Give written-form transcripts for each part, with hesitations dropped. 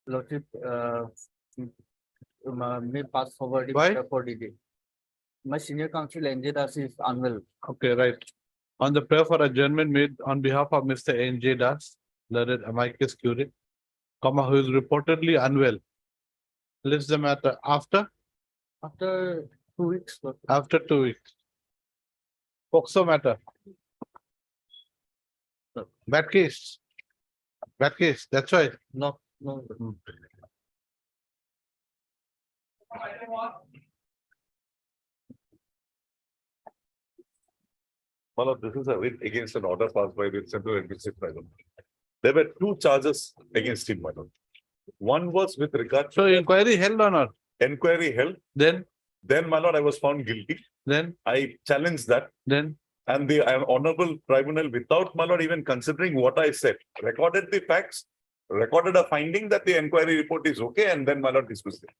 Lordship, may pass forward Why? for DD. My senior counsel NJ Das is unwell. Okay, right. On the prayer for adjournment made on behalf of Mr. N.J. Das, learned amicus curiae, who is reportedly unwell. Lives the matter after 2 weeks. Lordship. after 2 weeks. POXO matter. Bad case. Bad case. That's why. No. Well, this is a writ against an order passed by the Central Administrative Tribunal. There were two charges against him, my lord. One was with regard So to inquiry held or not? inquiry held. Then, My lord, I was found guilty. then, I challenged that. then. And the honorable tribunal, without, my lord, even considering what I said, recorded the facts, recorded a finding that the inquiry report is okay, and then, my lord, dismissed it.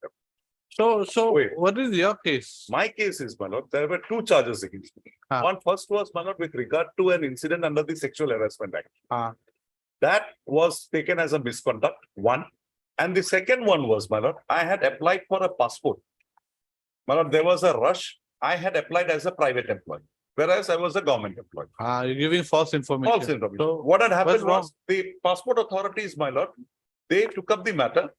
So Wait. what is your case? My case is, my lord, there were two charges against me. Ah. One first was, my lord, with regard to an incident under the Sexual Harassment Act. Ah. That was taken as a misconduct, one. And the second one was, my lord, I had applied for a passport. My lord, there was a rush. I had applied as a private employee, whereas I was a government employee. You're giving false information. False information. So What had happened what's wrong? was the passport authorities, my lord, they took up the matter,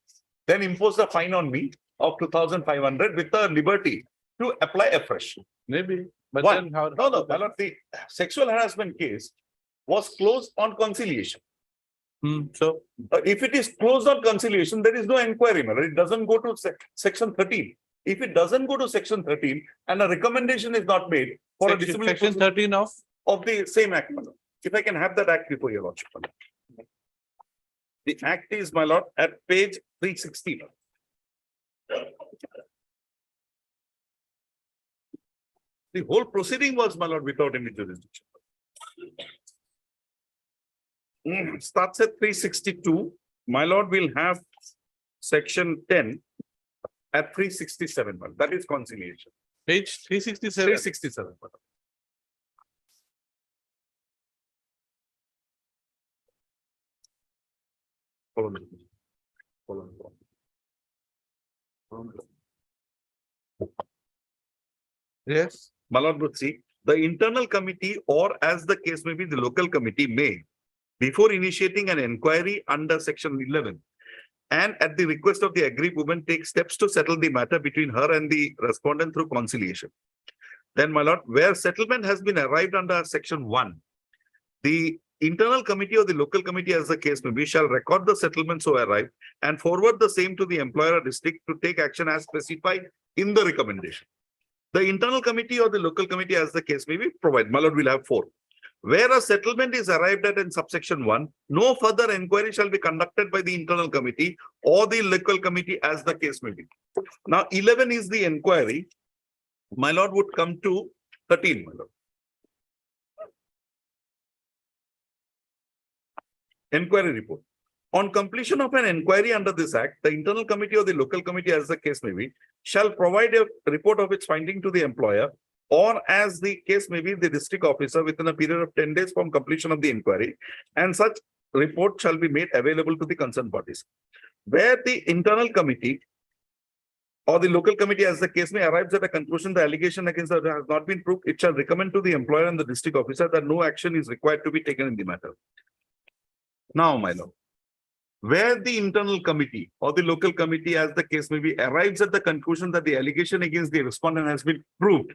then imposed a fine on me of 2,500 with the liberty to apply afresh. Maybe. But One. then how? No, my lord, the sexual harassment case was closed on conciliation. So If it is closed on conciliation, there is no inquiry, my lord. It doesn't go to section 13. If it doesn't go to section 13 and a recommendation is not made for a disciplinary section 13 of of the same act, my lord. If I can have that act before your lordship, my lord. The act is, my lord, at page 360. The whole proceeding was, my lord, without any jurisdiction. Starts at 362. My lord will have section 10 at 367. My lord. That is conciliation. page 367. 367. My lord. Hold on. Hold on. Hold on. Yes. My lord would see the internal committee, or as the case may be, the local committee may, before initiating an inquiry under section 11, and at the request of the aggrieved woman, take steps to settle the matter between her and the respondent through conciliation. Then, my lord, where settlement has been arrived under section 1, the internal committee or the local committee, as the case may be, shall record the settlement so arrived and forward the same to the employer or district to take action as specified in the recommendation. The internal committee or the local committee, as the case may be, provide. My lord will have 4. Where a settlement is arrived at in subsection 1, no further inquiry shall be conducted by the internal committee or the local committee, as the case may be. Now, 11 is the inquiry. My lord would come to 13, my lord. Inquiry report. On completion of an inquiry under this act, the internal committee or the local committee, as the case may be, shall provide a report of its finding to the employer, or as the case may be, the district officer within a period of 10 days from completion of the inquiry, and such report shall be made available to the concerned parties. Where the internal committee or the local committee, as the case may, arrives at a conclusion the allegation against her has not been proved, it shall recommend to the employer and the district officer that no action is required to be taken in the matter. Now, my lord, where the internal committee or the local committee, as the case may be, arrives at the conclusion that the allegation against the respondent has been proved,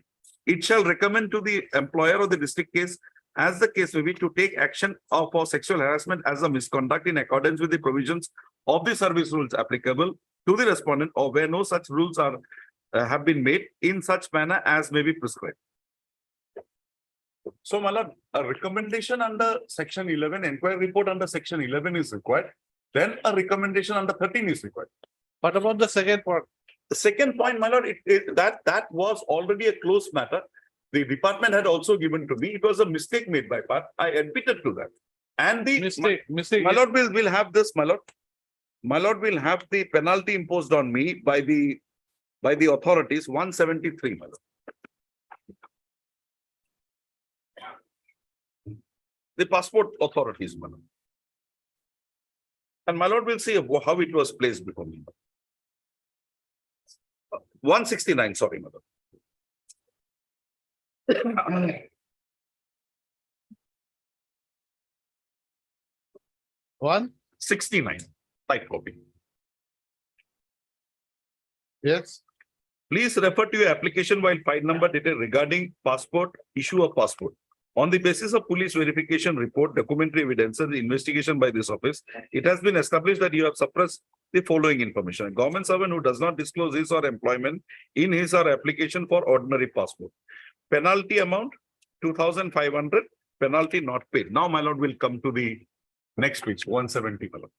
it shall recommend to the employer or the district case, as the case may be, to take action for sexual harassment as a misconduct in accordance with the provisions of the service rules applicable to the respondent, or where no such rules are have been made in such manner as may be prescribed. So, my lord, a recommendation under section 11, inquiry report under section 11 is required. Then a recommendation under 13 is required. What about the second part? The second point, my lord, that was already a closed matter. The department had also given to me. It was a mistake made by part. I admitted to that. And the Mistake. my lord will have this, my lord. My lord will have the penalty imposed on me by the authorities, 173, my lord. The passport authorities, my lord. And my lord will see how it was placed before me. 169, sorry, my lord. 169. Type copy. Yes. Please refer to your application while file number dated regarding passport, issue of passport. On the basis of police verification report, documentary evidence, and the investigation by this office, it has been established that you have suppressed the following information. A government servant who does not disclose his or employment in his or application for ordinary passport. Penalty amount 2,500, penalty not paid. Now, my lord will come to the next page, 170, my lord.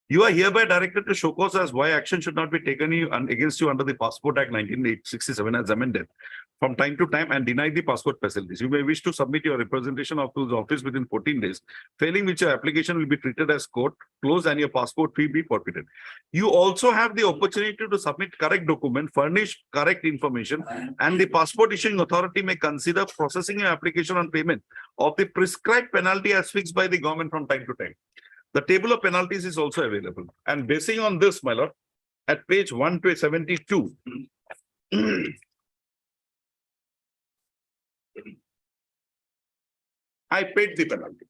You are hereby directed to show cause as why action should not be taken against you under the Passport Act 1967 as amended from time to time and deny the passport facilities. You may wish to submit your representation of to the office within 14 days, failing which your application will be treated as court closed and your passport fee be forfeited. You also have the opportunity to submit correct document, furnish correct information, and the passport issuing authority may consider processing your application on payment of the prescribed penalty as fixed by the government from time to time. The table of penalties is also available. And basing on this, my lord, at page 172, I paid the penalty.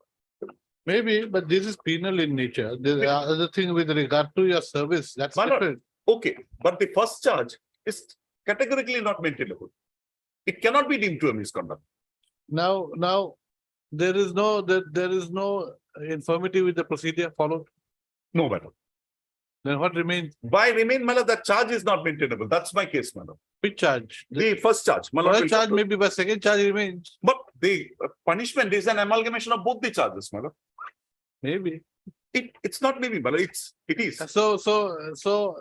Maybe, but this is penal in nature. The other thing with regard to your service, that's My lord, different. okay, but the first charge is categorically not maintainable. It cannot be deemed to a misconduct. Now, there is no infirmity with the procedure followed. No matter. Then what remains? By remain, my lord, that charge is not maintainable. That's my case, my lord. Which charge? The first charge, my lord. First will charge come to- maybe, but second charge remains. But the punishment is an amalgamation of both the charges, my lord. Maybe. It's not maybe, but it is. So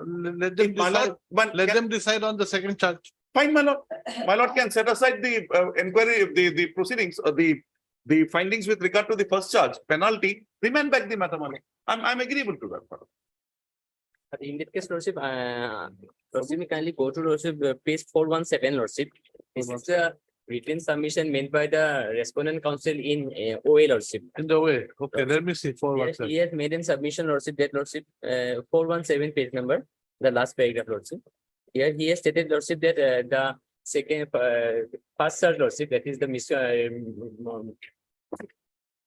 let them My decide. lord, one Let can- them decide on the second charge. Fine, my lord. My lord can set aside the inquiry, the proceedings, the findings with regard to the first charge, penalty, remand back the matter, my lord. I'm agreeable to that, my lord. In that case, Lordship, Lordship, may kindly go to Lordship, page 417, Lordship. This is a written submission made by the respondent counsel in OA, Lordship. In the way. Okay, let me see. Yes, he has made in submission, Lordship, that Lordship, 417 page number, the last paragraph, Lordship. Here he has stated, Lordship, that the second, first charge, Lordship, that is the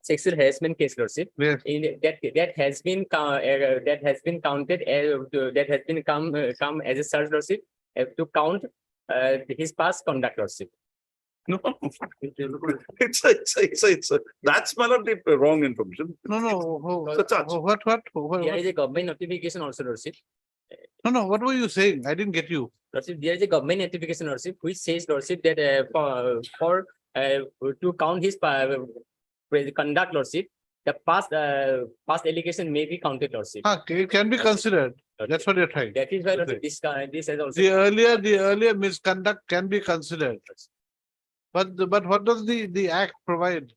sexual harassment case, Lordship. Yes. In that has been counted that has been come as a charge, Lordship, to count his past conduct, Lordship. No, it's that's my lord, the wrong information. No. It's a charge. There is a government notification also, Lordship. No. What were you saying? I didn't get you. Lordship, there is a government notification, Lordship, which says, Lordship, that for to count his conduct, Lordship, the past allegation may be counted, Lordship. It can be considered. That's what you're trying. That is why, Lordship, this has also. The earlier misconduct can be considered. But what does the act provide?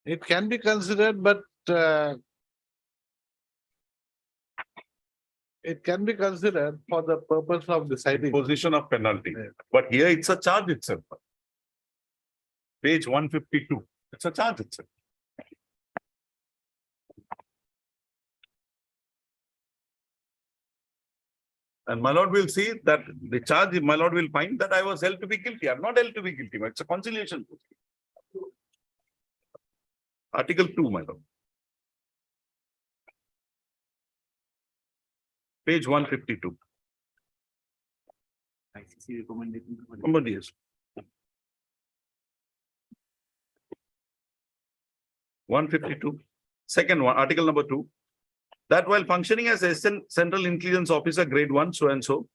It can be considered, but it can be considered for the purpose of deciding. Position of penalty. Yeah. But here it's a charge itself. Page 152. It's a charge itself. And my lord will see that the charge, my lord will find that I was held to be guilty. I'm not held to be guilty. It's a conciliation. Article 2, my lord. Page 152. ICC recommendation. Somebody else. 152. Second one, article number 2. That while functioning as Assistant Central Intelligence Officer, grade 1, so and so,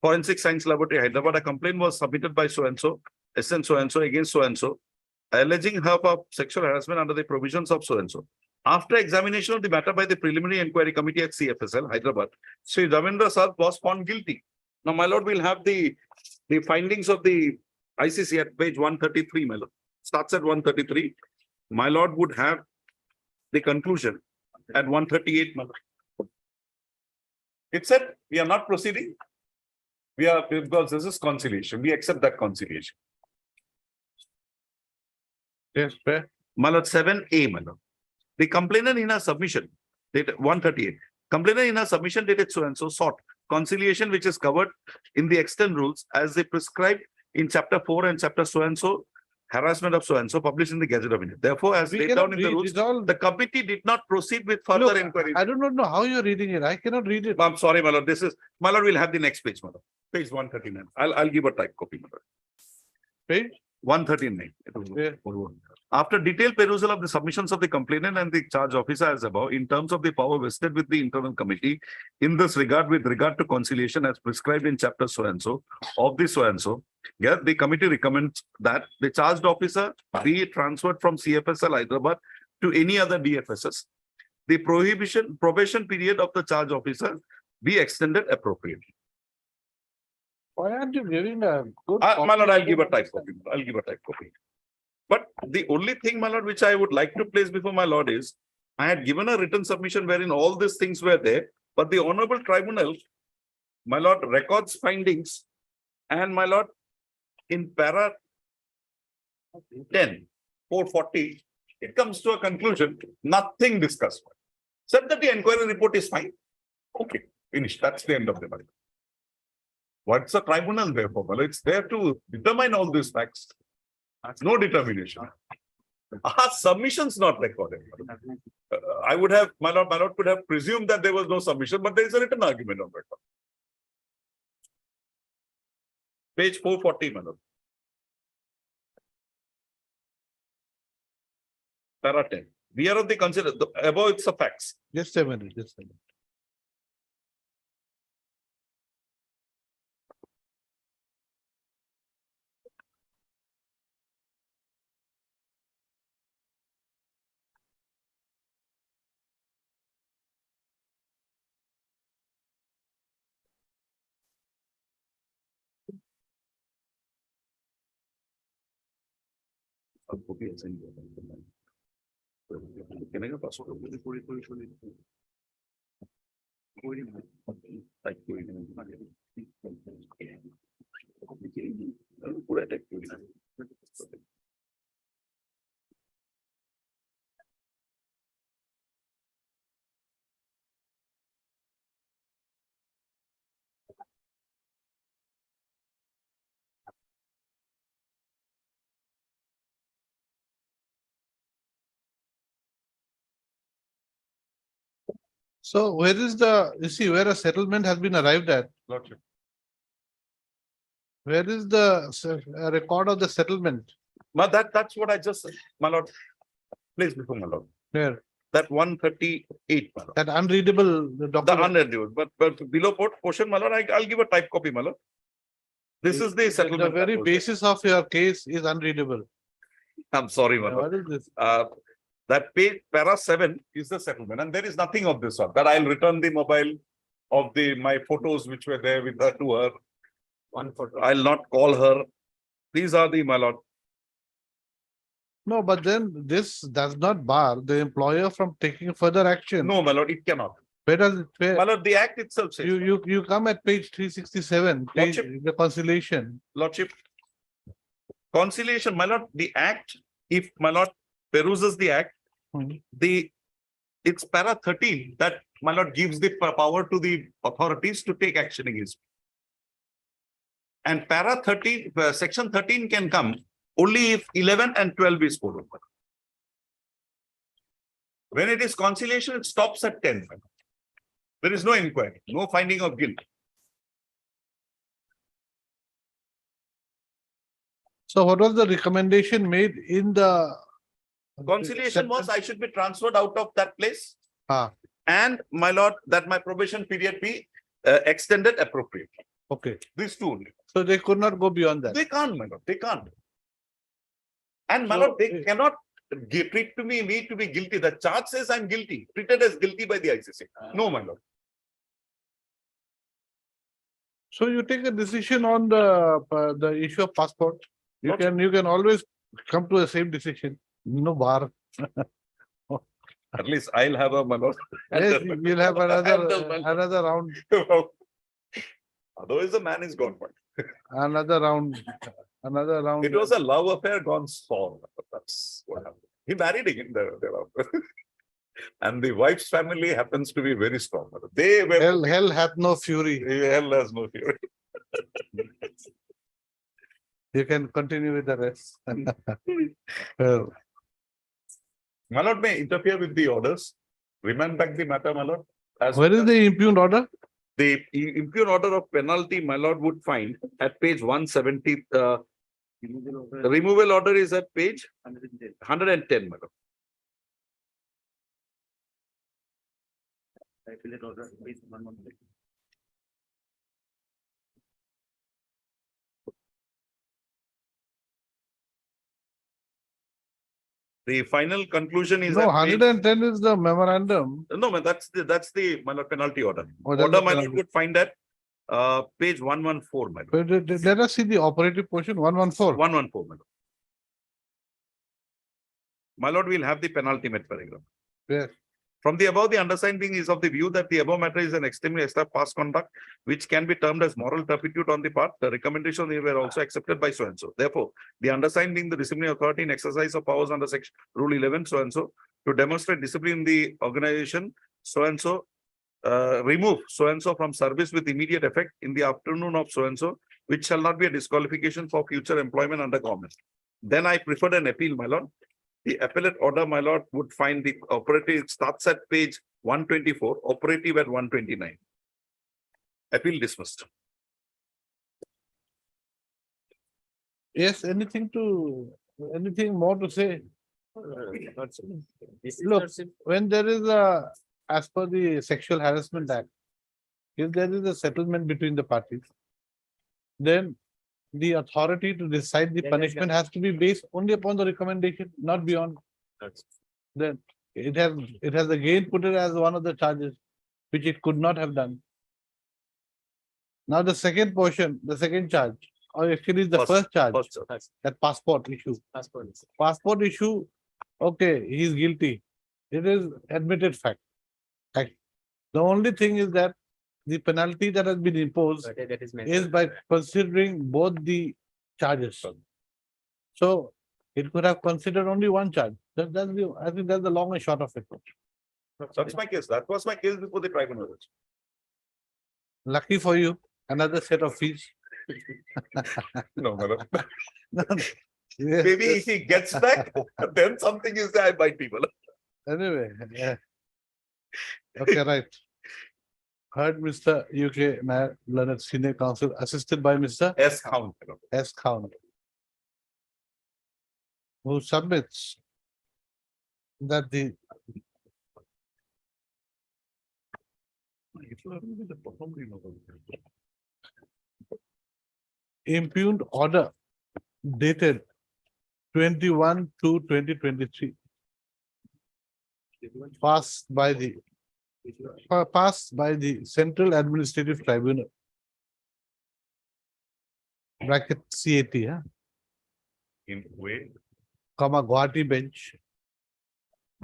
Forensic Science Laboratory, Hyderabad, a complaint was submitted by so and so, Assistant so and so against so and so, alleging her of sexual harassment under the provisions of so and so. After examination of the matter by the Preliminary Inquiry Committee at CFSL, Hyderabad, Sri Ravindra Sar was found guilty. Now, my lord will have the findings of the ICC at page 133, my lord. Starts at 133. My lord would have the conclusion at 138. It said we are not proceeding. We are, because this is conciliation. We accept that conciliation. Yes, fair. my lord, 7A, my lord. The complainant in a submission, dated 138. Complainant in a submission dated so and so sought conciliation which is covered in the extant rules as they prescribed in chapter 4 and chapter so and so, harassment of so and so, published in the Gazette of India. Therefore, as We laid cannot down in the read rules, it all. the committee did not proceed with further Look, inquiry. I do not know how you're reading it. I cannot read it. I'm sorry, my lord. This is, my lord, we'll have the next page, my lord. Page 139. I'll give a type copy, my lord. Page? 139. Yeah. After detailed perusal of the submissions of the complainant and the charge officer as above, in terms of the power vested with the internal committee, in this regard, with regard to conciliation as prescribed in chapter so and so of the so and so, yeah, the committee recommends that the charged officer be transferred from CFSL Hyderabad to any other DFSS. The probation period of the charge officer be extended appropriately. Why aren't you giving a good? My lord, copy? I'll give a type copy. I'll give a type copy. But the only thing, my lord, which I would like to place before my lord is, I had given a written submission wherein all these things were there, but the honorable tribunal, my lord, records findings, and my lord, in para 10, 440, it comes to a conclusion, nothing discussed. Said that the inquiry report is fine. Okay, finished. That's the end of the matter. What's the tribunal there for? Well, it's there to determine all these facts. No determination. Our submissions not recorded. I would have, my lord could have presumed that there was no submission, but there is a written argument on record. Page 440, my lord. Para 10. We are of the consider above it's a facts. Just a minute, just a minute. Can I get password? So where is the, you see where a settlement has been arrived at? Lordship. Where is the record of the settlement? But that's what I just said, my lord. Please before my lord. Where? That 138, my lord. That unreadable The document. unreviewed, but below portion, my lord, I'll give a type copy, my lord. This is the The settlement. very that was there. basis of your case is unreadable. I'm sorry, my lord. What is this? That page, para 7 is the settlement, and there is nothing of this one. That I'll return the mobile of my photos which were there with her to her. One photo. I'll not call her. These are the, my lord. No, but then this does not bar the employer from taking further action. No, my lord, it cannot. Where does it, where, My lord, the act itself says. you come at page 367, page, Lordship. the conciliation. Lordship. Conciliation, my lord, the act, if my lord peruses the act, Mhm. it's para 13 that my lord gives the power to the authorities to take action against. And para 13, section 13 can come only if 11 and 12 is followed. When it is conciliation, it stops at 10. There is no inquiry, no finding of guilt. So what was the recommendation made in the? Conciliation was I should be transferred out of that place. Ah. And my lord, that my probation period be extended appropriately. Okay, These two only. so they could not go beyond that. They can't, my lord, they can't. And my So, lord, they cannot treat me to be guilty. The charge says I'm guilty, treated as guilty by the ICC. No, my lord. So you take a decision on the issue of passport. You can always come to the same decision. No bar. At least I'll have a, my lord. Yes, you'll have another round, Otherwise, the man is gone. another round. It was a love affair gone sour. That's what happened. He married again thereafter. And the wife's family happens to be very strong. They were. Hell hath no fury. Hell has no fear. You can continue with the rest. Well, My lord may interfere with the orders. Remand back the matter, my lord. As where is the impugned order? the impugned order of penalty, my lord would find at page 170. The removal order is at page 110, my lord. The final conclusion is. No, at page- 110 is the memorandum. No, man, that's the my lord, penalty order. Oh, that's Order, the my lord, penalty. would find at page 114, my lord. But let us see the operative portion, 114. 114, my lord. My lord, we'll have the penultimate paragraph. Yes. From the above, the undersigned being is of the view that the above matter is an extremely established past conduct, which can be termed as moral turpitude on the part. The recommendations were also accepted by so and so. Therefore, the undersigned being the disciplinary authority in exercise of powers under section rule 11, so and so, to demonstrate discipline in the organization, so and so, remove so and so from service with immediate effect in the afternoon of so and so, which shall not be a disqualification for future employment under government. Then I preferred an appeal, my lord. The appellate order, my lord, would find the operative, it starts at page 124, operative at 129. Appeal dismissed. Yes, anything more to say? This is Look. lordship. When there is as per the Sexual Harassment Act, if there is a settlement between the parties, then the authority to decide the Then punishment has to be based only upon the recommendation, not beyond. Then it has again put it as one of the charges, which it could not have done. Now the second portion, the second charge, or actually the first charge, that passport issue. Passports. Passport issue, okay, he is guilty. It is admitted fact. The only thing is that the penalty that has been imposed But that is is mentioned. by considering both the charges. So it could have considered only one charge. I think that's the long and short of it. That's my case. That was my case before the tribunal. Lucky for you, another set of fees. No, my lord. Yes. Maybe if he gets back, then something is there, I bite people. Anyway, yeah. Okay, right. Heard Mr. UK Nair, Learned Senior Counsel, assisted by Mr. S count. my lord. S. Count, who submits that the impugned order dated 21/2/2023 passed by the Central Administrative Tribunal bracket CAT, In way, comma Guwahati bench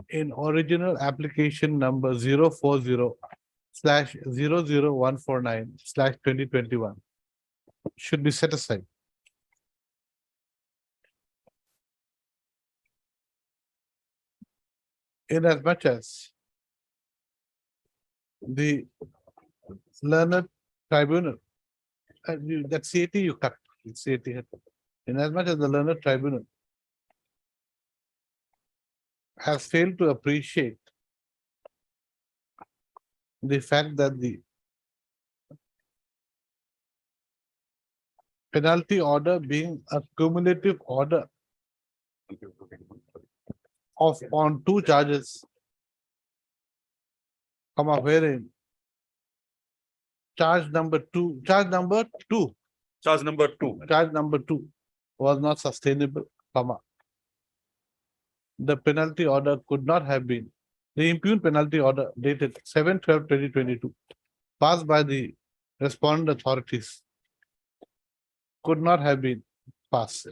in original application number 040/00149/2021 should be set aside. Inasmuch as the learned tribunal, that CAT you cut, it's CAT. Inasmuch as the learned tribunal has failed to appreciate the fact that the penalty order being a cumulative order on two charges, comma, wherein charge number two charge number two. was not sustainable, comma. The penalty order could not have been, the impugned penalty order dated 7/12/2022 passed by the respondent authorities could not have been passed.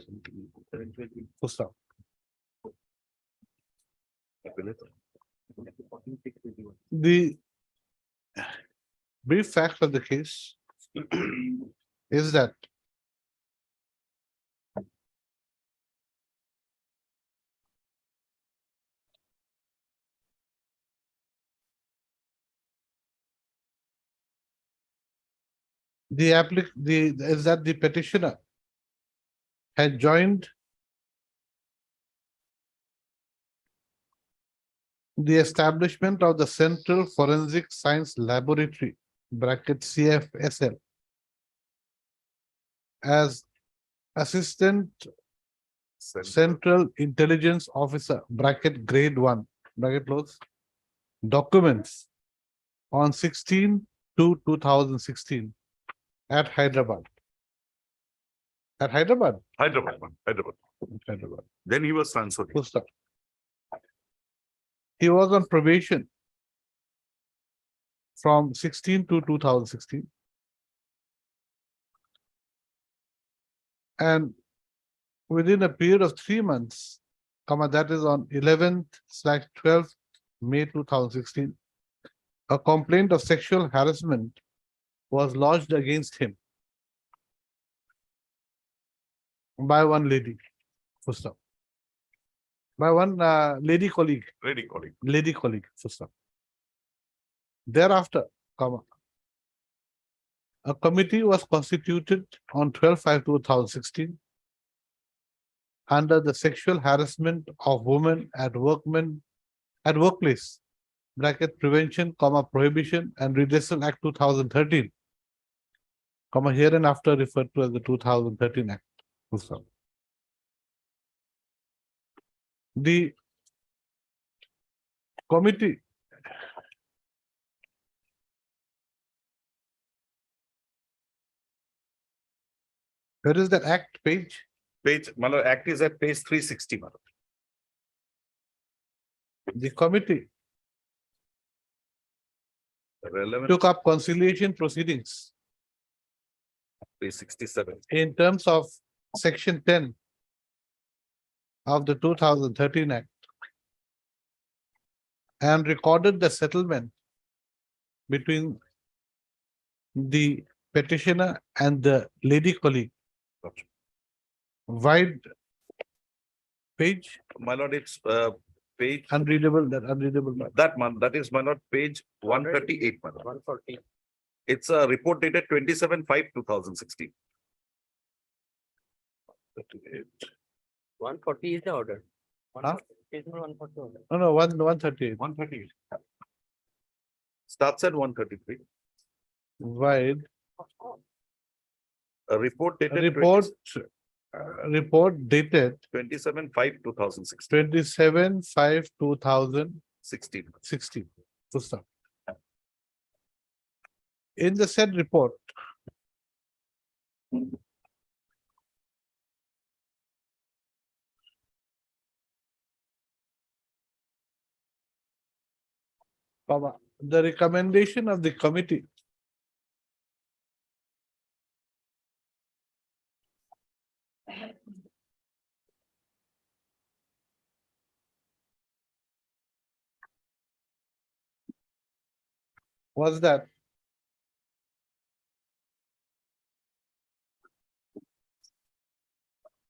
Full stop. The brief fact of the case is that is that the petitioner had joined the establishment of the Central Forensic Science Laboratory bracket CFSL as Assistant Central Intelligence Officer bracket grade 1 bracket close documents on 16/2/2016 at Hyderabad. At Hyderabad. Hyderabad. Hyderabad. Then he was transferred. Full stop. He was on probation from 16/2/2016. And within a period of 3 months, that is on 11/12 May 2016, a complaint of sexual harassment was lodged against him by one lady. Full stop. By one lady colleague. Lady colleague. Full stop. Thereafter, a committee was constituted on 12/5/2016 under the Sexual Harassment of Women at Workplace bracket Prevention, Prohibition and Redressal Act 2013, here and after referred to as the 2013 Act. Full stop. The committee where is that act page? Act is at page 360. The committee Relevant took up conciliation proceedings page 67. in terms of section 10 of the 2013 Act and recorded the settlement between the petitioner and the lady colleague. Wide page, My lord, it's page unreadable, unreadable. that is, my lord, page 138. My lord. 140. It's a report dated 27/5/2016. 140 is the order. Huh? Page number 140 order. No, 138. 138. Starts at 133. Wide A report dated report dated 27/5/2016. 27/5/2016. 16. Full stop. In the said report, the recommendation of the committee was that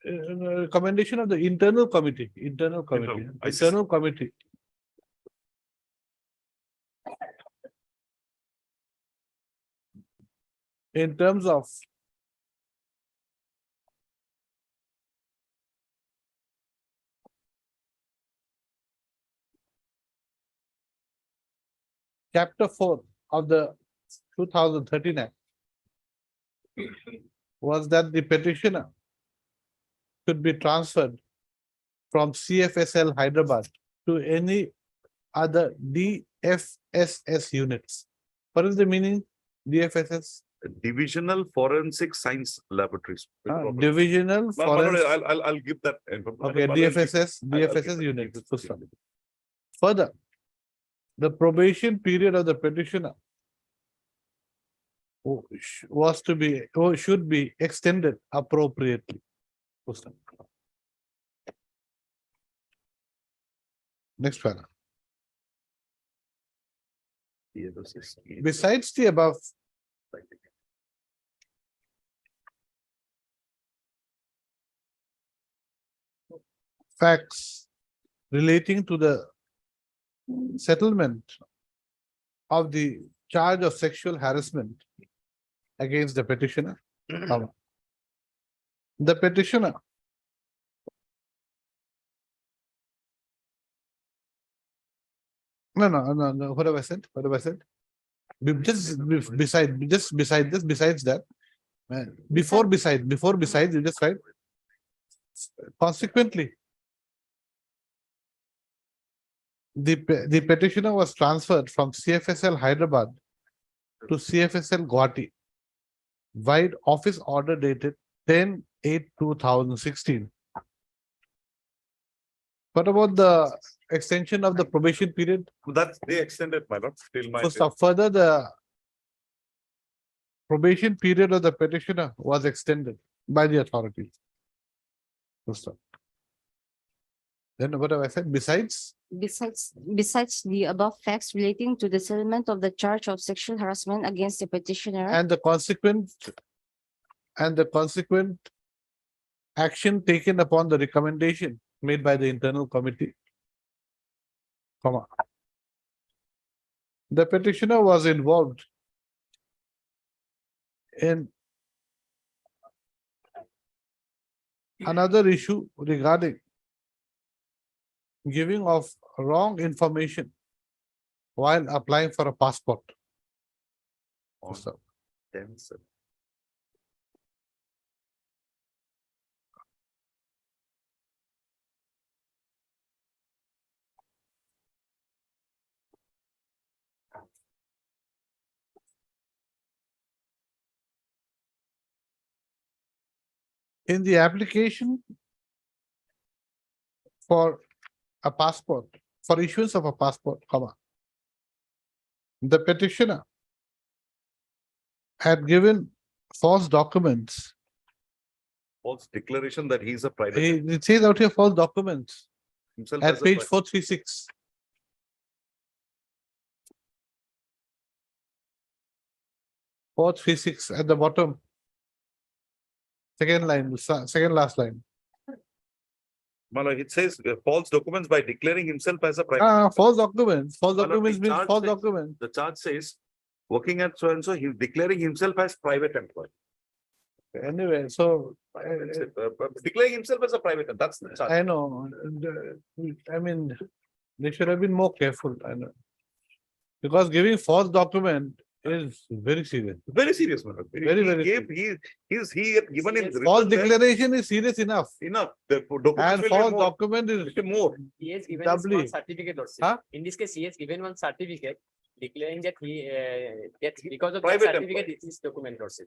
recommendation of the internal committee, I see. internal committee. In terms of Chapter 4 of the 2013 Act was that the petitioner should be transferred from CFSL Hyderabad to any other DFSS units. What is the meaning? DFSS? Divisional Forensic Science Laboratories. Divisional Forensic. I'll give that. Okay, DFSS unit. Further, the probation period of the petitioner should be extended appropriately. Next panel. Besides the above, facts relating to the settlement of the charge of sexual harassment against the petitioner, comma. The petitioner no, what have I said? What have I said? Just beside this, besides that, before besides, you just write. Consequently, the petitioner was transferred from CFSL Hyderabad to CFSL Guwahati. Wide office order dated 10/8/2016. What about the extension of the probation period? That's they extended, my lord, till my. First off, further the probation period of the petitioner was extended by the authorities. Full stop. Then what have I said? Besides, Besides the above facts relating to the settlement of the charge of sexual harassment against the petitioner and the consequent action taken upon the recommendation made by the internal committee, comma. The petitioner was involved in another issue regarding giving of wrong information while applying for a passport. On So, 10/7. in the application for a passport, for issuance of a passport, comma, the petitioner had given false documents. False declaration that he is a private It says out here false documents himself at as a page private. 436. 436 at the bottom. Second line, second last line. My lord, it says false documents by declaring himself as a private. False documents. False Well, the documents means charge false says- documents. The charge says, working at so and so, he's declaring himself as private employee. Anyway, so Declaring himself as a private, that's the charge. I know. I mean, they should have been more careful. I know. Because giving false document is very serious. Very serious, my lord. Very, He very gave, he had given in. False written there declaration is serious enough. Enough, the documents And will be false more, document is little more. He has given us Doubly. one certificate also. Huh? In this case, he has given one certificate declaring that he, that because of that Private certificate, it is document also.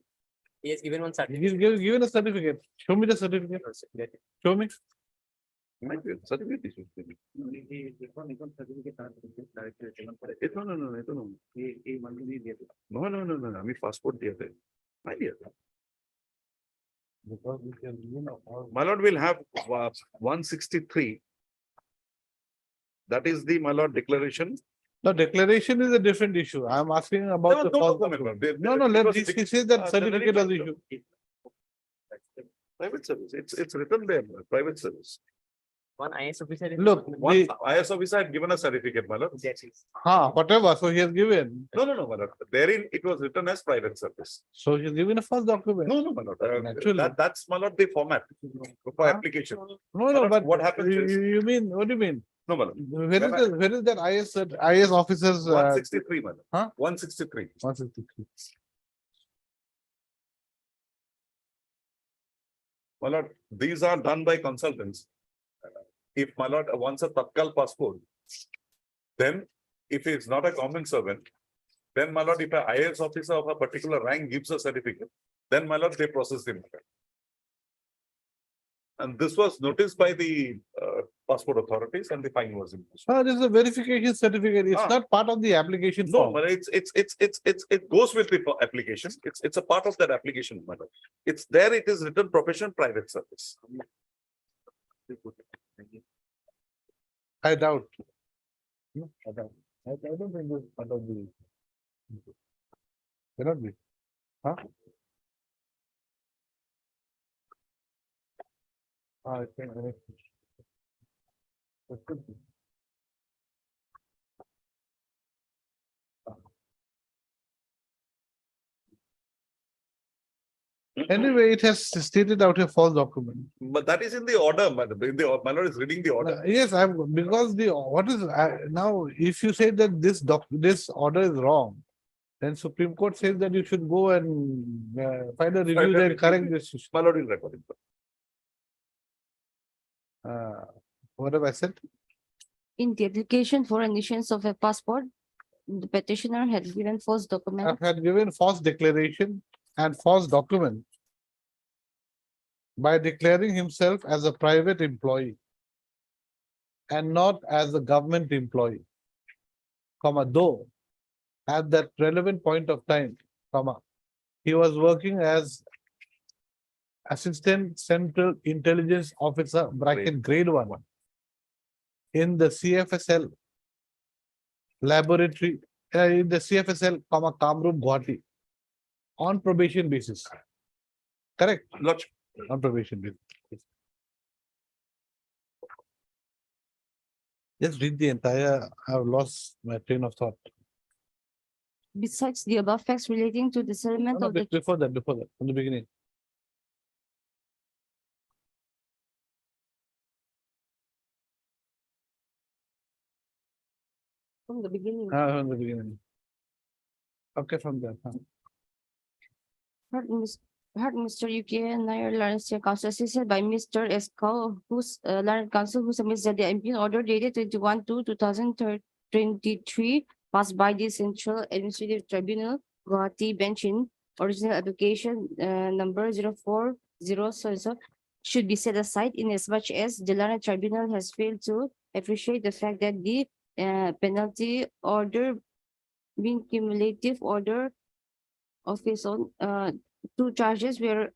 He has given one he's certificate. given a certificate. Show me the certificate. Also. That- Show me. Might be a certificate issue. No, no, আমি passport দিয়েছে। নাই দিয়েছে। My lord will have 163. That is the, my lord, declaration. No, declaration is a different issue. I'm asking about the false document. No, he says that certificate was issued. Private service, it's written there, private service. One IS officer. is- Look, One the, IS officer had given a certificate, my lord. That is. whatever, so he has given. No, my lord. Therein it was written as private service. So he's given a false document. No, my lord. Naturally. That's, my lord, the format for Huh? application. No, Lord, but what happens is- you mean, what do you mean? No, my lord. Where is that IS officers? 163, my lord. Huh? 163. 163. My lord, these are done by consultants. If my lord wants a Tatkal passport, then if he is not a government servant, then my lord, if an IAS officer of a particular rank gives a certificate, then my lord, they process the matter. And this was noticed by the passport authorities and the fine was imposed. This is a verification certificate. It's Ah. not part of the application No, form. but it goes with the application. It's a part of that application, my lord. It's there, it is written profession, private service. I doubt. No, I doubt. I don't think this is part of the. Cannot be. Huh? I think. It could be. Anyway, it has stated out a false document. But that is in the order, my lord is reading the order. Yes, because what is, now, if you say that this order is wrong, then Supreme Court says that you should go and find a review Final and correct this issue. My lord will record it. What have I said? In the application for an issuance of a passport, the petitioner had given false document. Had given false declaration and false document by declaring himself as a private employee and not as a government employee, though at that relevant point of time, he was working as Assistant Central Intelligence Officer, grade 1, in the CFSL laboratory, in the CFSL, Kamrup, Guwahati, on probation basis. Correct? Lordship. On probation basis. Just read the entire, I've lost my train of thought. Besides the above facts relating to the settlement No, of the before that, from the beginning. from the beginning. From the beginning. Okay, from there. Heard Mr. UK Nair Lawrence Council assisted by Mr. Esco, whose learned counsel who submits that the impugned order dated 21/2/2023 passed by the Central Administrative Tribunal, Guwahati bench in original application number 040 should be set aside in as much as the learned tribunal has failed to appreciate the fact that the penalty order being cumulative order of its own two charges were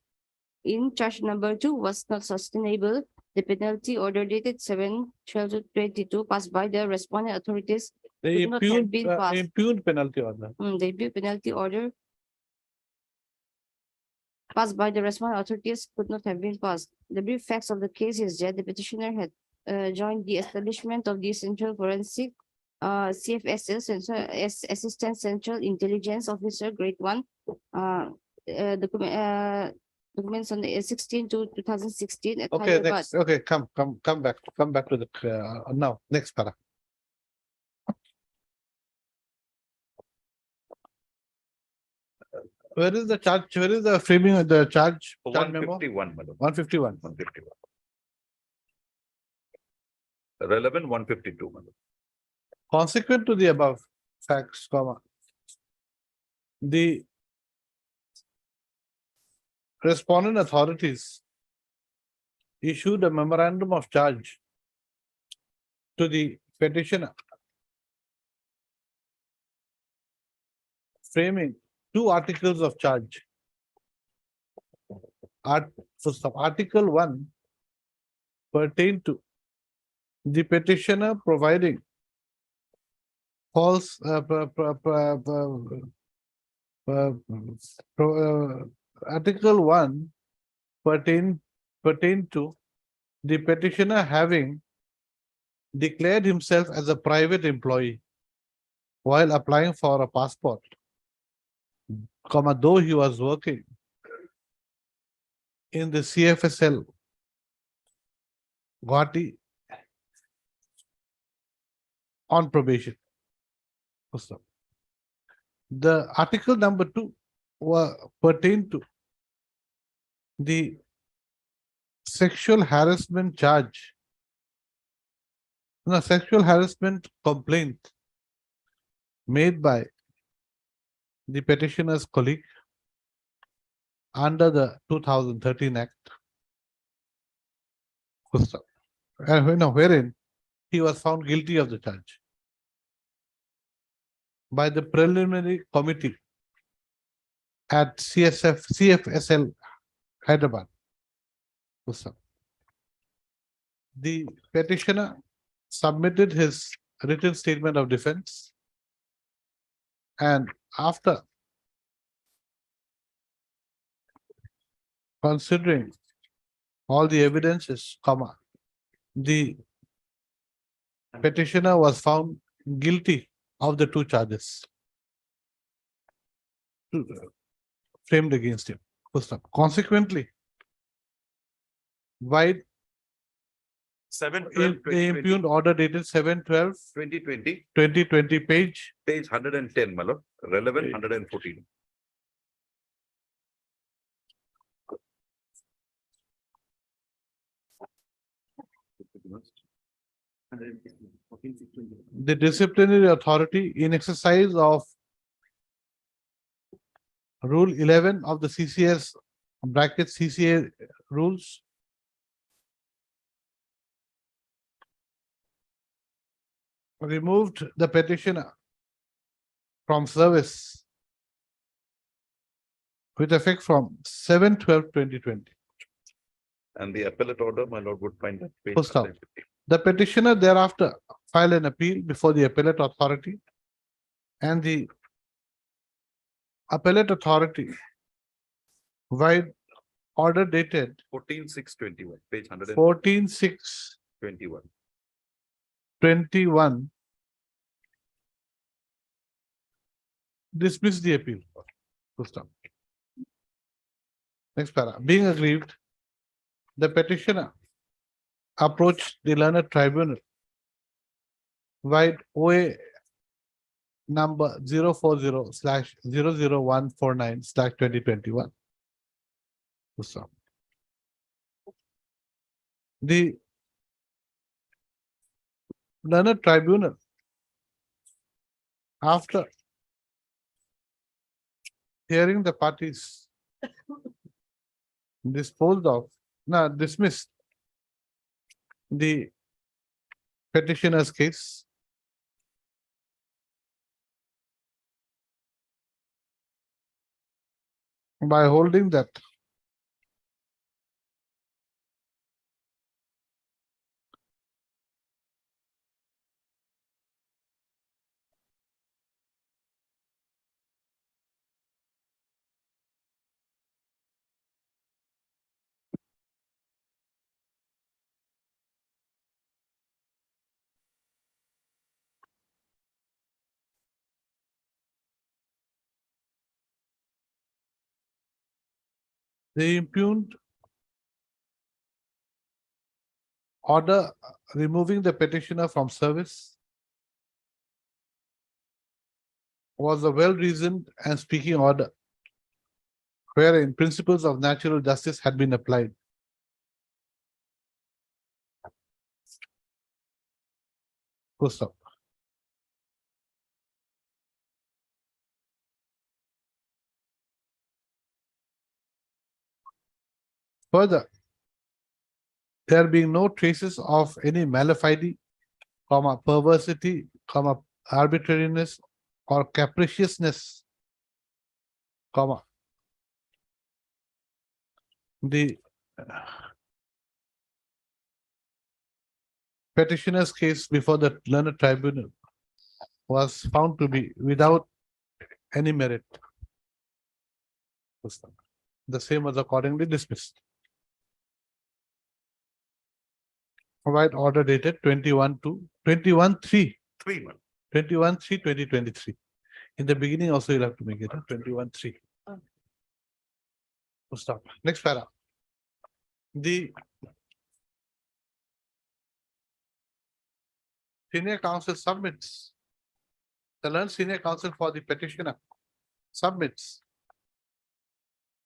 in charge number 2 was not sustainable. The penalty order dated 7/12/22 passed by the respondent authorities The could not have been passed. impugned penalty order. The impugned penalty order passed by the respondent authorities could not have been passed. The brief facts of the case is that the petitioner had joined the establishment of the Central Forensic CFSL as Assistant Central Intelligence Officer, grade 1. Documents on the 16/2/2016 at Okay, Hyderabad. next. Okay, come back to the now. Next para. Where is the charge? Where is the framing of the charge? Charge memo? 151, madam. 151. 151. Relevant 152, madam. Consequent to the above facts, the respondent authorities issued a memorandum of charge to the petitioner, framing two articles of charge. Article 1 pertain to the petitioner providing false Article 1 pertain to the petitioner having declared himself as a private employee while applying for a passport, though he was working in the CFSL Guwahati on probation. The article number 2 pertain to the sexual harassment charge, sexual harassment complaint made by the petitioner's colleague under the 2013 Act, wherein he was found guilty of the charge by the preliminary committee at CFSL Hyderabad. The petitioner submitted his written statement of defense, and after considering all the evidences, the petitioner was found guilty of the two charges framed against him. Full stop. Consequently, wide 7/12, the impugned order dated 7/12, 2020, 2020 page page 110, my lord, relevant Page. 114. the disciplinary authority in exercise of Rule 11 of the CCS bracket CCA rules removed the petitioner from service with effect from 7/12/2020. And the appellate order, my lord, would find that page Full stop. 150. The petitioner thereafter filed an appeal before the appellate authority, and the appellate authority wide order dated 14/6/21, page 14/6/21 dismissed the appeal. Full stop. Next para. Being aggrieved, the petitioner approached the learned tribunal wide OA number 040/00149/2021. Full stop. The learned tribunal, after hearing the parties dismissed the petitioner's case by holding that the impugned order removing the petitioner from service was a well-reasoned and speaking order, wherein principles of natural justice had been applied. Full stop. Further, there being no traces of any malafide, perversity, arbitrariness, or capriciousness, the petitioner's case before the learned tribunal was found to be without any merit. The same was accordingly dismissed. Provide order dated 21/3/2023. 21/3/2023. In the beginning also you'll have to make it 21/3. Stop. Next para. The senior counsel submits. The learned senior counsel for the petitioner submits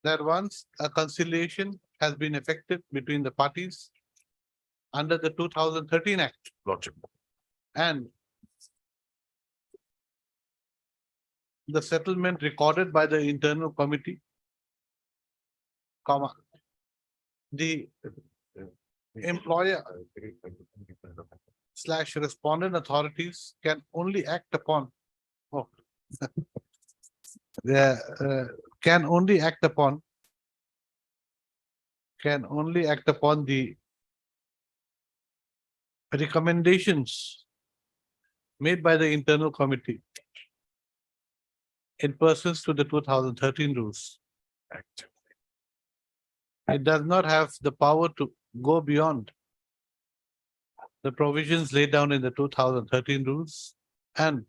that once a conciliation has been effected between the parties under the 2013 Act, Lordship. and the settlement recorded by the internal committee, the employer/respondent authorities can only act upon can only act upon the recommendations made by the internal committee in pursuance to the 2013 rules. Act. It does not have the power to go beyond the provisions laid down in the 2013 rules and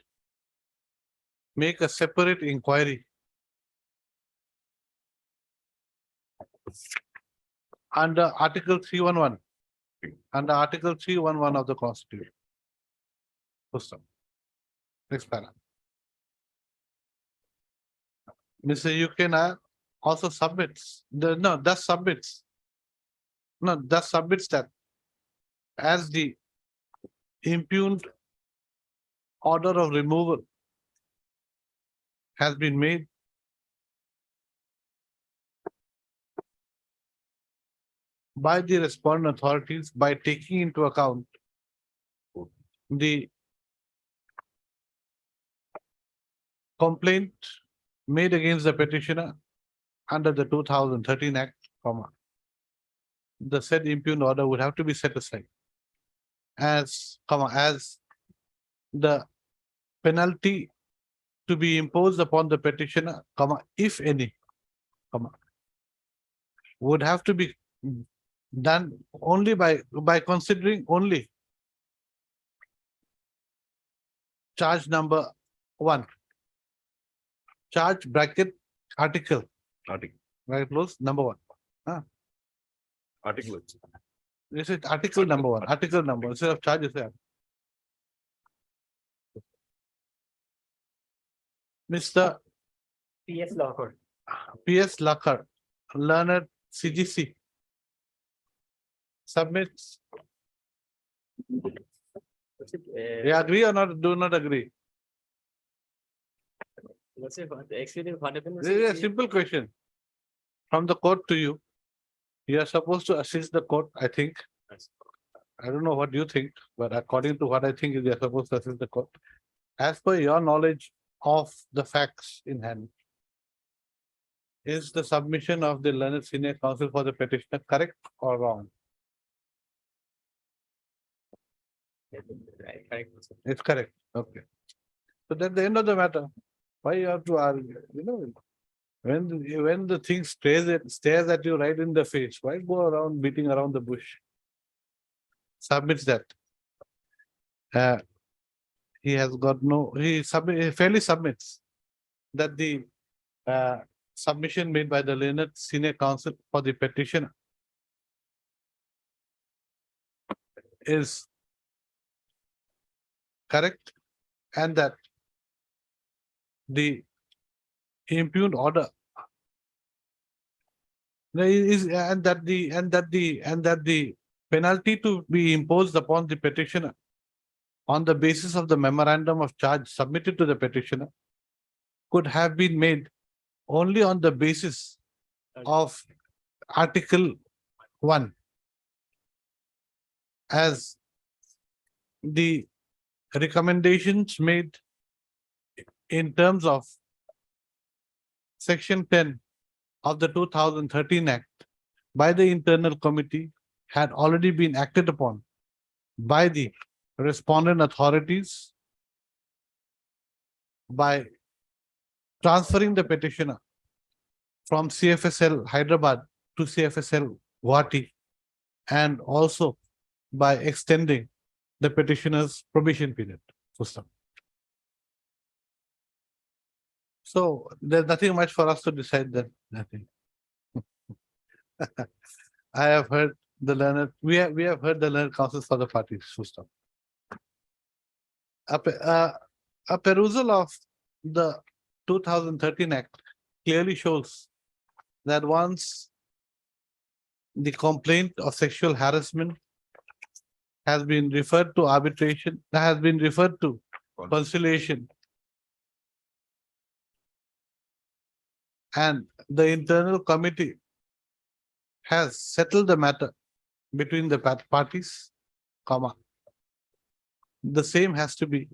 make a separate inquiry under Article 311. Under Article 311 of the Constitution. Full stop. Next para. Mr. Yukina also submits, that submits that as the impugned order of removal has been made by the respondent authorities by taking into account the complaint made against the petitioner under the 2013 Act, the said impugned order would have to be set aside as the penalty to be imposed upon the petitioner, if any, would have to be done only by considering only charge number 1. Charge bracket article, right close, number 1. Article. This is article number 1, article number, instead of charges there. Mr. PS Law. P.S. Lakhar, learned CGC, submits. You agree or not? Do not agree? Excuse me, what happened? This is a simple question from the court to you. You are supposed to assist the court, I think. I don't know what you think, but according to what I think, you are supposed to assist the court. As per your knowledge of the facts in hand, is the submission of the learned senior counsel for the petitioner correct or wrong? Correct. It's correct. Okay. So that's the end of the matter. Why you have to argue? When the thing stares at you right in the face, why go around beating around the bush? Submits that. He has got no. He fairly submits that the submission made by the learned senior counsel for the petitioner is correct, and that the impugned order is and that the penalty to be imposed upon the petitioner on the basis of the memorandum of charge submitted to the petitioner could have been made only on the basis of Article 1, as the recommendations made in terms of Section 10 of the 2013 Act by the internal committee had already been acted upon by the respondent authorities by transferring the petitioner from CFSL Hyderabad to CFSL Guwahati, and also by extending the petitioner's probation period. So there's nothing much for us to decide then. Nothing. I have heard the learned, we have heard the learned counsels for the parties. A perusal of the 2013 Act clearly shows that once the complaint of sexual harassment has been referred to arbitration, has been referred to conciliation, and the internal committee has settled the matter between the parties, the same has to be,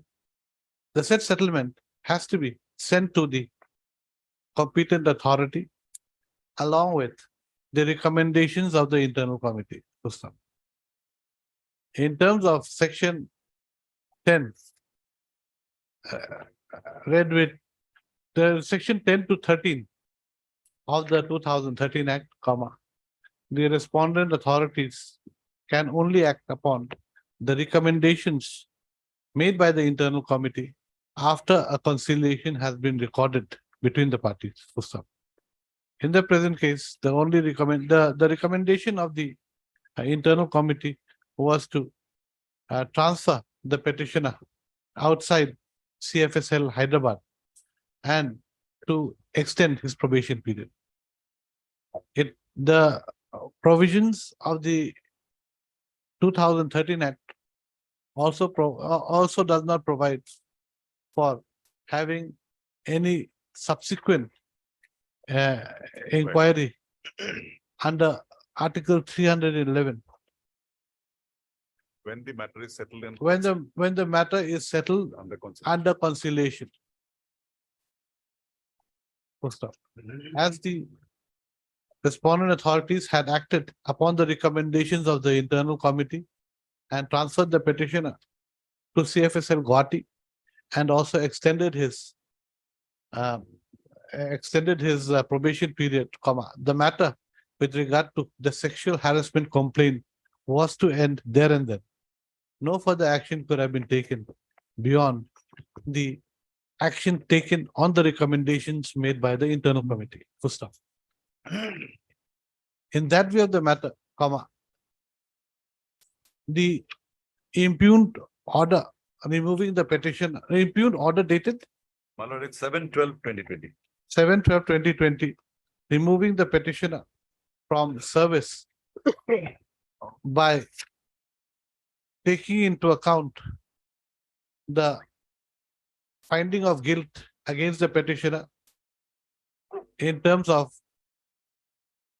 the said settlement has to be sent to the competent authority along with the recommendations of the internal committee. In terms of Section 10, read with the Section 10 to 13 of the 2013 Act, the respondent authorities can only act upon the recommendations made by the internal committee after a conciliation has been recorded between the parties. In the present case, the only the recommendation of the internal committee was to transfer the petitioner outside CFSL Hyderabad and to extend his probation period. The provisions of the 2013 Act also does not provide for having any subsequent inquiry under Article 311 When the matter is settled in. when the matter is settled under conciliation. Full stop. As the respondent authorities had acted upon the recommendations of the internal committee and transferred the petitioner to CFSL Guwahati and also extended his probation period, the matter with regard to the sexual harassment complaint was to end there and then. No further action could have been taken beyond the action taken on the recommendations made by the internal committee. Full stop. In that view of the matter, the impugned order removing the petition, impugned order dated My lord, it's 7/12/2020. 7/12/2020, removing the petitioner from service by taking into account the finding of guilt against the petitioner in terms of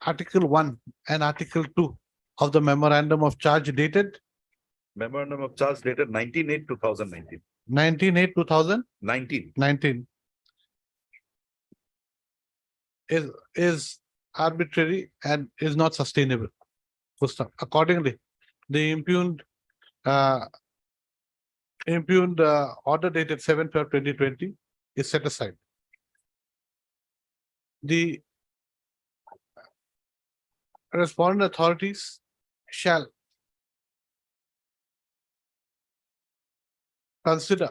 Article 1 and Article 2 of the memorandum of charge dated Memorandum of charge dated 19/8/2019. 19/8/2019 19. is arbitrary and is not sustainable. Full stop. Accordingly, the impugned order dated 7/12/2020 is set aside. The respondent authorities shall consider,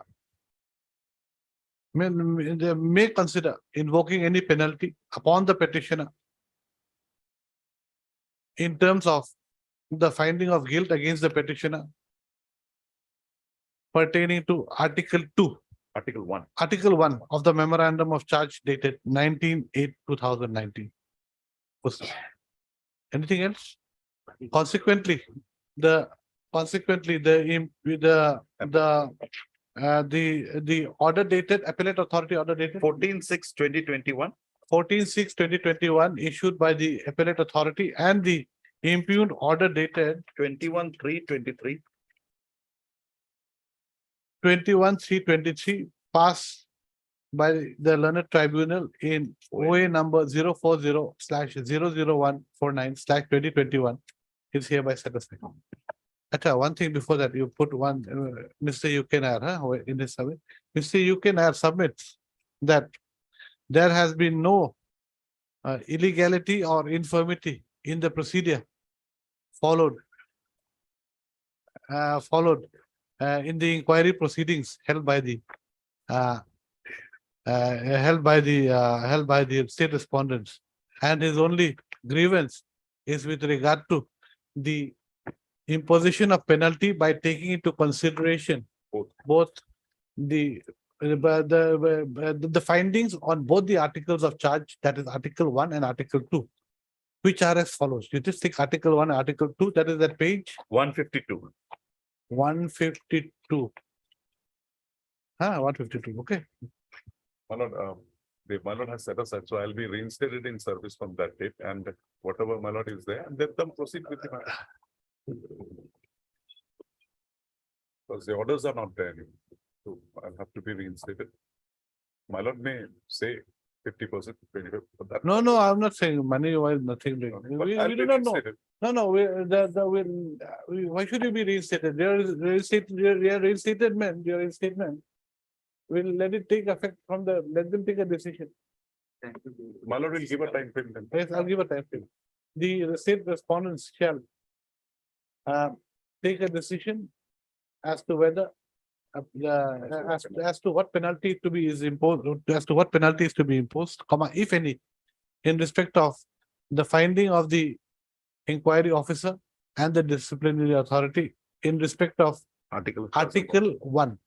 they may consider invoking any penalty upon the petitioner in terms of the finding of guilt against the petitioner pertaining to Article 2, Article 1. Article 1 of the memorandum of charge dated 19/8/2019. Anything else? Consequently, the order dated, appellate authority order dated 14/6/2021. 14/6/2021 issued by the appellate authority and the impugned order dated 21/3/23. 21/3/23 passed by the learned tribunal in OA number 040/00149/2021 is hereby set aside. Acha, one thing before that, you put one, Mr. Yukenar, in this survey. Mr. Yukenar submits that there has been no illegality or infirmity in the procedure followed in the inquiry proceedings held by the state respondents, and his only grievance is with regard to the imposition of penalty by taking into consideration both the findings on both the articles of charge, that is Article 1 and Article 2, which are as follows. You just take Article 1 and Article 2, that is that page 152. 152. 152, okay. My lord, my lord has set aside, so I'll be reinstated in service from that date, and whatever my lord is there, and let them proceed with the matter. Because the orders are not there, so I'll have to be reinstated. My lord may say 50%, 25%, but that. No, I'm not saying money wise, nothing. But We I'll do be not know. reinstated. No, why should you be reinstated? They are reinstated men, they are reinstatement. We'll let it take effect from let them take a decision. My lord will give a time frame then. Yes, I'll give a time frame. The state respondents shall take a decision as to whether as to what penalty to be is imposed, as to what penalty is to be imposed, if any, in respect of the finding of the inquiry officer and the disciplinary authority in respect of Article. Article 1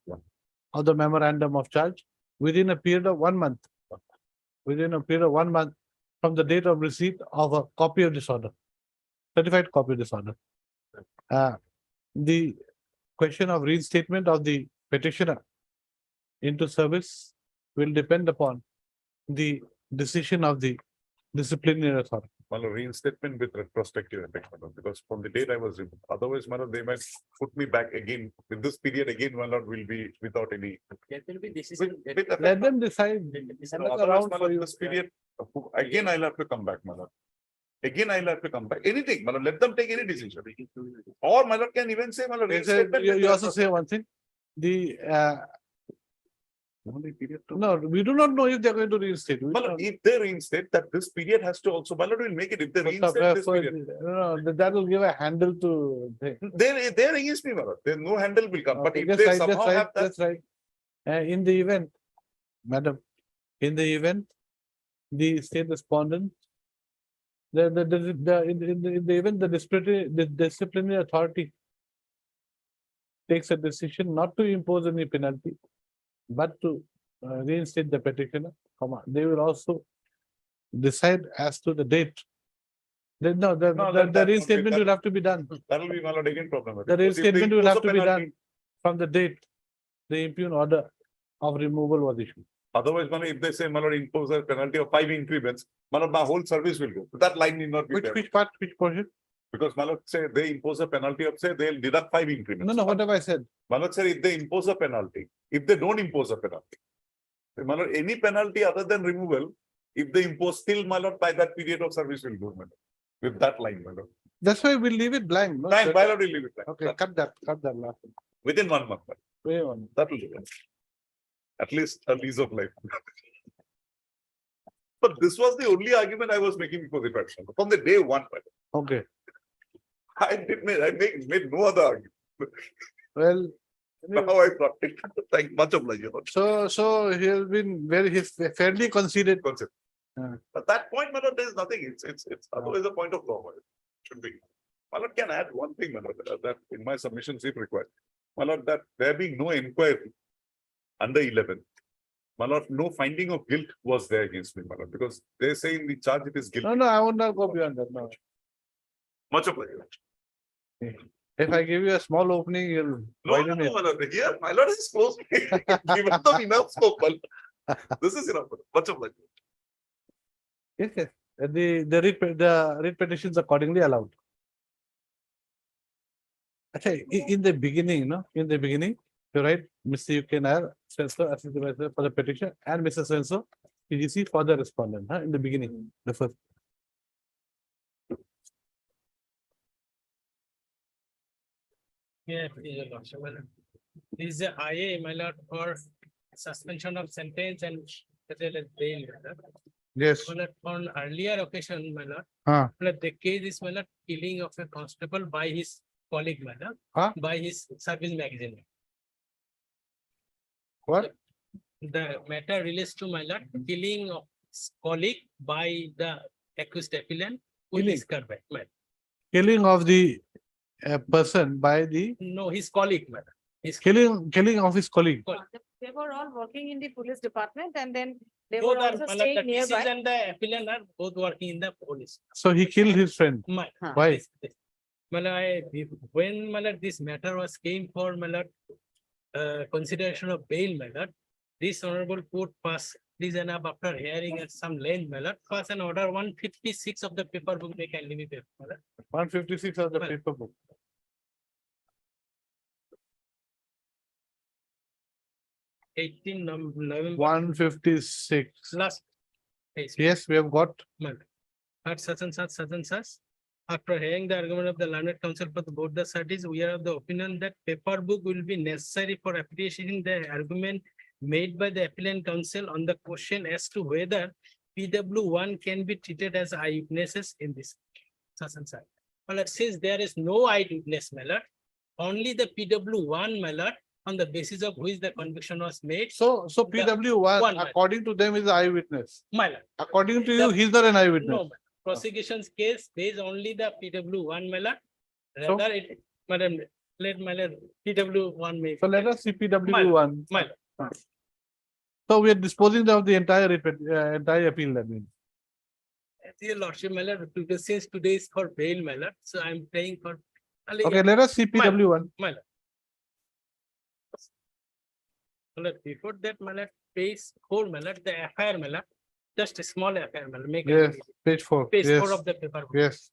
of the memorandum of charge within a period of 1 month. Within a period of 1 month from the date of receipt of a copy of this order, certified copy of this order. The question of reinstatement of the petitioner into service will depend upon the decision of the disciplinary authority. Well, a reinstatement with retrospective effect, madam, because from the date I was removed, otherwise, madam, they might put me back again. With this period again, my lord, will be without any. There will be decision. with effect, Let them decide. no, Another otherwise, round my for lord, you. this period, again, I'll have to come back, my lord. Again, I'll have to come back. Anything, my lord, let them take any decision. Or my lord can even say, my lord, They said- reinstatement You with you also say one thing, the only period to- no, we do not know if they are going to reinstate. We My don't lord, know. if they reinstate, that this period has to also, my lord will make it, if they But reinstate this for- period. no, that will give a handle to. They're against me, my lord. There's no handle will come, but Okay, if just they right, somehow have that. That's right. In the event, madam, in the event, the state respondent, in the event, the disciplinary authority takes a decision not to impose any penalty, but to reinstate the petitioner, they will also decide as to the date. No, The that won't be- reinstatement will have to be done. That'll be my lord again problem. The Because if they reinstatement will impose have a to be penalty, done from the date the impugn order of removal was issued. Otherwise, my lord, if they say, my lord, impose a penalty of 5 increments, my lord, my whole service will go. That line need not be there. Which part, which portion? Because my lord say they impose a penalty of, say, they'll deduct 5 increments. No, what have I said? My lord said, if they impose a penalty, if they don't impose a penalty. My lord, any penalty other than removal, if they impose still, my lord, by that period of service will go, my lord. With that line, my lord. That's why we'll leave it blank. No, Blank, sir? my lord will leave it blank. Okay, cut that last. one. Within 1 month, my lord. Wait one. That will do it. At least a lease of life. But this was the only argument I was making before the petition. From the day one, my lord. Okay, I made no other argument. well, Now I got it. Thank much obliged. Your Lordship. so he's fairly conceded. Concept. Yeah. At that point, my lord, there is nothing. It's otherwise a point of law. My lord. Should be. My lord can add one thing, my lord, that in my submissions if required. My lord, that there being no inquiry under 11. My lord, no finding of guilt was there against me, my lord, because they say in the charge it is guilty. No, I would not go beyond that, no. Much obliged. If I give you a small opening, you'll No, widen no, it. my lord, here, my lord is close. Given them enough scope, my lord. This is enough, my lord. Much obliged. Yes, yes. The writ petitions accordingly allowed. Okay, in the beginning, you're right, Mr. UKNR, Sensor, Assistant Director for the petition, and Mr. Sensor, PGC for the respondent, in the beginning, the first. Yeah, Your Lordship, my lord. This is a IA, my lord, for suspension of sentence and as well as bail, my lord. Yes. My lord, on earlier occasion, my lord. Huh. My lord, the case is, my lord, killing of a constable by his colleague, my lord, Huh? by his service magazine. What? The matter relates to, my lord, killing of his colleague by the accused appellant who Killing? is covered, my lord. Killing of the person by the No, his colleague, my lord. His killing of his colleague. They were all working in the police department and then they Both were are, also my lord, staying the deceased nearby. and the appellant are both working in the police. So he killed his friend. My. Why? When my lord, this matter was came for my lord, consideration of bail, my lord, this honorable court passed this and up after hearing at some length, my lord, pass an order 156 of the paper book they can leave it, my lord. 156 of the Well- paper book. 18 November 156. last. Yes, Yes, we have got. at such and such. After hearing the argument of the learned counsel for both the parties, we are of the opinion that paper book will be necessary for appreciating the argument made by the appellant counsel on the question as to whether PW1 can be treated as eyewitnesses in this such and such. Well, since there is no eyewitness, my lord, only the PW1, my lord, on the basis of which the conviction was made. So PW one one, man. according to them, is the eyewitness. My lord. According to you, he's not an eyewitness. No, prosecution's case based only the PW one, my lord. So- Rather it, madam, let my lord, PW one may. So let us see PW one. My lord. So we are disposing of the entire appeal, that means. Dear lordship, my lord, since today is for bail, my lord, so I'm paying for. Okay, let us see PW one. My lord. My lord, before that, my lord, page 4, my lord, the FIR, my lord, just a small FIR, my lord, make Yes, page 4. page 4 Yes, of the paper. yes.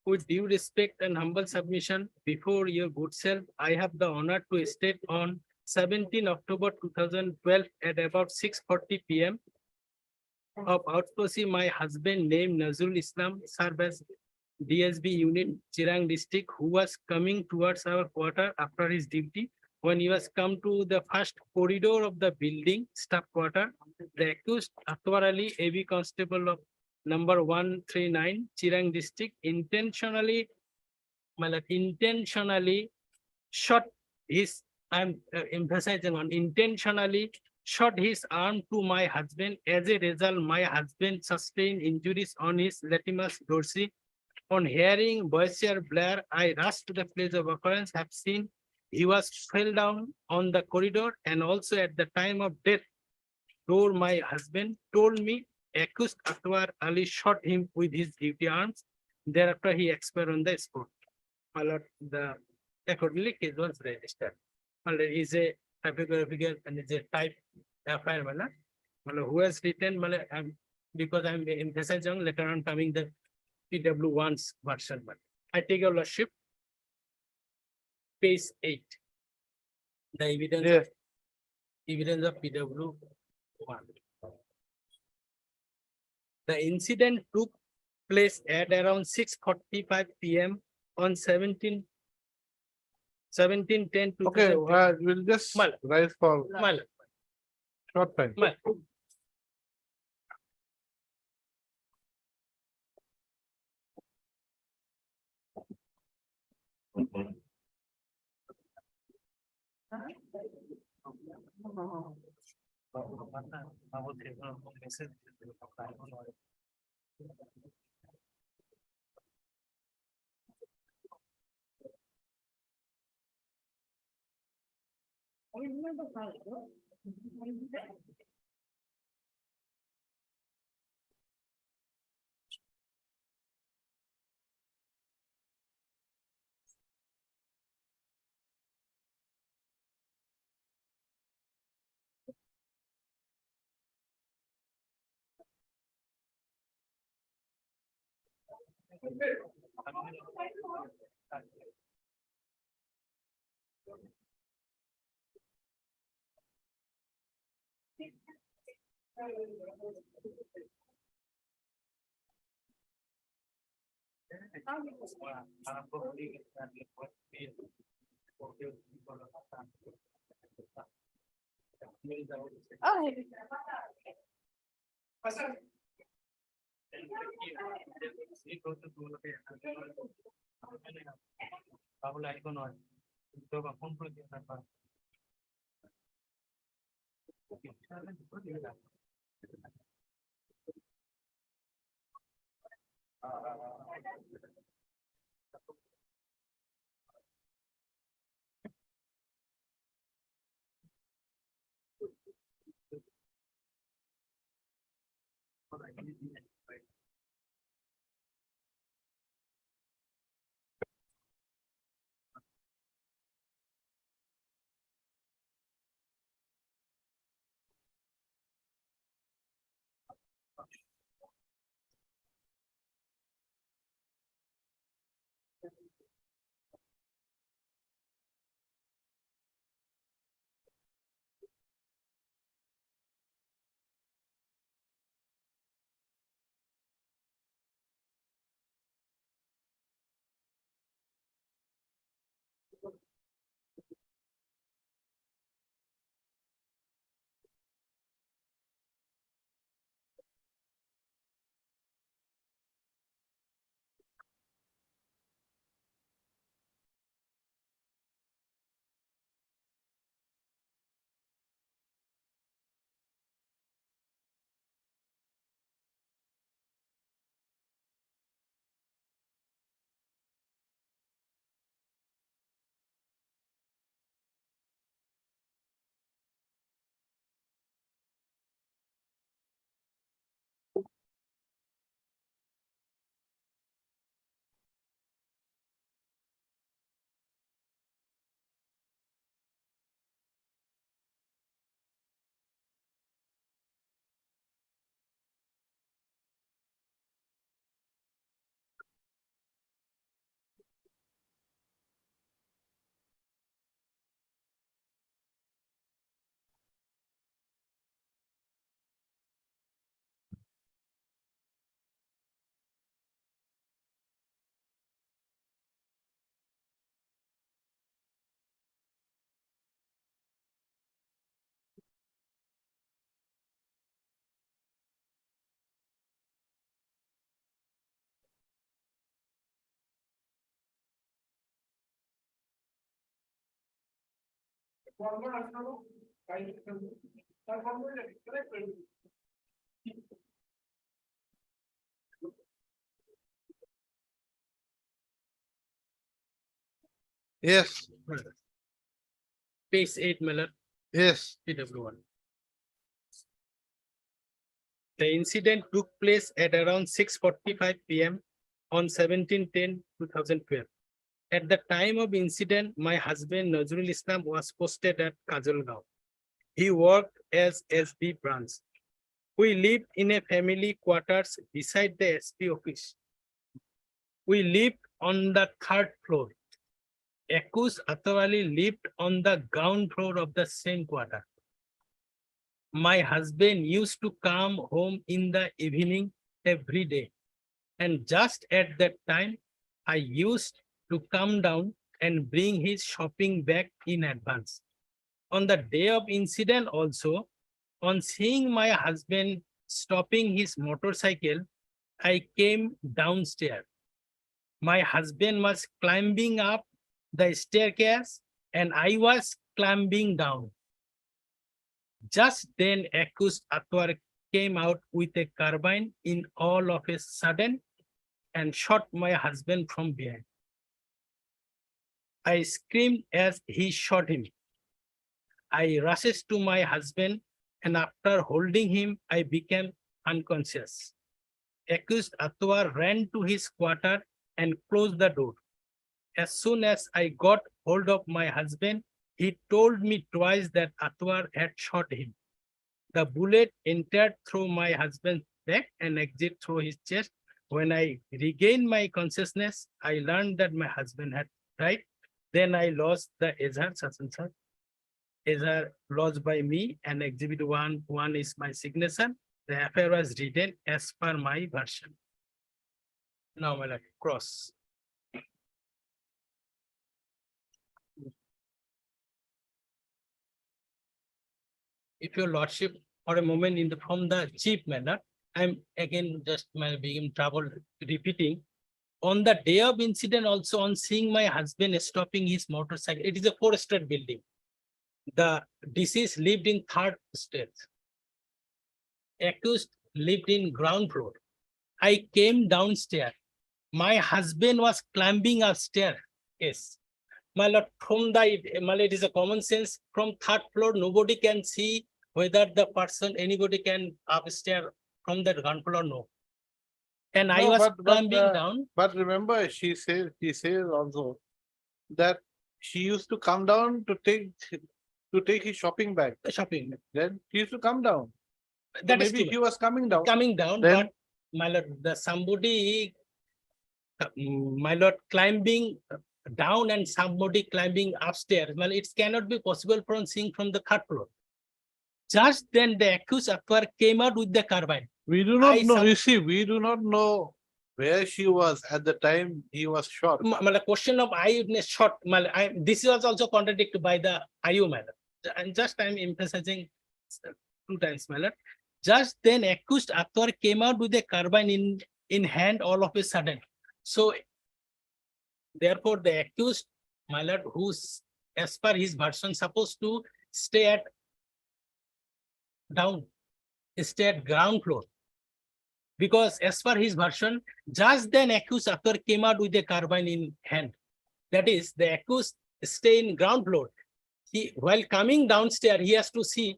With due respect and humble submission before your good self, I have the honor to state on 17 October 2012 at about 6:40 PM of autopsy, my husband named Nazrul Islam served as DSB unit Chirang district, who was coming towards our quarter after his duty. When he was come to the first corridor of the building, staff quarter, the accused Akbar Ali, AB constable of number 139, Chirang district, intentionally shot his, I'm emphasizing on intentionally shot his arm to my husband. As a result, my husband sustained injuries on his latimus dorsi. On hearing Boissier Blair, I rushed to the place of occurrence, have seen he was fell down on the corridor, and also at the time of death, my husband told me accused Akbar Ali shot him with his duty arms. Thereafter, he expired on the spot. My lord, the accordingly case was registered. My lord, is a typographical and is a type FIR, my lord. My lord, who has written, my lord, because I'm emphasizing later on coming the PW1's version. But I take your lordship. Page 8. The evidence Yes. of PW1. The incident took place at around 6:45 PM on 17/10. Okay, we'll just Mal. rise for Mal. short time. Mal. Oh, Yes, Page 8, my lord, yes. PW1. The incident took place at around 6:45 PM on 17/10/2012. At the time of incident, my husband Nazrul Islam was posted at Kajolgaon. He worked as SB branch. We lived in a family quarters beside the SP office. We lived on the 3rd floor. Accused Atawali lived on the ground floor of the same quarter. My husband used to come home in the evening every day. And just at that time, I used to come down and bring his shopping bag in advance. On the day of incident also, on seeing my husband stopping his motorcycle, I came downstairs. My husband was climbing up the staircase and I was climbing down. Just then accused Atwar came out with a carbine in all of a sudden and shot my husband from behind. I screamed as he shot him. I rushed to my husband and after holding him, I became unconscious. Accused Atwar ran to his quarter and closed the door. As soon as I got hold of my husband, he told me twice that Atwar had shot him. The bullet entered through my husband's back and exited through his chest. When I regained my consciousness, I learned that my husband had died. Then I lost the Azhar Sasan. Azhar lost by me and exhibit 1 is my signature. The affair was written as per my version. Now my lord, cross. If your lordship for a moment in the from the chief manner, I'm again just being trouble repeating. On the day of incident, also on seeing my husband stopping his motorcycle, it is a 4-story building. The deceased lived in 3rd state. Accused lived in ground floor. I came downstairs. My husband was climbing upstairs. Yes. My lord, from the, my lord, it is a common sense. From 3rd floor, nobody can see whether the person, anybody can upstairs from the ground floor, no. And I No, was but, climbing down. But remember, she says also that she used to come down to take his shopping bag. Shopping. Then he used to come down. So That is maybe true. he was coming down. Coming down, Then- but my lord, the somebody, my lord, climbing down and somebody climbing upstairs. Well, it cannot be possible from seeing from the 3rd floor. Just then the accused Atwar came out with the carbine. We do not I know, some- you see, we do not know where she was at the time he was shot. The question of eyewitness shot. This was also contradicted by the IU matter. And just I'm emphasizing 2 times, my lord. Just then accused Atwar came out with a carbine in hand all of a sudden. So therefore the accused, my lord, who's as per his version supposed to stay at ground floor. Because as per his version, just then accused Atwar came out with a carbine in hand. That is, the accused stay in ground floor. While coming downstairs, he has to see.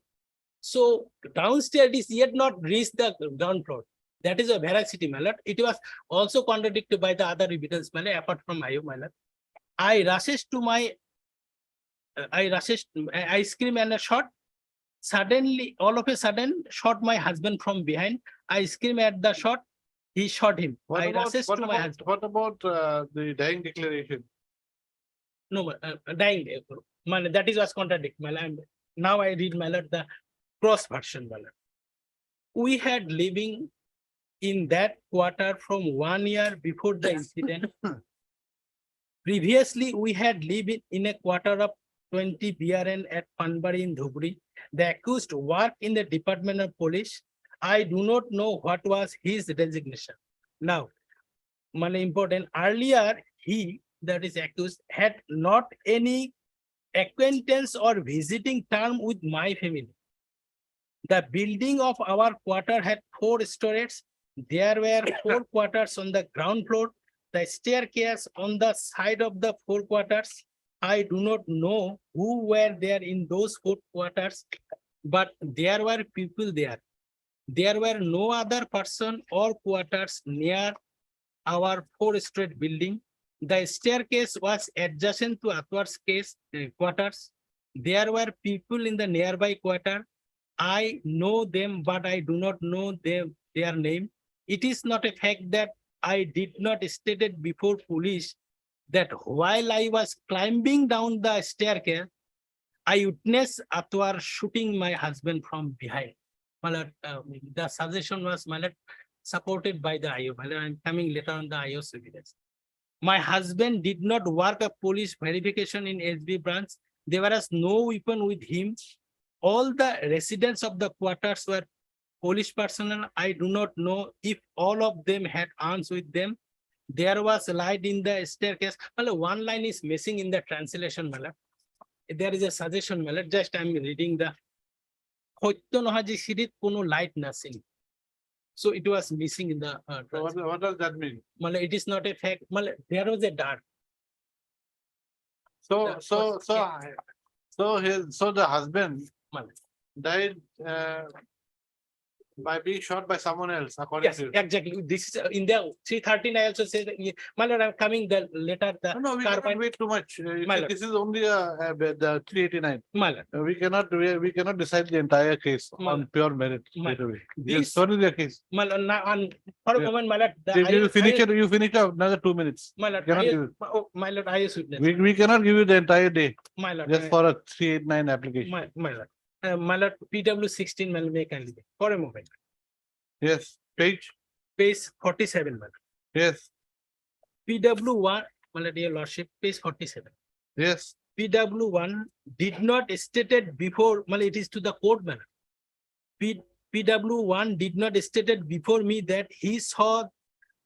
So downstairs is yet not reached the ground floor. That is a veracity, my lord. It was also contradicted by the other evidence, my lord, apart from IU, my lord. I scream and a shot. Suddenly, all of a sudden, shot my husband from behind. I scream at the shot. He shot him. What I about, rushed to my husband. what about the dying declaration? No, dying. That is was contradict. Now I read, my lord, the cross version, my lord. We had living in that quarter from 1 year before the incident. Previously, we had lived in a quarter of 20 BRN at Panbari in Dhubri. The accused worked in the Department of Police. I do not know what was his designation. Now, important, earlier he, that is accused, had not any acquaintance or visiting term with my family. The building of our quarter had 4 stories. There were 4 quarters on the ground floor. The staircase on the side of the 4 quarters. I do not know who were there in those 4 quarters, but there were people there. There were no other person or quarters near our 4-story building. The staircase was adjacent to Atwar's quarters. There were people in the nearby quarter. I know them, but I do not know their name. It is not a fact that I did not stated before police that while I was climbing down the staircase, I witnessed Atwar shooting my husband from behind. The suggestion was supported by the IO. I'm coming later on the IO's evidence. My husband did not work a police verification in SB branch. There was no weapon with him. All the residents of the quarters were police personnel. I do not know if all of them had arms with them. There was light in the staircase. One line is missing in the translation. There is a suggestion. Just I'm reading the light nothing. So it was missing in the What does that mean? it is not a fact. There was a dark. So the husband Mal. died by being shot by someone else, according Yes, to you. exactly. This is in the 313. I also say that I'm coming the later. No, we cannot carbine. wait too much. You see, My lord. this is only the 389. Mal. We cannot decide the entire case My on pure merit My- straight away. this- Yes, what is your case? For a Yeah. moment, You finish it, you finish up another 2 minutes. Cannot give it. My lord, I is witness. We cannot give you the entire day My lord, just for a 389 application. my lord. My lord, PW 16 may candidate. For a moment. Yes, page, Page 47, my lord. yes, PW1, my lord, your lordship, page 47. yes. PW1 did not stated before, it is to the court, man. PW1 did not stated before me that he saw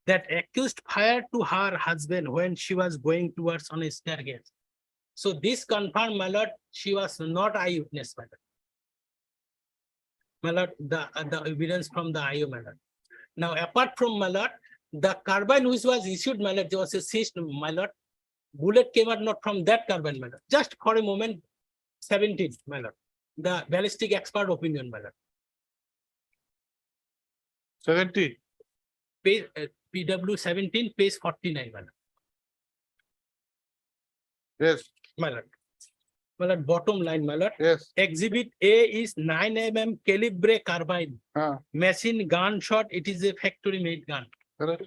that accused fired to her husband when she was going towards on a staircase. So this confirmed, my lord, she was not eyewitness, my lord. My lord, the evidence from the IO, my lord. Now, apart from my lord, the carbine which was issued, my lord, there was a seized, my lord. Bullet came out not from that carbine, my lord. Just for a moment, 17, my lord. The ballistic expert opinion, my lord. 70, Page, PW 17, page 49, my lord. yes, My lord. My lord, bottom line, my lord. yes. Exhibit A is 9 mm calibre carbine. Machine gun shot, it is a factory made gun. Correct.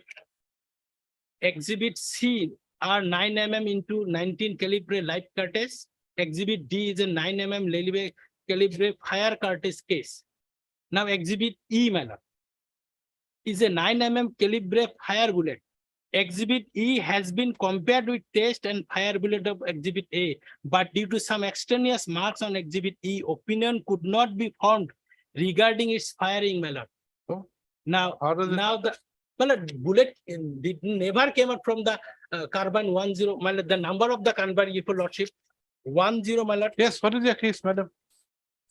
Exhibit C are 9 mm into 19 calibre light cartridge. Exhibit D is a 9 mm calibre fire cartridge case. Now exhibit E, my lord, is a 9 mm calibre fire bullet. Exhibit E has been compared with test and fire bullet of exhibit A, but due to some extraneous marks on exhibit E, opinion could not be formed regarding its firing, my lord. Oh. Now, How does it? bullet never came out from the carbine 10, my lord, the number of the carbine, your lordship, 10, my lord. Yes, what is your case, madam?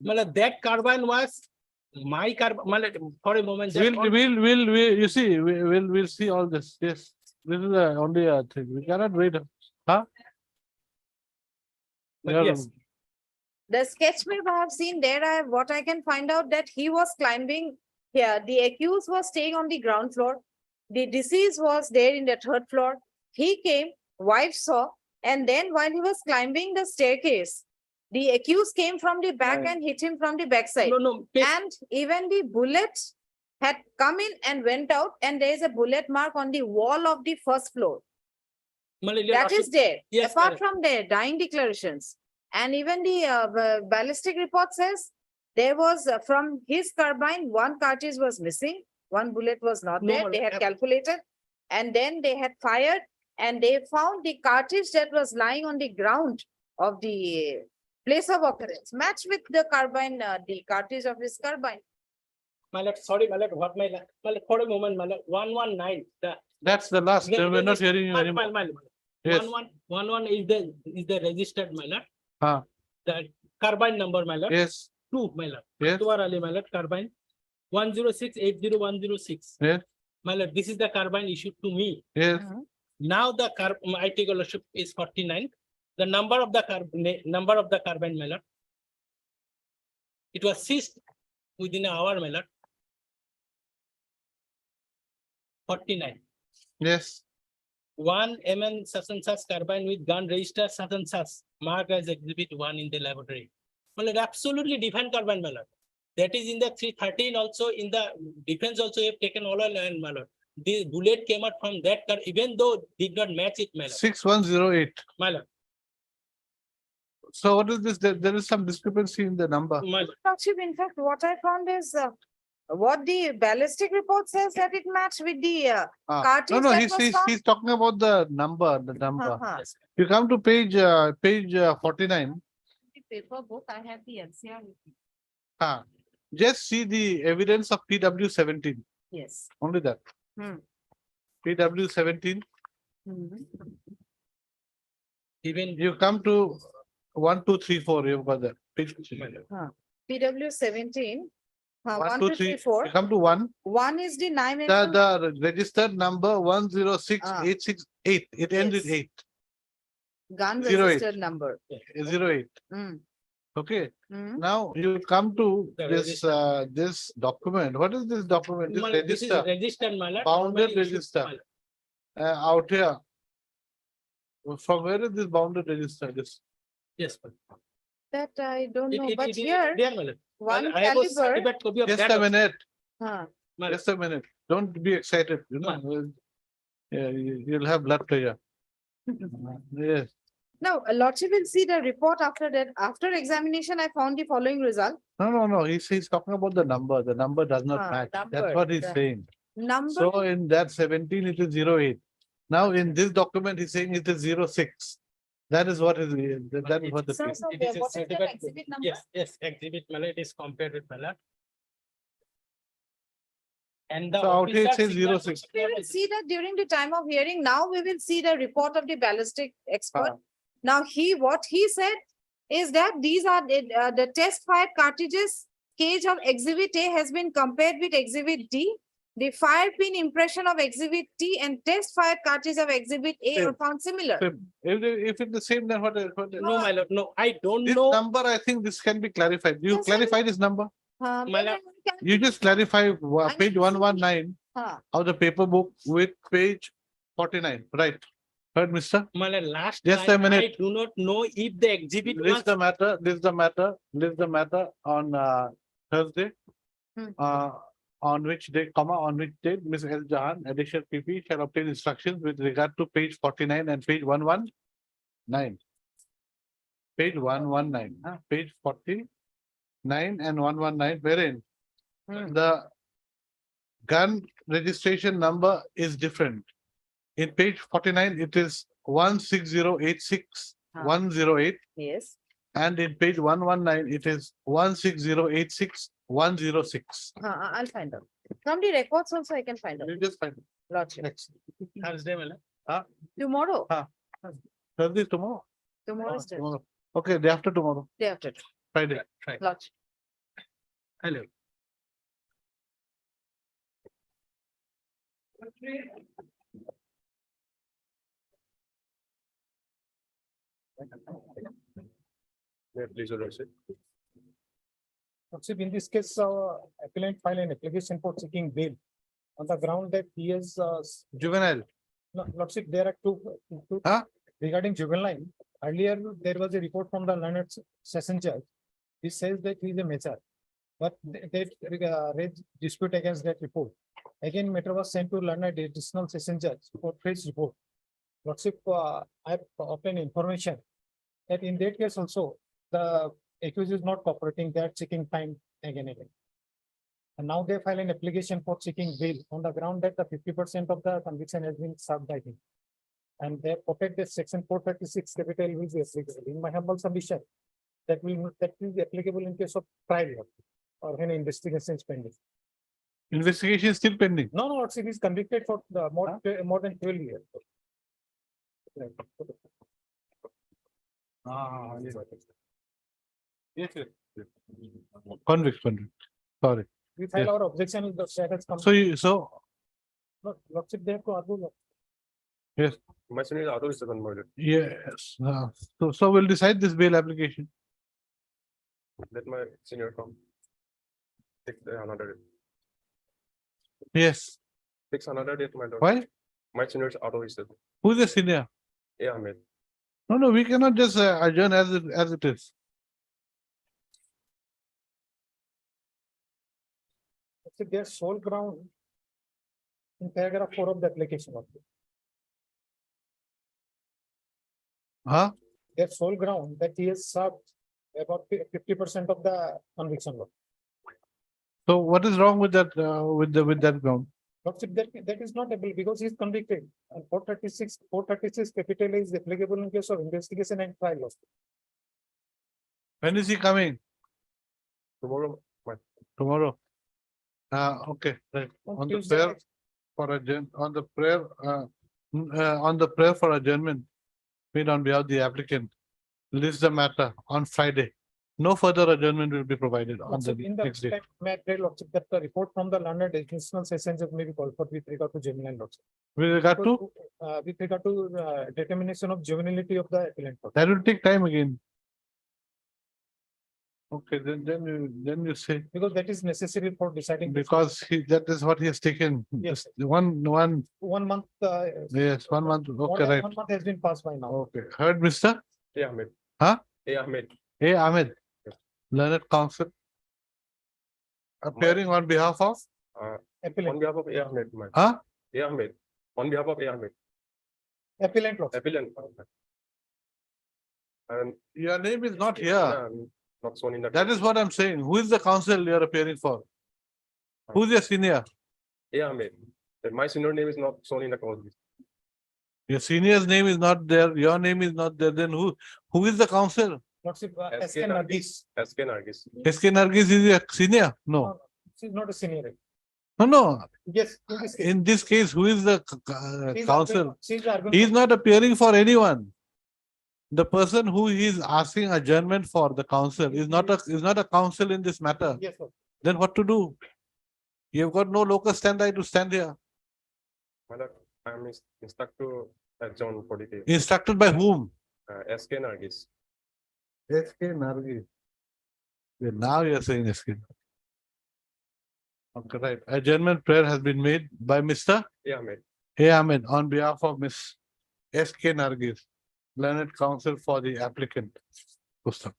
My lord, that carbine was my carbine, my lord, for a moment. just on- You see, we'll see all this. Yes, this is only a thing. We cannot wait. Huh? But Yeah, yes. The sketch map I have seen there, what I can find out that he was climbing here. The accused was staying on the ground floor. The deceased was there in the 3rd floor. He came, wife saw, and then while he was climbing the staircase, the accused came from the back Right. and hit him from the backside. No, page- And even the bullet had come in and went out, and there is a bullet mark on the wall of the 1st floor. my lord, your That is lordship, there. Yes, Apart madam. from their dying declarations. And even the ballistic report says there was from his carbine, 1 cartridge was missing, 1 bullet was not No, there. madam. They had calculated, and then they had fired, and they found the cartridge that was lying on the ground of the place of occurrence, matched with the carbine, the cartridge of his carbine. My lord, sorry, my lord, what my lord, for a moment, my lord, 119, the. That's the last. We're not hearing you My anymore. lord. Yes. 11 is the registered, my lord. Ah. The carbine number, my lord. Yes, Two, my lord. yes, Two are Ali, my lord, carbine. 106-80106. yes, My lord, this is the carbine issued to me. yes. Now the I take ownership is 49. The number of the carbine, my lord. It was seized within an hour, my lord. 49. Yes, One MN such and such carbine with gun register such and such marked as exhibit 1 in the laboratory. My lord, absolutely different carbine, my lord. That is in the 313 also, in the defense also you have taken all land, my lord. The bullet came out from that car, even though did not match it, my lord. 6108. My lord. So what is this? There is some discrepancy in the number. My lord. Lordship, in fact, what I found is what the ballistic report says that it matched with the Ah, cartridge no, no, that he's, was he's, found. he's talking about the number, Uh-huh. Yes. You come to page 49. The paper book, I have the LCR with me. Ah, just see the evidence of PW 17, Yes. only that. Hmm. PW 17, Even you come to 1, 2, 3, 4, you've got that. Page PW 17. 1, 1, 2, 2, 3, 3, 4. you come to 1, One is the 9 the registered number 106868, it ends with Yes. 8, gun 08. registered number. 08, Mm. okay. Mm. Now you come to The this, this document, what is this document? This my lord, this is register, registered, my lord. bounded Normally issued, register. my lord. Out here. From where is this bounded register? This, Yes, my lord. That I don't know, It but is here, there, my lord. one I have a caliber. certificate copy of just that a also, minute, Huh. my lord. just a minute, don't be excited, you know. Yeah, you'll have blood pressure. Yes, Now, Lordship will see the report after that. After examination, I found the following result. no, he's talking about the number does not match, that's number, what he's the saying. Number, So in that 17, it is 08. Now in this document, he's saying it is 06. That is what is, that is what the. so, case. so It is a what is that certificate- exhibit number? Yes, exhibit, my lord, it is compared with, my lord. And the So out here it officer says signal 06. We will see that during the time of hearing. Now we will see the report of the ballistic expert. Ah. Now what he said is that these are the test fired cartridges. Cage of exhibit A has been compared with exhibit D. The fire pin impression of exhibit T and test fired cartridge of exhibit A Same. are found similar. If it's the same, then what? No, my lord, no, I don't This know. number, I think this can be clarified. You Yes, clarify this number? My lord. You just clarify I page can 119 Huh. of the paper book with page 49, right? Heard, mister? My lord, last Just a time, I minute. do not know if the exhibit This was. the matter on Thursday. Hmm. On which day, on which date, Ms. L. Jahan, additional PP shall obtain instructions with regard to page 49 and page 119. Page 119, page 49 and 119, wherein Hmm. the gun registration number is different. In page 49, it is 16086-108, Yes. and in page 119, it is 16086-106. I'll find out. From the records also I can find out. You just find it. Lordship. Next. Thursday, my lord. Tomorrow. Thursday is tomorrow. Tomorrow is Thursday. Tomorrow. Okay, day after tomorrow, Day after. Friday. Right. Lordship. Hello. Please, Your Worship. Lordship, in this case, appellant filed an application for seeking bail on the ground that he is, Juvenile. no, Lordship, there are two. Huh? Regarding juvenile, earlier there was a report from the learned session judge. He says that he is a major, but they raised dispute against that report. Again, matter was sent to learned additional session judge for fresh report. Lordship, I have obtained information that in that case also, the accused is not cooperating, they are seeking time again. And now they file an application for seeking bail on the ground that the 50% of the conviction has been served by him. And they protect the section 436 capital will be applicable. In my humble submission, that will be applicable in case of trial or when investigation is pending. Investigation is still pending. No, it is convicted for the more than 12 years. Yes, yes. Convict. Sorry. We file Yeah. our objection if the that has come. So, No, Lordship, they have to argue. My senior is auto is converted. yes, so we'll decide this bail application. Let my senior come. Take another, Yes, fix another date, my lord. why? My senior is auto is. Who's the senior? Yeah, Ahmed. No, we cannot just adjourn as it is. Lordship, their sole ground in paragraph 4 of the application. Lordship. Huh? Their sole ground that he has served about 50% of the conviction. Lordship. So what is wrong with that, with that ground? Lordship, that is not able because he is convicted and 436 capital is applicable in case of investigation and trial. Lordship. When is he coming? Tomorrow, Tomorrow? Okay, right. On the Tuesday prayer next- for on the prayer for adjournment made on behalf of the applicant, list the matter on Friday. No further adjournment will be provided on the Lordship, in the next day. respect, may I pray, Lordship, that the report from the learned additional sessions may be called for with regard to juvenile. Lordship. With regard to, With regard to determination of juvenility of the appellant. Lordship. that will take time again. Okay, then you say, Because that is necessary for deciding. this. because that is what he has taken. Yes. Just One, 1 month. yes, 1 month, okay, right. 1 month has been passed by now. Okay, heard, Mr. yeah, Ahmed. Huh? Yeah, Ahmed. A. Ahmed, learned counsel. Appearing on behalf of, On Appellant, behalf of A. Ahmed, my. huh? A. Ahmed. On behalf of A. Ahmed. appellant. Lordship. Appellant. And. Your name is not here. Not shown in the. That is what I'm saying. Who is the counsel you are appearing for? Who's your senior? A. Ahmed. Then my senior name is not shown in the cause list. Your senior's name is not there, your name is not there, then who is the counsel? Lordship, SK SK Nargis. SK Nargis. SK Nargis is your senior? No, She is not a senior. no. Yes. in this case. In this case, who is the She is counsel? arguing- she is arguing He is for- not appearing for anyone. The person who he is asking adjournment for, the counsel, is not a counsel in this matter. Yes, sir. Then what to do? You have got no locus standi to stand here. My lord, I am instructed to adjourn for the case. Instructed by whom? SK Nargis. SK Nargis. Now you are saying SK. Okay, right. Adjournment prayer has been made by Mr. A. Ahmed. A. Ahmed on behalf of Miss SK Nargis, learned counsel for the applicant. Pustak.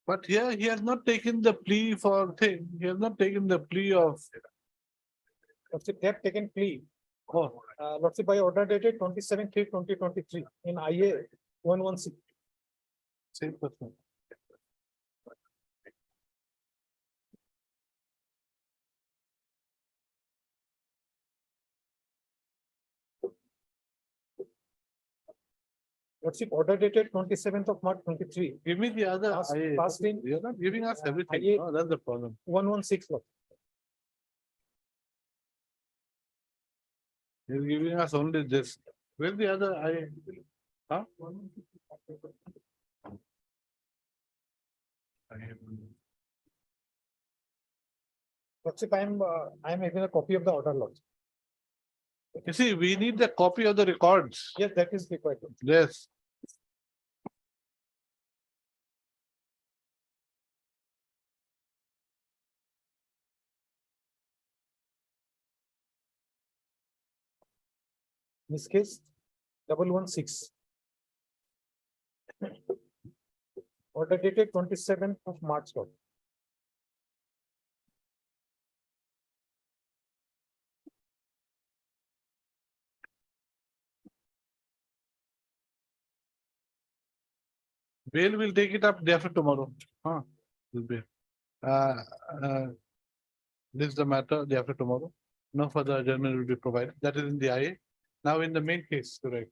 But here he has not taken the plea for thing. He has not taken the plea of. Lordship, they have taken plea. Oh, Lordship, by order dated 27/3/2023 in IA 116. same person. Lordship, order dated 27th of March 23, Give me the other. Passed in- You're not giving us everything. IA No, that's the problem. 116. Lordship. You're giving us only this. Where's the other? Huh? Lordship, I am having a copy of the order, Lordship. You see, we need the copy of the records. Yes, that is required. Yes. In this case, 116. Order dated 27th of March. Lord. Bail will take it up day after tomorrow. Huh? Will be. Uh, This is the matter, day after tomorrow. No further adjournment will be provided. That is in the IA. Now in the main case, correct?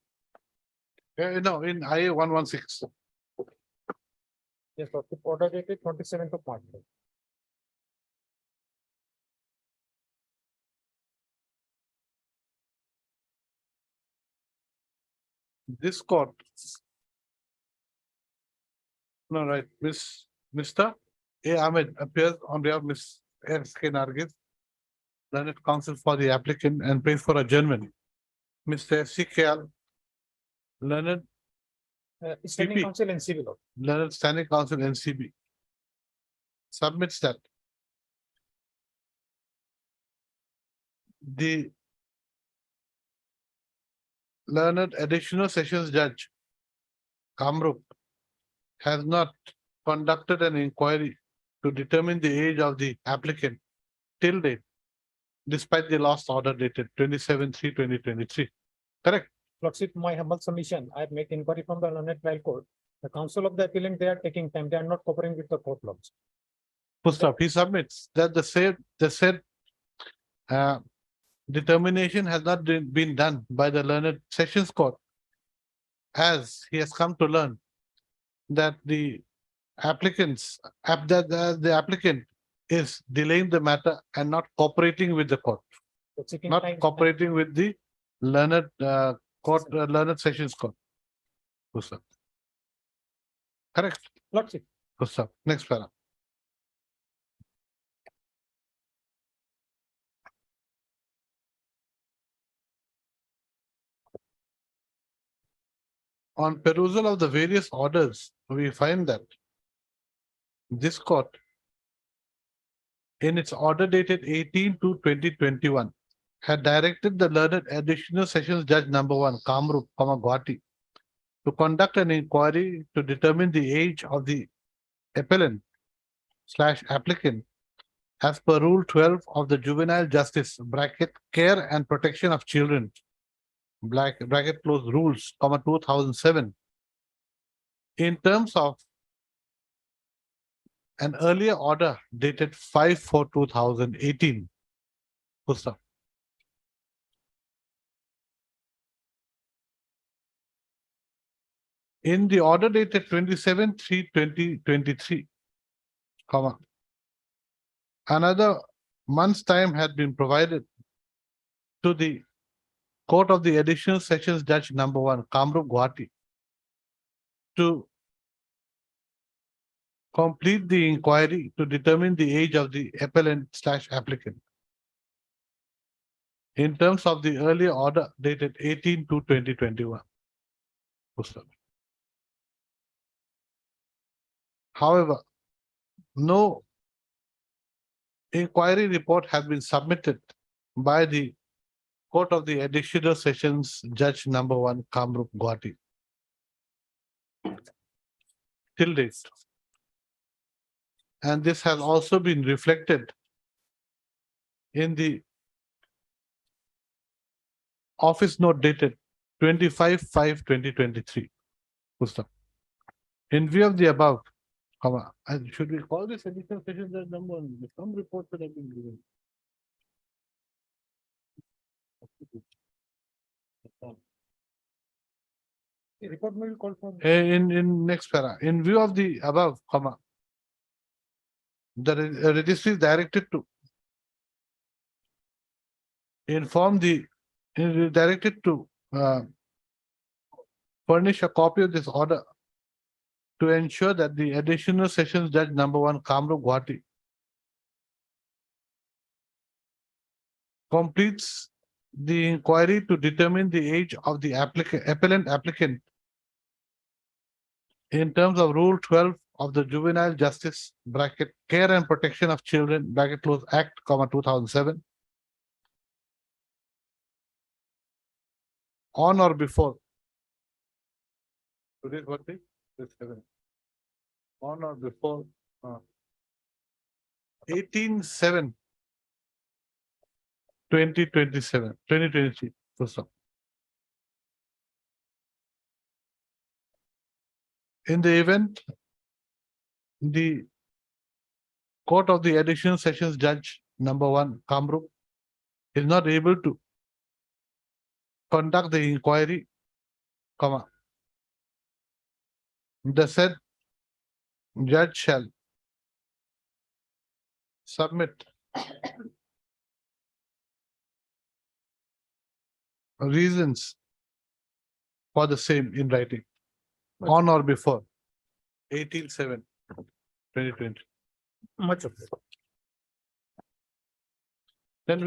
No, in IA 116. Yes, order dated 27th of March. This court. No, right, Mr. A. Ahmed appears on behalf of Ms. S.K. Nargis, learned counsel for the applicant and pays for adjournment. Mr. F.C.K.L. learned Standing PP. counsel and civil law. Learned Standing Counsel NCB submits that the learned additional sessions judge Kamrup has not conducted an inquiry to determine the age of the applicant till date, despite the last order dated 27/3/2023. Correct? Lordship, my humble submission, I have made inquiry from the learned trial court. The counsel of the appellant, they are taking time, they are not cooperating with the court laws. Full stop. He submits that the said determination has not been done by the learned sessions court, as he has come to learn that the the applicant is delaying the matter and not cooperating with the court, The seeking not time- cooperating with the learned learned sessions court. Full stop. Correct. Lordship, Full stop. Next para. On perusal of the various orders, we find that this court, in its order dated 18/2/2021, had directed the learned additional sessions judge number 1, Kamrup, Guwahati, to conduct an inquiry to determine the age of the appellant / applicant as per Rule 12 of the Juvenile Justice (Care and Protection of Children) rules, 2007, in terms of an earlier order dated 5/4/2018. Full stop. In the order dated 27/3/2023, another month's time had been provided to the Court of the Additional Sessions Judge number 1, Kamrup, Guwahati, to complete the inquiry to determine the age of the appellant / applicant in terms of the earlier order dated 18/2/2021. Full stop. However, no inquiry report has been submitted by the Court of the Additional Sessions Judge number 1, Kamrup, Guwahati, till date. And this has also been reflected in the office note dated 25/5/2023. Full stop. In view of the above, and should we call this additional session judge number 1? Some reports that have been given. the report will call for. In next para, in view of the above, the registry is directed to inform directed to furnish a copy of this order to ensure that the additional sessions judge number 1, Kamrup, Guwahati, completes the inquiry to determine the age of the appellant in terms of Rule 12 of the Juvenile Justice (Care and Protection of Children) Act, 2007, on or before. Today's what day? This 7. On or before 18/7/2023. Full stop. In the event, the Court of the Additional Sessions Judge number 1, Kamrup, is not able to conduct the inquiry, comma, the said judge shall submit reasons for the same in writing on or before 18/7/2020. Much of it. Then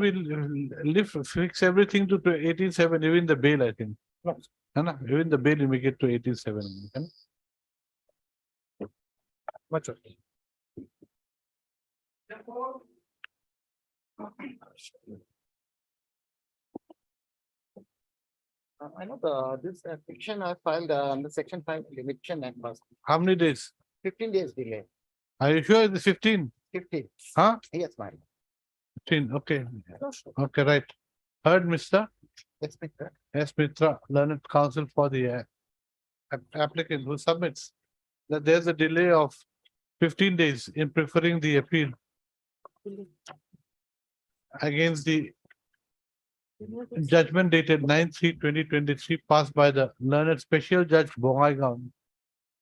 we'll fix everything to 18/7, even the bail, I think. No. Even the bail, we make it to 18/7. Much of it. I know this petition I filed under section 5 eviction act was How many days? 15 days delay. Are you sure it's 15? 15. Huh? Yes, ma'am. 15, okay. Okay, right. Heard, Mr. Yes, Mr. S. Mitra, learned counsel for the applicant who submits that there's a delay of 15 days in preferring the appeal against the judgment dated 9/3/2023 passed by the learned special judge Bongaigaon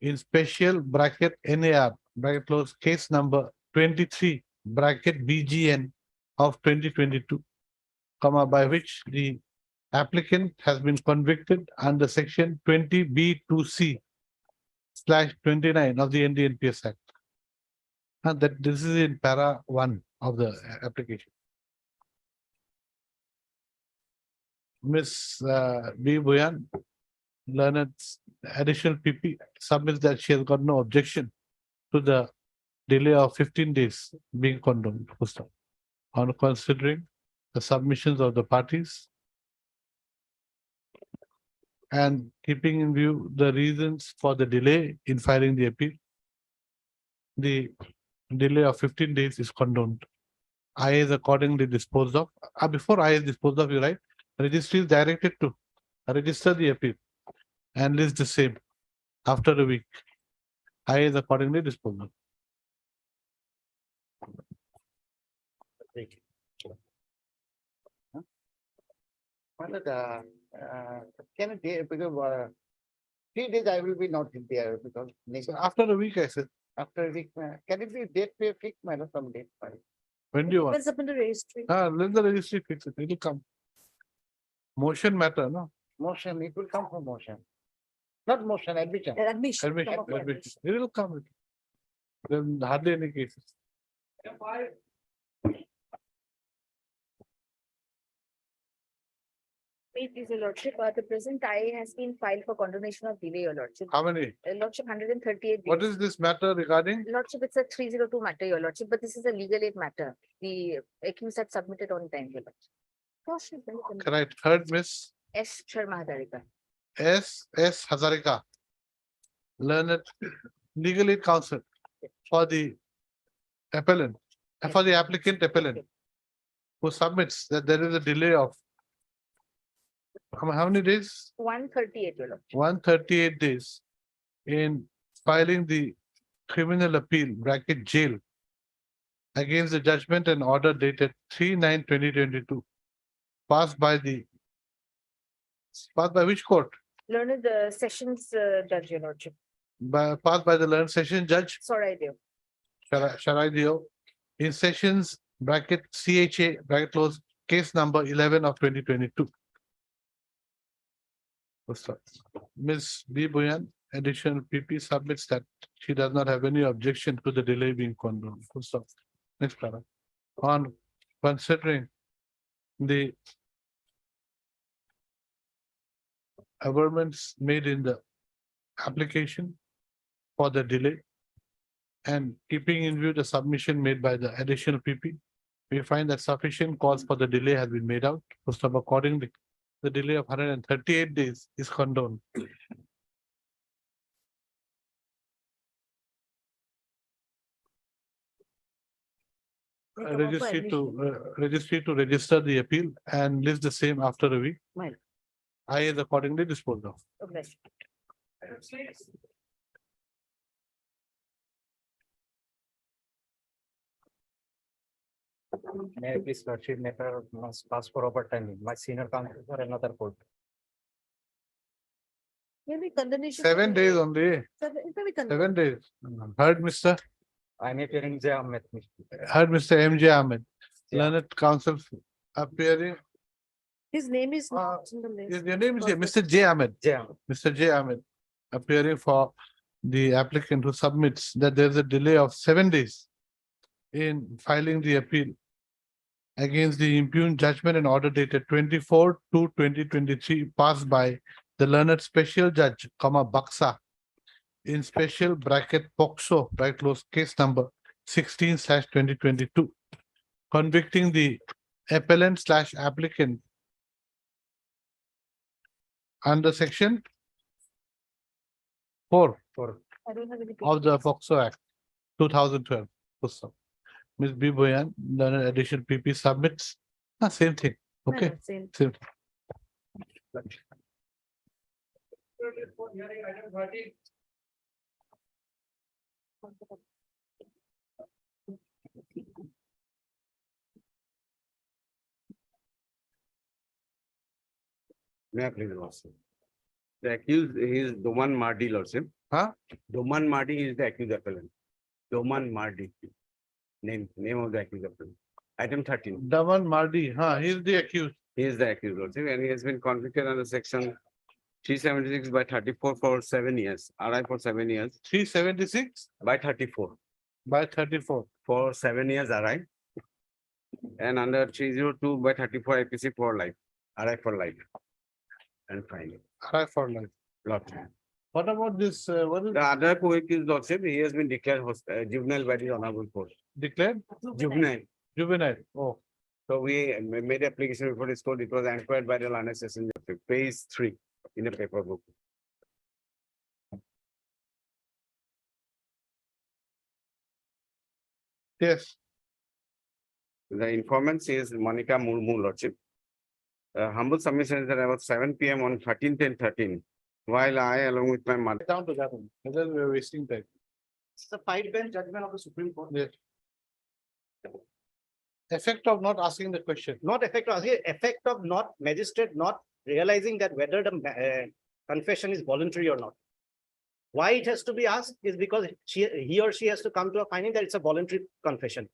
in special bracket NAR bracket close case number 23 bracket BGN of 2022, comma, by which the applicant has been convicted under section 20B2C/29 of the NDNPS Act. And that this is in para 1 of the application. Ms. B. Buyan, learned additional PP, submits that she has got no objection to the delay of 15 days being condoned. On considering the submissions of the parties and keeping in view the reasons for the delay in filing the appeal, the delay of 15 days is condoned. I is accordingly disposed of. Before I is disposed of, you write, registry is directed to register the appeal and list the same after a week. I is accordingly disposed of. Can it be because 3 days I will be not there because next So after a week, I said, after a week, can it be date fixed, madam, from date? when do you want? Opens up in the registry. Let the registry fix it. It will come. Motion matter, no? Motion, it will come for motion. Not motion, admission. Admission. Admission, admission. It will come. Then hardly any cases. Please, Your Lordship, the present I has been filed for condonation of delay, Your Lordship. How many? Lordship, 138. What is this matter regarding? Lordship, it's a 302 matter, Your Lordship, but this is a legal aid matter. The accused had submitted on time, Your Lordship. Lordship, Can I heard Miss S. Sharma Hadarika. S. Hazarika, learned legal aid counsel for the appellant, for the applicant appellant, who submits that there is a delay of how many days? 138, Your Lordship. 138 days in filing the criminal appeal bracket jail against the judgment and order dated 3/9/2022 passed by which court? Learned Sessions Judge, Your Lordship. Passed by the learned session judge Sorry, dear. Sharai Dio in sessions bracket CHA bracket close case number 11 of 2022. Ms. B. Buyan, additional PP submits that she does not have any objection to the delay being condoned. Full stop. Next paragraph. On considering the averments made in the application for the delay and keeping in view the submission made by the additional PP, we find that sufficient cause for the delay has been made out. Full stop. Accordingly, the delay of 138 days is condoned. Registry to register the appeal and list the same after a week. Well. I is accordingly disposed of. Okay. May I please lordship matter must pass for overturning. My senior counsel for another court. Maybe condemnation. 7 days only, Maybe 7 days. Heard Mr. I am appearing J. Ahmed. Heard Mr. M.J. Ahmed, Yeah. learned counsel appearing. His name is not in the list. Your name is here, Mr. J. Ahmed. J. Ahmed. Mr. J. Ahmed, appearing for the applicant who submits that there is a delay of 7 days in filing the appeal against the impugned judgment and order dated 24/2/2023 passed by the learned special judge, Baksa, in special bracket POXO, right close case number 16/2022, convicting the appellant/applicant under section 4 I don't have any. of the POXO Act 2012. Pustam. Ms. B. Boyan, learned addition PP submits. Same thing. Okay. Same. Same. May I please lordship? The accused is Doman Mardi lordship. Huh? Doman Mardi is the accused appellant. Doman Mardi. Name of the accused appellant. Item 13. Daman Mardi, he is the accused. He is the accused lordship and he has been convicted under section 376/34 for 7 years. RI for 7 years 376 by 34 by 34. for 7 years RI. And under 302/34 IPC for life. RI for life. And fine. High for life. Lordship. What about this, what is The other co-accused lordship, he has been declared juvenile by the honorable court. declared? Juvenile. Juvenile. Oh, So we made application before this court. It was inquired by the learned session, page 3 in the paper book. yes. The informant is Monica Murmu lordship. Humble submission is that about 7 PM on 13/10/13, while I along with my mother. Down to that one. Otherwise we are wasting time. It's a 5 bench judgment of the Supreme Court. Yes. Effect of not asking the question. Not effect of not magistrate not realizing that whether the confession is voluntary or not. Why it has to be asked is because he or she has to come to a finding that it's a voluntary confession.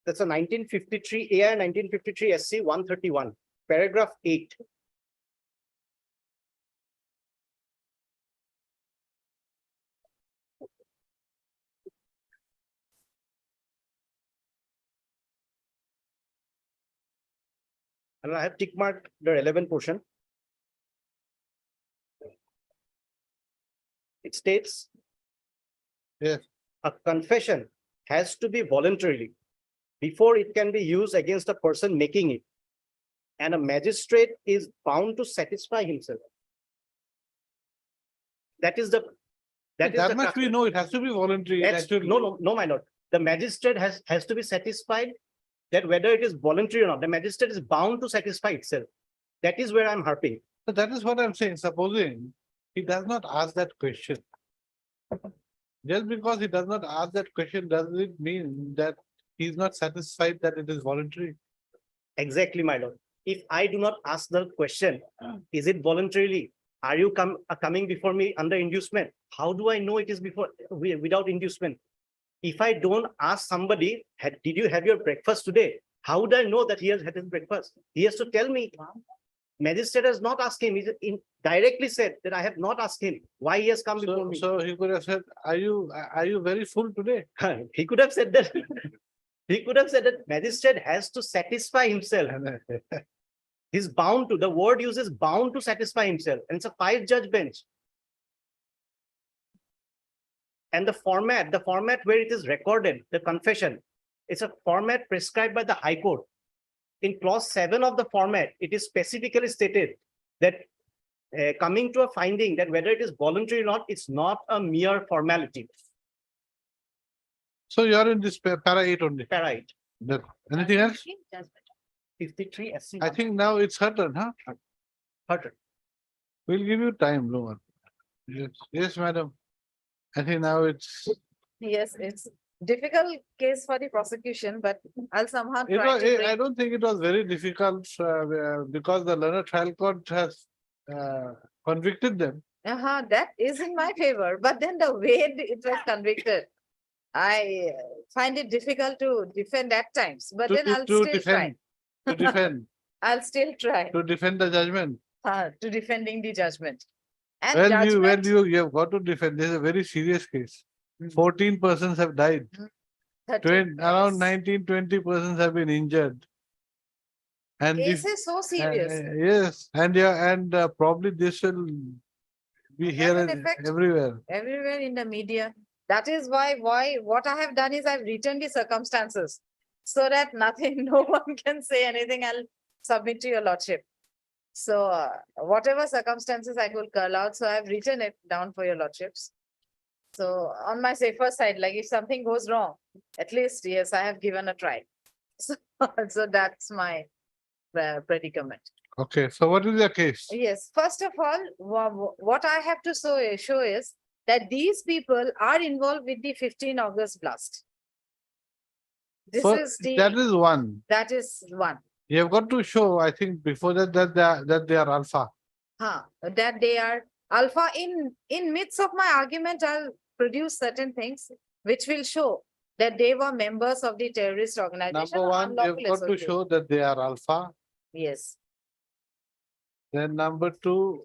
That's a 1953 AI 1953 SC 131, paragraph 8. And I have tick marked the relevant portion. It states. Yes. A confession has to be voluntarily before it can be used against a person making it. And a magistrate is bound to satisfy himself. That is the. That much we know, it has to be voluntary. Actually. No, my lord. The magistrate has to be satisfied that whether it is voluntary or not, the magistrate is bound to satisfy itself. That is where I'm harping. So that is what I'm saying. Supposing he does not ask that question. Just because he does not ask that question, does it mean that he is not satisfied that it is voluntary? Exactly, my lord. If I do not ask the question, is it voluntarily? Are you coming before me under inducement? How do I know it is without inducement? If I don't ask somebody, did you have your breakfast today? How would I know that he has had his breakfast? He has to tell me. Magistrate has not asked him. He directly said that I have not asked him why he has come before me. So he could have said, are you very full today? He could have said that. He could have said that magistrate has to satisfy himself. He's bound to, the word uses bound to satisfy himself. And it's a 5-judge bench. And the format where it is recorded, the confession, it's a format prescribed by the High Court. In clause 7 of the format, it is specifically stated that coming to a finding that whether it is voluntary or not, it's not a mere formality. So you are in this para 8 only. Para 8. Anything else? 53 SC. I think now it's her turn, huh? Her turn. We'll give you time, no one. Yes, madam. I think now it's. Yes, it's difficult case for the prosecution, but I'll somehow It try was, to I bring. don't think it was very difficult because the learned trial court has convicted them. That is in my favor, but then the way it was convicted, I find it difficult to defend at times, but then I'll still try. defend, to defend, I'll still try to defend the judgment. to defending the judgment. And Well, judgment, you have got to defend. This is a very serious case. Mhm. 14 persons have died. 13 Around yes. 19, 20 persons have been injured. And Case if, is so serious. yes, and yeah, and probably this will be here Have an and effect. everywhere. Everywhere in the media. That is why what I have done is I've written the circumstances so that nothing, no one can say anything. I'll submit to your lordship. So whatever circumstances I could curl out, so I've written it down for your lordships. So on my safer side, like if something goes wrong, at least, yes, I have given a try. So that's my predicament. Okay, so what is your case? Yes, first of all, what I have to show is that these people are involved with the 15 August blast. This So is that is one. that is one. You have got to show, I think, before that they are alpha. That they are alpha. In midst of my argument, I'll produce certain things which will show that they were members of the terrorist organization. Number or one, you have unlawful got to associate. show that they are alpha. Yes. Then number two,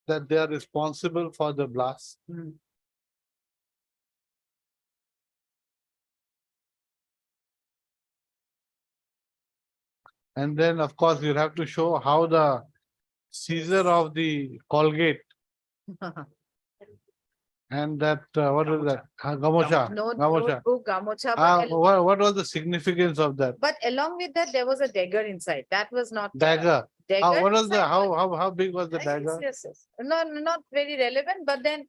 that they are responsible for the blast. And then, of course, you'll have to show how the seizure of the Colgate and that, what is that? Gamocha. Notebook, gamocha, but What was the significance of that? but along with that, there was a dagger inside. That was not Dagger. dagger What was the, inside was- how big was the Yes, dagger? yes. Not very relevant, but then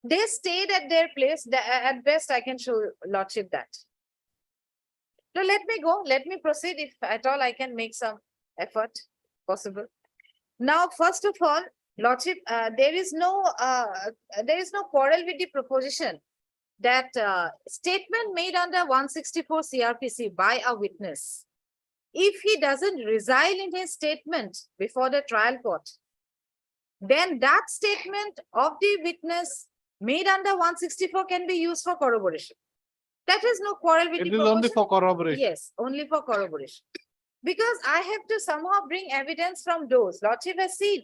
they stayed at their place. At best, I can show lordship that. So let me go. Let me proceed. If at all I can make some effort possible. Now, first of all, lordship, there is no quarrel with the proposition that statement made under 164 CRPC by a witness. If he doesn't resile in his statement before the trial court, then that statement of the witness made under 164 can be used for corroboration. That is no quarrel with It the is only proposition. for corroboration. Yes, only for corroboration. Because I have to somehow bring evidence from those. Lordship has seen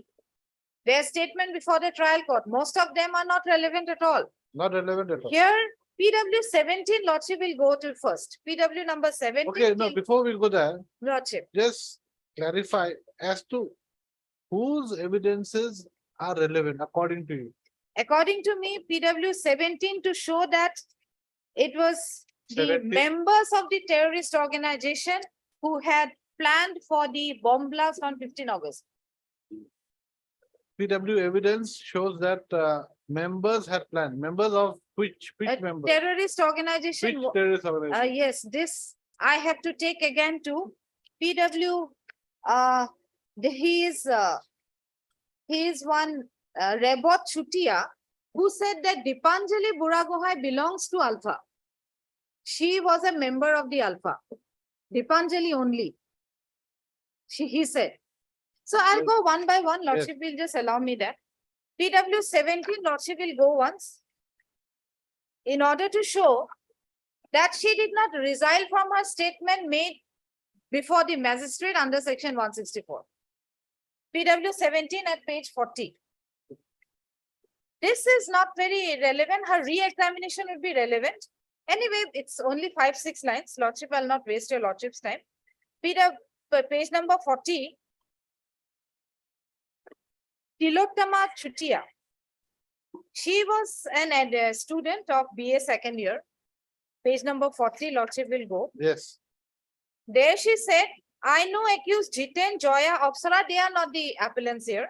their statement before the trial court. Most of them are not relevant at all. Not relevant at all. Here, PW 17, Lordship will go to first. PW number 17. Okay, no, before we go there, Lordship. just clarify as to whose evidences are relevant according to you. According to me, PW 17 to show that it was the 17? members of the terrorist organization who had planned for the bomb blast on 15 August. PW evidence shows that members had planned. Members of which A members? terrorist organization. Which terrorist organization? Yes, this I have to take again to PW. He is one Rebot Chutia who said that Dipanjali Buragohai belongs to Alpha. She was a member of the Alpha. Dipanjali only. He said. So I'll go one by one. Lordship will just allow me that. PW 17, Lordship will go once. In order to show that she did not resile from her statement made before the magistrate under section 164. PW 17 at page 40. This is not very relevant. Her re-examination will be relevant. Anyway, it's only 5-6 lines. Lordship, I'll not waste your lordship's time. Page number 40. Tilottama Chutia. She was a student of BA second year. Page number 40, Lordship will go. Yes. There she said, I know accused Jiten, Joya, Apsara, they are not the appellants here.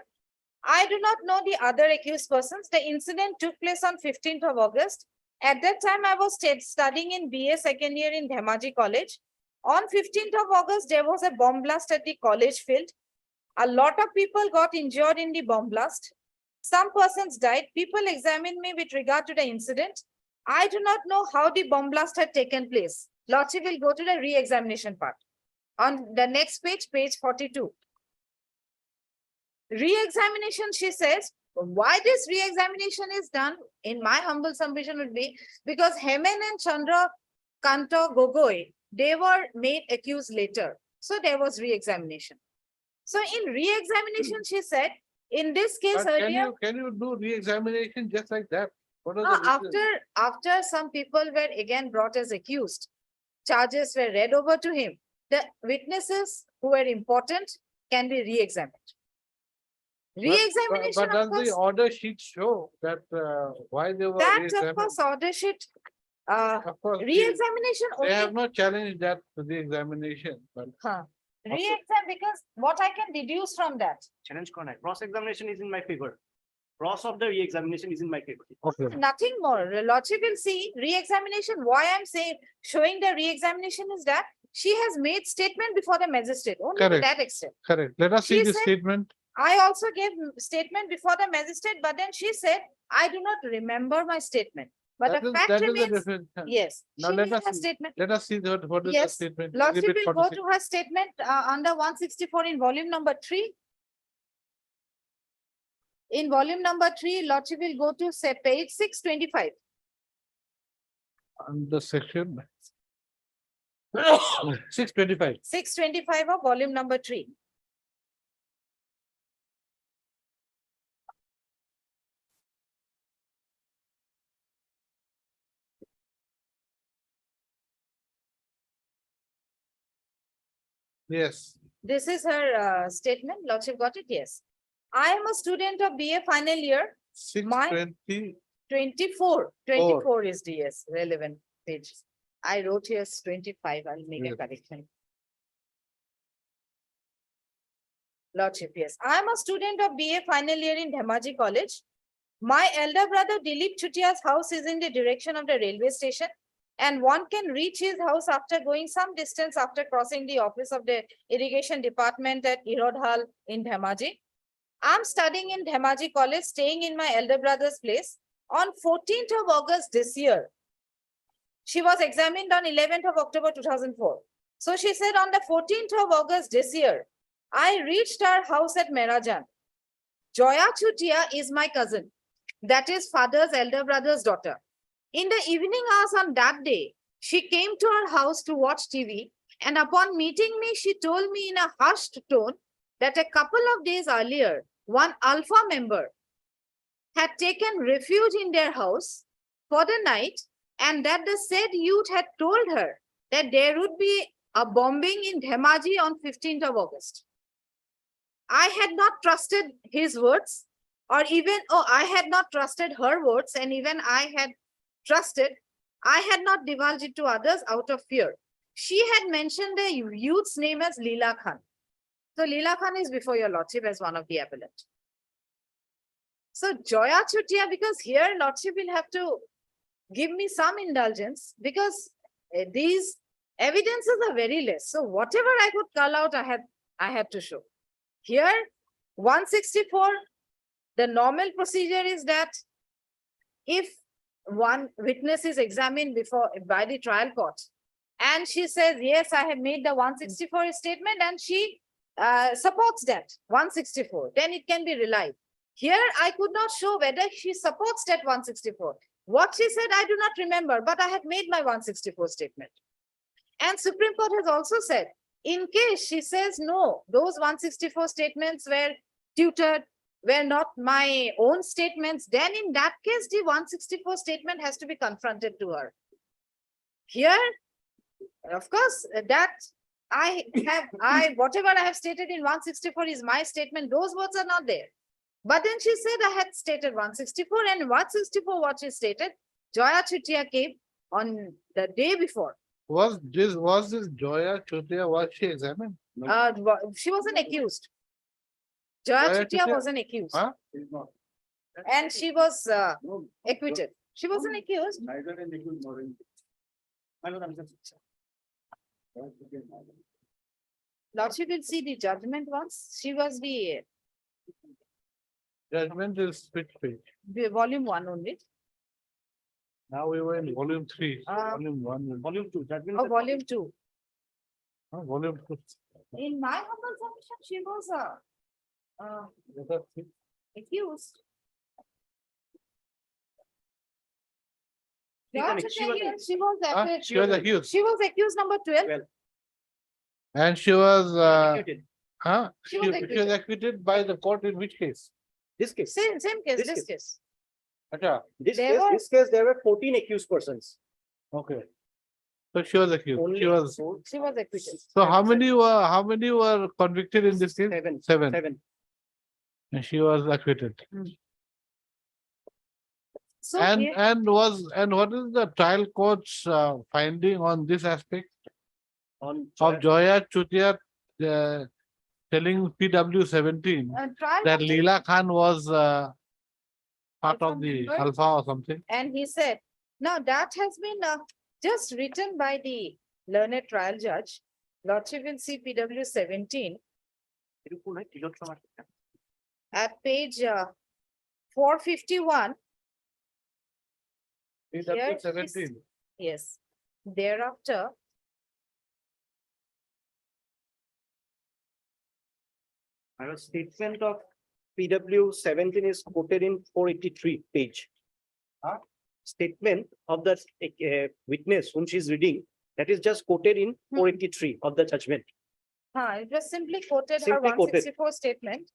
I do not know the other accused persons. The incident took place on 15th of August. At that time, I was studying in BA second year in Dhemaji College. On 15th of August, there was a bomb blast at the college field. A lot of people got injured in the bomb blast. Some persons died. People examined me with regard to the incident. I do not know how the bomb blast had taken place. Lordship will go to the re-examination part. On the next page, page 42. Re-examination, she says, why this re-examination is done, in my humble submission would be, because Hemen and Chandra Kanto Gogoi, they were made accused later. So there was re-examination. So in re-examination, she said, in this case But earlier, can you do re-examination just like that? What are no, the reasons? after some people were again brought as accused, charges were read over to him. The witnesses who were important can be re-examined. Re-examination, But does of the course, order sheet show that why they were that of re-examined? course order sheet, Of course, re-examination they have only, not challenged that to the examination, but re-exam, because what I can deduce from that, Challenge corner. Cross-examination is in my favor. Cross of the re-examination is in my favor. okay. nothing more. Lordship will see re-examination. Why I'm saying, showing the re-examination is that she has made statement before the magistrate, only to Correct. that extent. Correct. Let us see She the said- statement. I also gave statement before the magistrate, but then she said, I do not remember my statement. But the fact That is the remains, difference. yes, Now she let made us her see. statement. Let us see what is the Yes, statement. Lordship Exhibit will go 46. to her statement under 164 in volume number 3. In volume number 3, Lordship will go to say page 625. On the section. 625. 625 of volume number 3. Yes. This is her statement. Lordship got it? Yes. I am a student of BA final year, 620. 24. 24 is DS, relevant page. I wrote here 25. I'll make a Yes. correction. Lordship, yes. I am a student of BA final year in Dhemaji College. My elder brother Dilip Chutia's house is in the direction of the railway station, and one can reach his house after going some distance after crossing the office of the irrigation department at Irodhal in Dhemaji. I'm studying in Dhemaji College, staying in my elder brother's place. On 14th of August this year, she was examined on 11th of October 2004. So she said on the 14th of August this year, I reached our house at Merajan. Joya Chutia is my cousin. That is father's elder brother's daughter. In the evening hours on that day, she came to our house to watch TV, and upon meeting me, she told me in a hushed tone that a couple of days earlier, one Alpha member had taken refuge in their house for the night, and that the said youth had told her that there would be a bombing in Dhemaji on 15th of August. I had not trusted his words, or even, I had not trusted her words, and even I had trusted, I had not divulged it to others out of fear. She had mentioned the youth's name as Leela Khan. So Leela Khan is before your lordship as one of the appellant. So Joya Chutia, because here lordship will have to give me some indulgence, because these evidences are very less. So whatever I could call out, I had to show. Here, 164, the normal procedure is that if one witness is examined by the trial court, and she says, yes, I have made the 164 statement, and she supports that 164, then it can be relied. Here, I could not show whether she supports that 164. What she said, I do not remember, but I have made my 164 statement. And Supreme Court has also said, in case she says, no, those 164 statements were tutored, were not my own statements, then in that case, the 164 statement has to be confronted to her. Here, of course, that whatever I have stated in 164 is my statement. Those words are not there. But then she said I had stated 164, and 164 what she stated, Joya Chutia came on the day before. Was this Joya Chutia, was she examined? No. She wasn't accused. Joya Joya Chutia Chutia? wasn't accused. Huh? And she was acquitted. She wasn't accused. Neither in accused nor in. My lord, I'm just- Lordship will see the judgment once. She was the Judgment is which page? volume 1 only. Now we were in volume 3, Uh, volume 1, Volume 2, judgment. Oh, volume 2. volume 2. In my humble submission, she was accused. Please, Not she was- here, she was She was accused she was accused number 12. and she was, Executed. She she was was acquitted by the court in which case? This case, Same case, This this case. case. Acha, this case, there were 14 accused persons. okay. So she was accused, Only she was, She was acquitted. so how many were convicted in this case? Seven. Seven, and she was acquitted. So And, here, and what is the trial court's finding on this aspect On. of Joya Chutia telling PW 17 trial that court- Leela Khan was part Alpha of the member? Alpha or something? and he said, now that has been just written by the learned trial judge. Lordship will see PW 17 at page 451. Here PW is- 17. Yes, thereafter. A statement of PW 17 is quoted in 483 page. Statement of the witness whom she is reading, that is just quoted in 483 of the judgment. It was simply quoted her Simply quoted. 164 statement.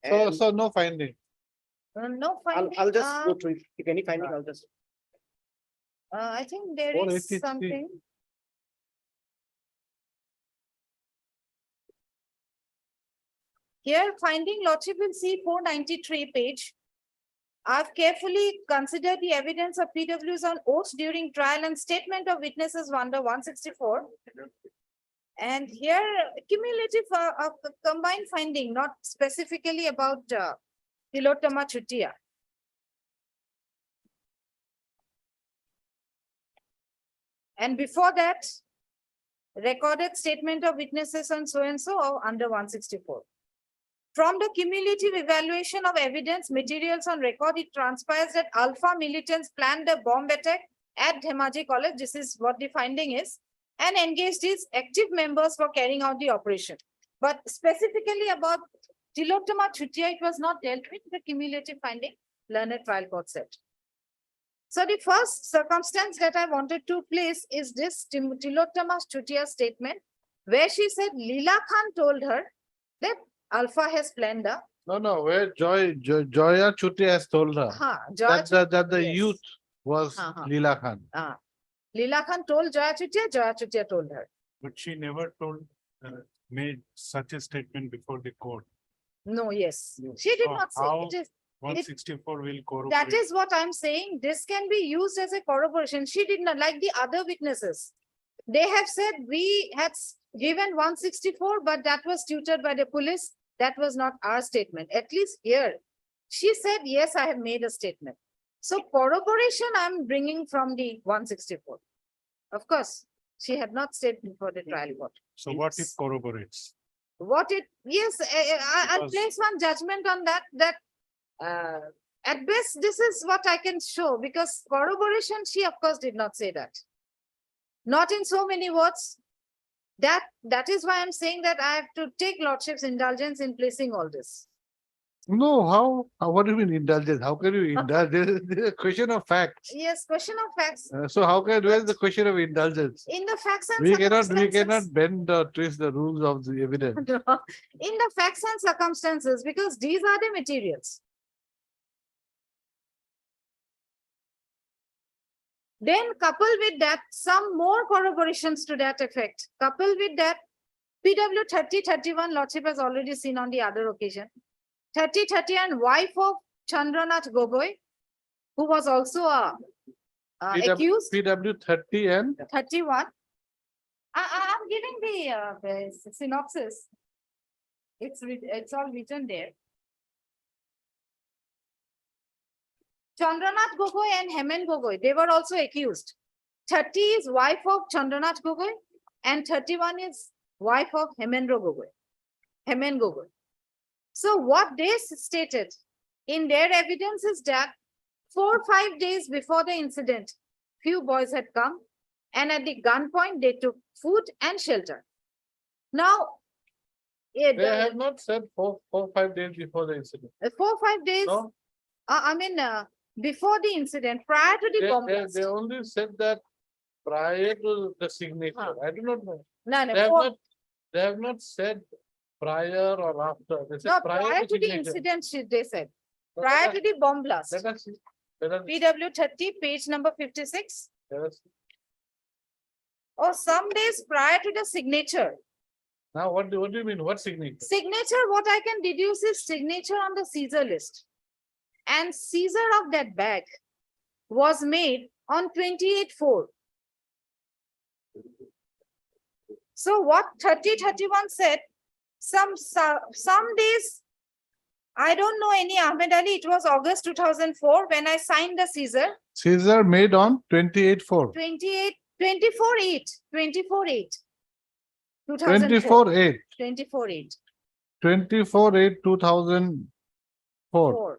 So, And so no finding. No finding. I'll just go through it. If any finding, I'll just. I think there is 483. something. Here, finding lordship will see 493 page. I've carefully considered the evidence of PWs on oath during trial and statement of witnesses under 164. And here, cumulative combined finding, not specifically about Tilottama Chutia. And before that, recorded statement of witnesses on so and so or under 164. From the cumulative evaluation of evidence materials on record, it transpires that Alpha militants planned a bomb attack at Dhemaji College. This is what the finding is, and engaged its active members for carrying out the operation. But specifically about Tilottama Chutia, it was not dealt with the cumulative finding, learned trial court said. So the first circumstance that I wanted to place is this Tilottama Chutia statement, where she said Leela Khan told her that Alpha has planned a No, where Joya Chutia has told her that the yes. youth was Leela Khan. Leela Khan told Joya Chutia told her. But she never made such a statement before the court. No, yes, she did So not say. how It is, 164 will corroborate. that is what I'm saying. This can be used as a corroboration. She did not, like the other witnesses. They have said we had given 164, but that was tutored by the police. That was not our statement. At least here, she said, yes, I have made a statement. So corroboration I'm bringing from the 164. Of course, she had not said before the trial court. So what it corroborates? What it, yes, I'll Because- place one judgment on that, at best, this is what I can show, because corroboration, she of course did not say that. Not in so many words. That is why I'm saying that I have to take lordship's indulgence in placing all this. No, how? What do you mean indulgence? How can you indulge? This is a question of facts. Yes, question of facts. So where is the question of indulgence? In the facts and We cannot circumstances. bend or twist the rules of the evidence. In the facts and circumstances, because these are the materials. Then coupled with that, some more corroborations to that effect. Coupled with that, PW 3031 lordship has already seen on the other occasion. 3030 and wife of Chandranath Gogoi, who was also accused. PW 30 and 31. I'm giving the synopsis. It's all written there. Chandranath Gogoi and Hemen Gogoi, they were also accused. 30 is wife of Chandranath Gogoi and 31 is wife of Hemen Gogoi. So what they stated in their evidence is that 4-5 days before the incident, few boys had come and at the gunpoint, they took food and shelter. Now, They have not said 5 days before the incident. 4-5 days, No, before the incident, prior to the bomb blast. they only said that prior to the signature. Huh. I do not know. No, They have no, not, they have not said prior or after. They said no, prior prior to to the signature. incident, they said, So prior let to the bomb blast. Let us see. Let us- PW 30, page number 56, let us see. or some days prior to the signature. Now, what do you mean? What signature? Signature, what I can deduce is signature on the seizure list. And seizure of that bag was made on 28/4. So what 30-31 said, some days, I don't know any Ahmed Ali, it was August 2004 when I signed the seizure, Caesar made on 28/4. 24/8. 2004. 24/8. 24/8. 24/8/2004.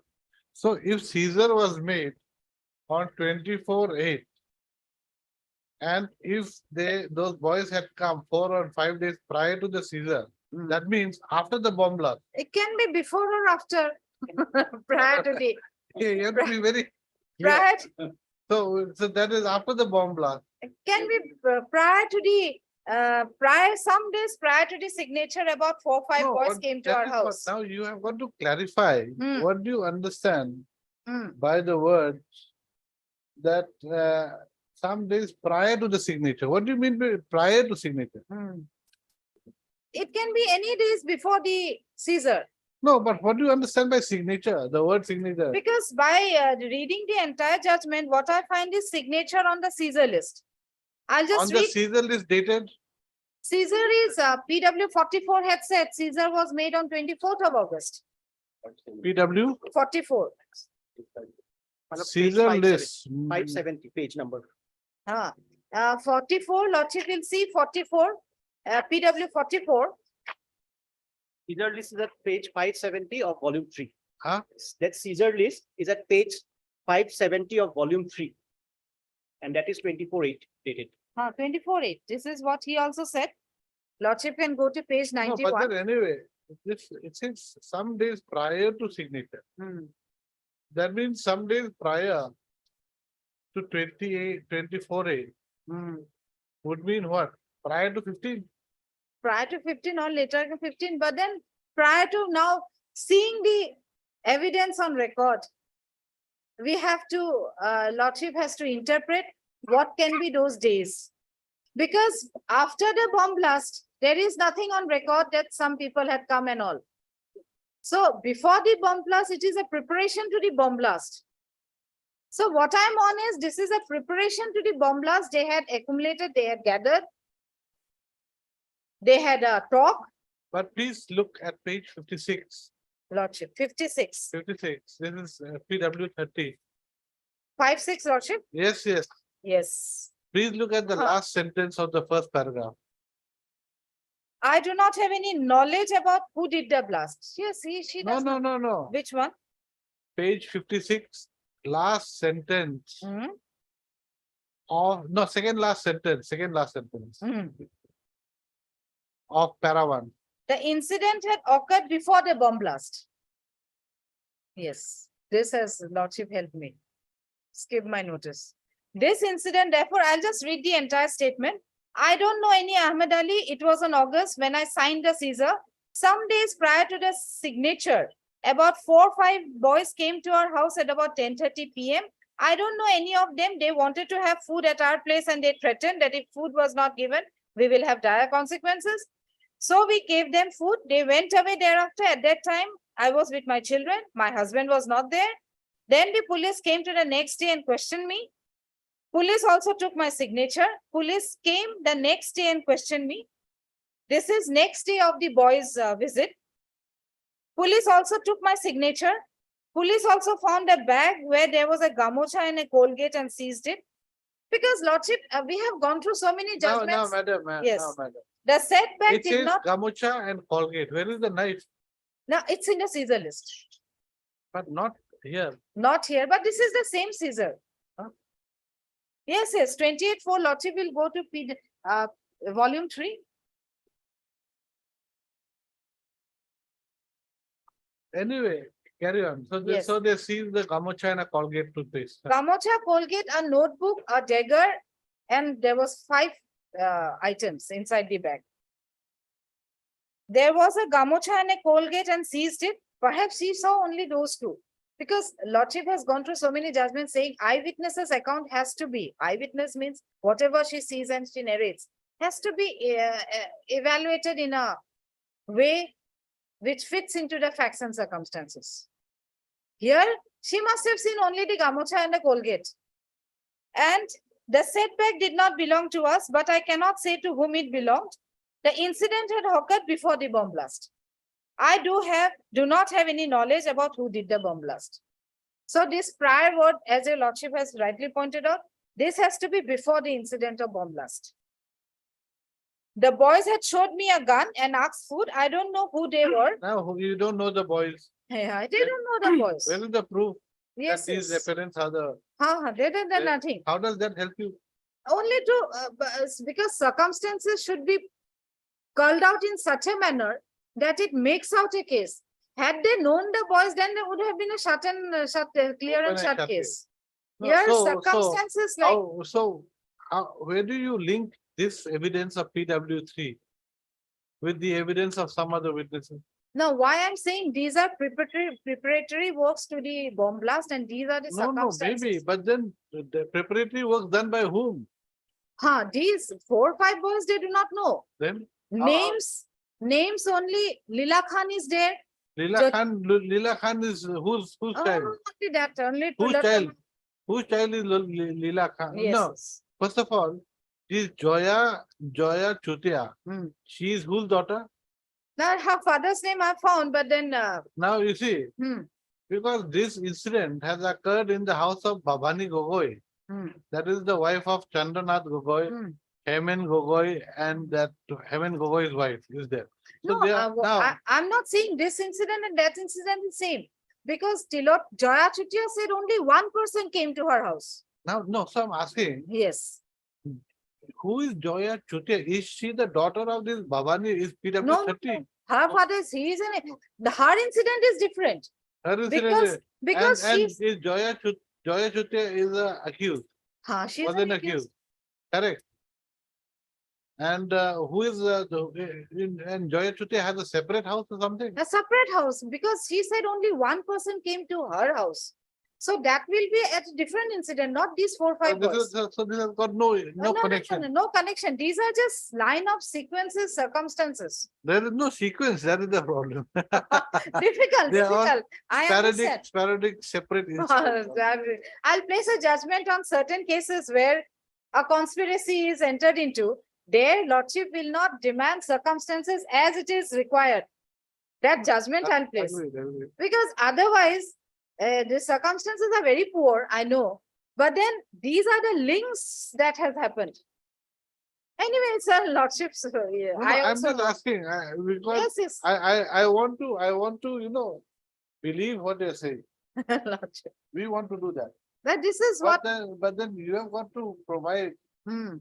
So if Caesar was made on 24/8. And if those boys had come 4 or 5 days prior to the Caesar, that means after the bomb blast. It can be before or after, prior to the, Yeah, you have to be very. prior, So that is after the bomb blast. it can be prior to the, some days prior to the signature, about 4-5 No, boys what- came to that our is what- house. Now you have got to clarify, Hmm. what do you understand Hmm. by the word that some days prior to the signature? What do you mean by prior to signature? It can be any days before the Caesar, No, but what do you understand by signature? The word signature. because by reading the entire judgment, what I find is signature on the Caesar list. I'll On just the read, Caesar list dated, Caesar is, PW 44 had said Caesar was made on 24th of August, PW, 44. Caesar list. 570 page number. 44, Lordship will see 44, PW 44. Caesar list is at page 570 of volume 3. Huh? That Caesar list is at page 570 of volume 3. And that is 24/8 dated. 24/8. This is what he also said. Lordship can go to page No, but 91. then anyway, it says some days prior to signature. That means some days prior to 24/8 would mean what? Prior to 15? Prior to 15 or later to 15, but then prior to now seeing the evidence on record, we have to, Lordship has to interpret what can be those days. Because after the bomb blast, there is nothing on record that some people had come and all. So before the bomb blast, it is a preparation to the bomb blast. So what I'm on is, this is a preparation to the bomb blast. They had accumulated, they had gathered. They had a talk, But please look at page 56. Lordship, 56, 56. This is PW 30. 5-6, Lordship. Yes, yes. Yes. Please look at the Huh. last sentence of the first paragraph. I do not have any knowledge about who did the blast. Yes, she No, does no, not. no, no. Which one? Page 56, last sentence of, no, second last sentence of para 1. The incident had occurred before the bomb blast. Yes, this has Lordship helped me. Skip my notice. This incident, therefore, I'll just read the entire statement. I don't know any Ahmed Ali. It was in August when I signed the Caesar. Some days prior to the signature, about 4 or 5 boys came to our house at about 10:30 PM. I don't know any of them. They wanted to have food at our place and they threatened that if food was not given, we will have dire consequences. So we gave them food. They went away thereafter. At that time, I was with my children. My husband was not there. Then the police came to the next day and questioned me. Police also took my signature. Police came the next day and questioned me. This is next day of the boys' visit. Police also took my signature. Police also found a bag where there was a gamocha and a Colgate and seized it. Because Lordship, we have gone through so many No, judgments. madam. Yes. No, madam. The setback It did says not, gamucha and Colgate. Where is the knife? now it's in the Caesar list. But not Here, Not here, but this is the same Caesar. Huh? Yes, yes, 28-4 lordship will go to volume 3. anyway, carry on. So they, Yes. so they see the Gamocha and a Colgate toothpaste. Gamocha, Colgate, a notebook, a dagger, and there was 5 items inside the bag. There was a Gamocha and a Colgate and seized it. Perhaps she saw only those 2. Because lordship has gone through so many judgments saying eyewitness's account has to be. Eyewitness means whatever she sees and she narrates has to be evaluated in a way which fits into the facts and circumstances. Here, she must have seen only the Gamocha and the Colgate. And the setback did not belong to us, but I cannot say to whom it belonged. The incident had occurred before the bomb blast. I do not have any knowledge about who did the bomb blast. So this prior word, as your lordship has rightly pointed out, this has to be before the incident of bomb blast. The boys had showed me a gun and asked food. I don't know who they were. Now, you don't know the boys. Yeah, I didn't know the boys. Where is the proof Yes, that these yes. parents are the, They did Eh, nothing. how does that help you? Only to, because circumstances should be culled out in such a manner that it makes out a case. Had they known the boys, then there would have been a clear Open and shut case. case. No, Here, so- circumstances like, Where do you link this evidence of PW3 with the evidence of some other witnesses? now why I'm saying these are preparatory works to the bomb blast and these are the No, circumstances. maybe, but then the preparatory work done by whom? These 4 or 5 boys, they do not know. Then Names only, Lila Khan is there. Leela Khan is whose Oh, child? only that, only. Whose Tulata- child? Whose child is Leela Khan? No, Yes. first of all, this Joya Chutia, Hmm. she is whose daughter? Now her father's name I found, but then, Now you see, hmm, because this incident has occurred in the house of Bhavani Gogoi. hmm, That is the wife of Chandranath Gogoi, hmm. Hemen Gogoi, and that Hemen Gogoi's wife is there. So No, they are now, I'm not saying this incident and that incident is same. Because Joya Chutia said only one person came to her house. now, no, so I'm asking, Yes. who is Joya Chutia? Is she the daughter of this Bhavani? Is No, PW30? Her father is, he is her incident is different. Her incident Because, is- because and she's, is Joya Chutia is accused, she's was an an accused, correct? And who is and Joya Chutia has a separate house or something? a separate house because she said only one person came to her house. So that will be at a different incident, not these 4 or 5 boys. So this has got no connection. No connection. These are just line of sequences, circumstances. There is no sequence, that is the problem. Difficult, They are all difficult. I understand. Sporadic, separate incidents. I'll place a judgment on certain cases where a conspiracy is entered into. Their lordship will not demand circumstances as it is required. That judgment I'll place. Agreed. Because otherwise, the circumstances are very poor, I know. But then these are the links that has happened. Anyway, it's a lordship's. Yeah, No, I I'm also just know. asking, because Yes, yes. I want to, believe what they're saying. Lordship. We want to do that. But this is But what. then you have got to provide Hmm.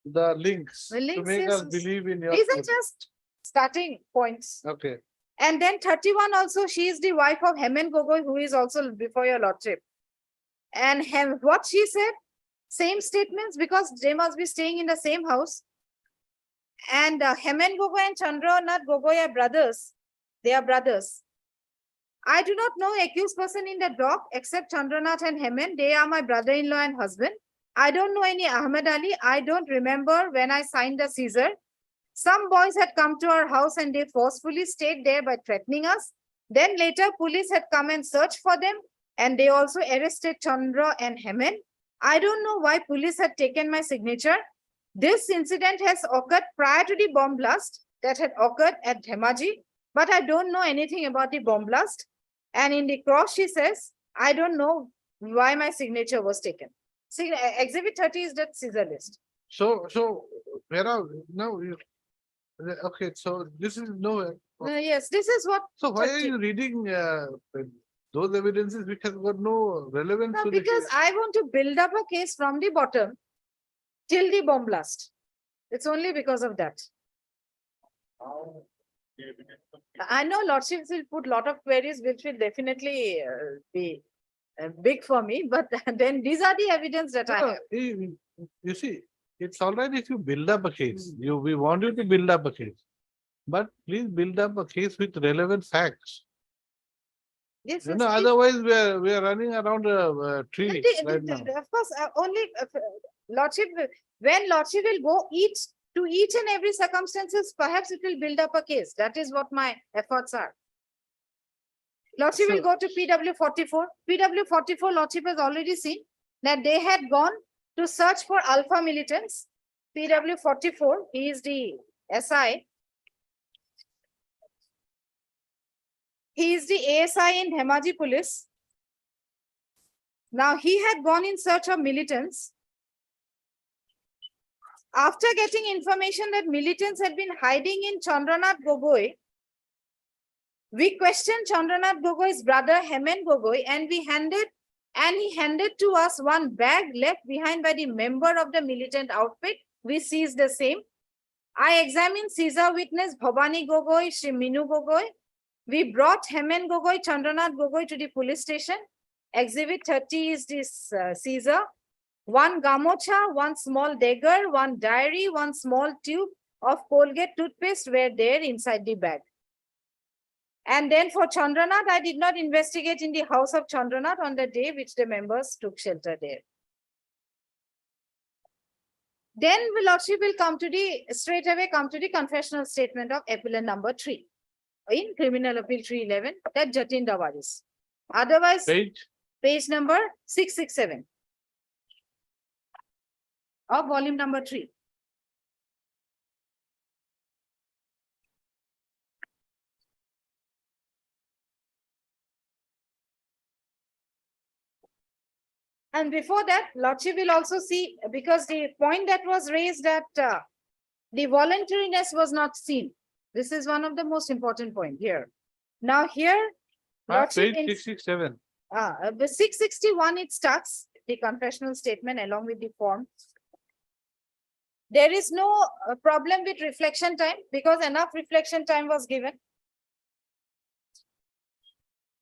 the links The to links, make yes, us yes. believe in your. These are story. just starting points. Okay, And then 31 also, she is the wife of Hemen Gogoi, who is also before your lordship. And what she said, same statements because they must be staying in the same house. And Hemen Gogoi and Chandranath Gogoi are brothers. They are brothers. I do not know accused person in the dock except Chandranath and Hemen. They are my brother-in-law and husband. I don't know any Ahmed Ali. I don't remember when I signed the Caesar. Some boys had come to our house and they forcefully stayed there by threatening us. Then later police had come and searched for them and they also arrested Chandra and Hemen. I don't know why police had taken my signature. This incident has occurred prior to the bomb blast that had occurred at Dhemaji, but I don't know anything about the bomb blast. And in the cross, she says, I don't know why my signature was taken. See, exhibit 30 is that Caesar list. so where are, no, okay, so this is nowhere. Yes, this is what. So why are 30. you reading those evidences which has got no relevance No, to the because case. I want to build up a case from the bottom till the bomb blast. It's only because of that. I know Lordships will put lot of queries, which will definitely be big for me, but then these are the evidence that I No, have. you see, it's all right if you build up a case. We want you to build up a case. But please build up a case with relevant facts. Yes, You yes, know, it- otherwise we are running around a tree right now. Of course, only Lordship, when Lordship will go to each and every circumstances, perhaps it will build up a case. That is what my efforts are. Lordship will So- go to PW 44. PW 44, Lordship has already seen that they had gone to search for alpha militants. PW 44, he is the SI. He is the ASI in Dhemaji police. Now he had gone in search of militants. After getting information that militants had been hiding in Chandranath Gogoi, we questioned Chandranath Gogoi's brother Hemen Gogoi and he handed to us one bag left behind by the member of the militant outfit. We seized the same. I examined Caesar witness Bhavani Gogoi, Shri Minu Gogoi. We brought Hemen Gogoi, Chandranath Gogoi to the police station. Exhibit 30 is this Caesar. One gamocha, one small dagger, one diary, one small tube of Colgate toothpaste were there inside the bag. And then for Chandranath, I did not investigate in the house of Chandranath on the day which the members took shelter there. Then Lordship will straight away come to the confessional statement of appellant number 3 in Criminal Appeal 311, that Jatin Dawaris. Otherwise, page number 667 of volume number 3. And before that, Lordship will also see, because the point that was raised that the voluntariness was not seen. This is one of the most important point here. Now here, Lordship Page 667. the 661 it starts, the confessional statement along with the form. There is no problem with reflection time because enough reflection time was given.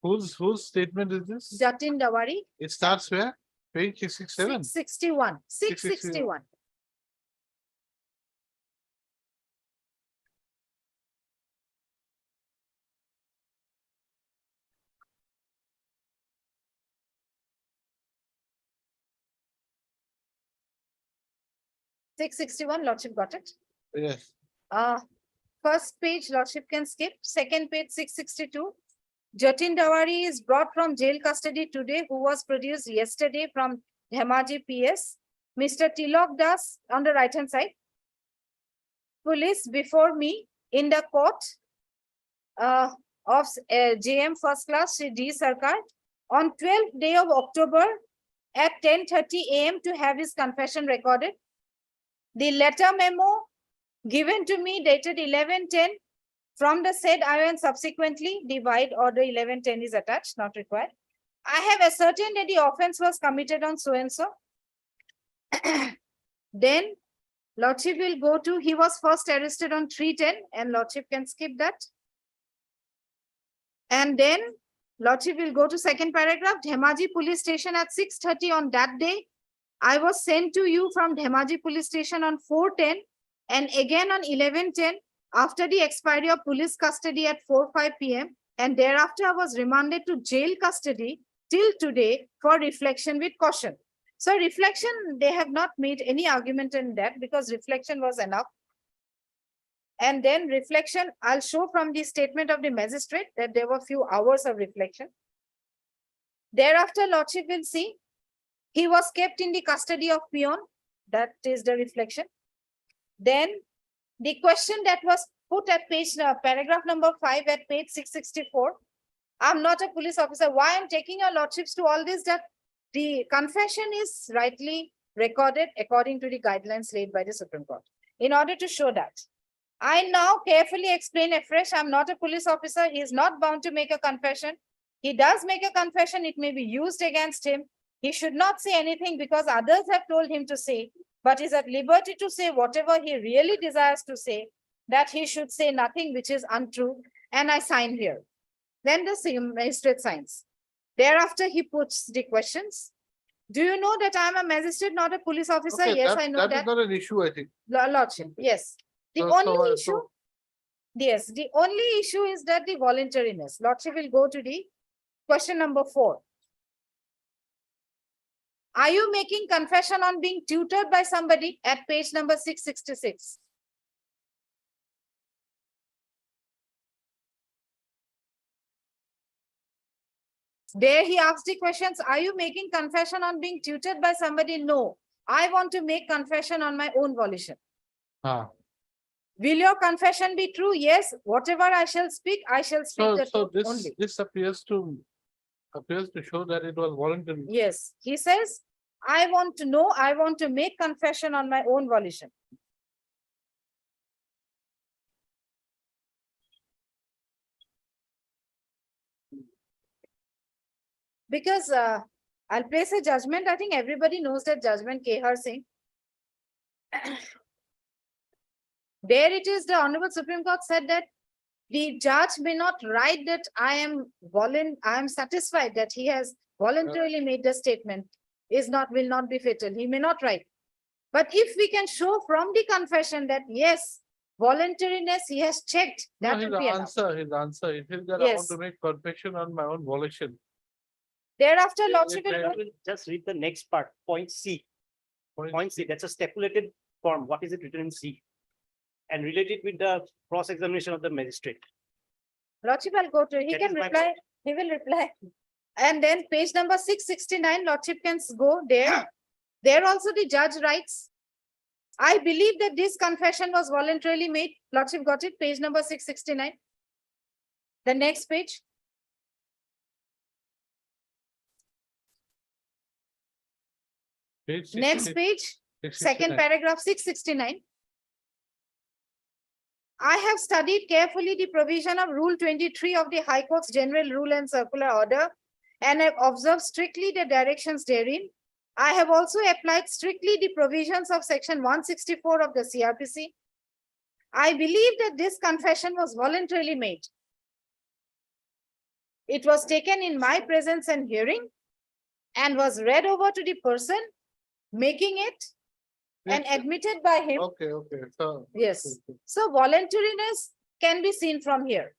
Whose statement is this? Jatin Dawari, It starts where? Page 667. 661, 661. Six 61, Lordship got it. Yes. First page, Lordship can skip. Second page, 662. Jatin Dawari is brought from jail custody today, who was produced yesterday from Dhemaji PS. Mr. Tilok Das on the right hand side. Police before me in the court of JM First Class Shri D. Sarkar on 12th day of October at 10:30 AM to have his confession recorded. The letter memo given to me dated 11:10 from the said ION subsequently divide order 11:10 is attached, not required. I have ascertained that the offense was committed on so and so. Then Lordship will go to, he was first arrested on 3:10 and Lordship can skip that. And then Lordship will go to second paragraph, Dhemaji police station at 6:30 on that day. I was sent to you from Dhemaji police station on 4:10 and again on 11:10 after the expiry of police custody at 4:05 PM. And thereafter I was remanded to jail custody till today for reflection with caution. So reflection, they have not made any argument in that because reflection was enough. And then reflection, I'll show from the statement of the magistrate that there were few hours of reflection. Thereafter, Lordship will see he was kept in the custody of peon. That is the reflection. Then the question that was put at page paragraph number 5 at page 664. I'm not a police officer. Why I'm taking your Lordships to all this, that the confession is rightly recorded according to the guidelines laid by the Supreme Court. In order to show that, I now carefully explain afresh, I'm not a police officer. He is not bound to make a confession. He does make a confession, it may be used against him. He should not say anything because others have told him to say, but is at liberty to say whatever he really desires to say, that he should say nothing which is untrue, and I sign here. Then the magistrate signs. Thereafter, he puts the questions. Do you know that I am a magistrate, not a police officer? Okay, Yes, I know That is that. not an issue, I think. Lordship, yes. The So- only so- issue, yes, the only issue is that the voluntariness. Lordship will go to the question number 4. Are you making confession on being tutored by somebody at page number 666? There he asks the questions, are you making confession on being tutored by somebody? No, I want to make confession on my own volition. Ah. Will your confession be true? Yes, whatever I shall speak, I shall speak So, the so truth only. this appears to show that it was voluntary. Yes, he says, I want to know, I want to make confession on my own volition. Because I'll place a judgment. I think everybody knows that judgment, Kehar Singh. There it is, the Honorable Supreme Court said that the judge may not write that I am satisfied that he has voluntarily made the statement will not be fatal. He may not write. But if we can show from the confession that yes, voluntariness, he has checked, No, that his will be enough. answer, it is that I want Yes. to make confession on my own volition. Thereafter, Yeah, Lordship will it- go- I will just read the next part, point C. Point Point C, that's a stipulated form. What is it written in C? And relate it with the cross-examination of the magistrate. Lordship will go to, he That can is my reply, he will reply. And then page number 669, Lordship can go there. There also the judge writes, I believe that this confession was voluntarily made. Lordship got it, page number 669. The next page. Page Next 60 page, 69. second paragraph, 669. I have studied carefully the provision of Rule 23 of the High Court's General Rule and Circular Order and have observed strictly the directions therein. I have also applied strictly the provisions of Section 164 of the CRPC. I believe that this confession was voluntarily made. It was taken in my presence and hearing and was read over to the person making it and Yes. admitted by him. Okay, so. Yes. So voluntariness can be seen from here.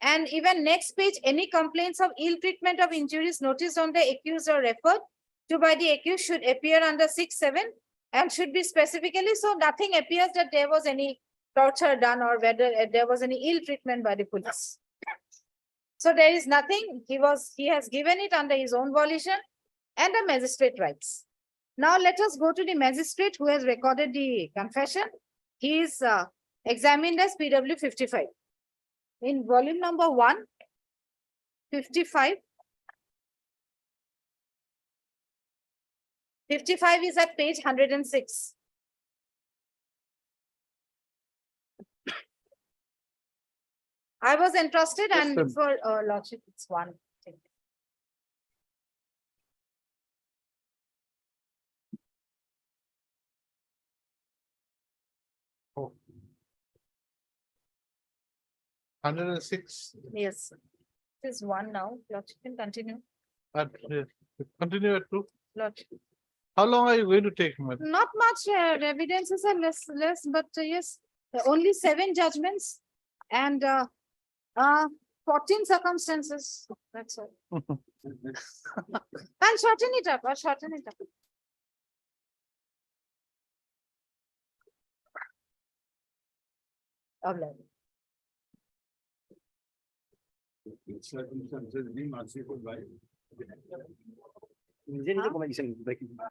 And even next page, any complaints of ill treatment of injuries noticed on the accused or referred to by the accused should appear under 6(7) and should be specifically, so nothing appears that there was any torture done or whether there was any ill treatment by the police. So there is nothing, he has given it under his own volition and the magistrate writes. Now let us go to the magistrate who has recorded the confession. He is examined as PW 55. In volume number 1, 55. 55 is at page 106. I was entrusted Yes, and ma'am. for Lordship, it's 1. Oh. 106. Yes. It is 1 now. Lordship can continue. Continue at 2. Lordship. How long are you going to take, madam? Not much evidences are less, but yes, only 7 judgments and 14 circumstances. That's all. I'll shorten it up. All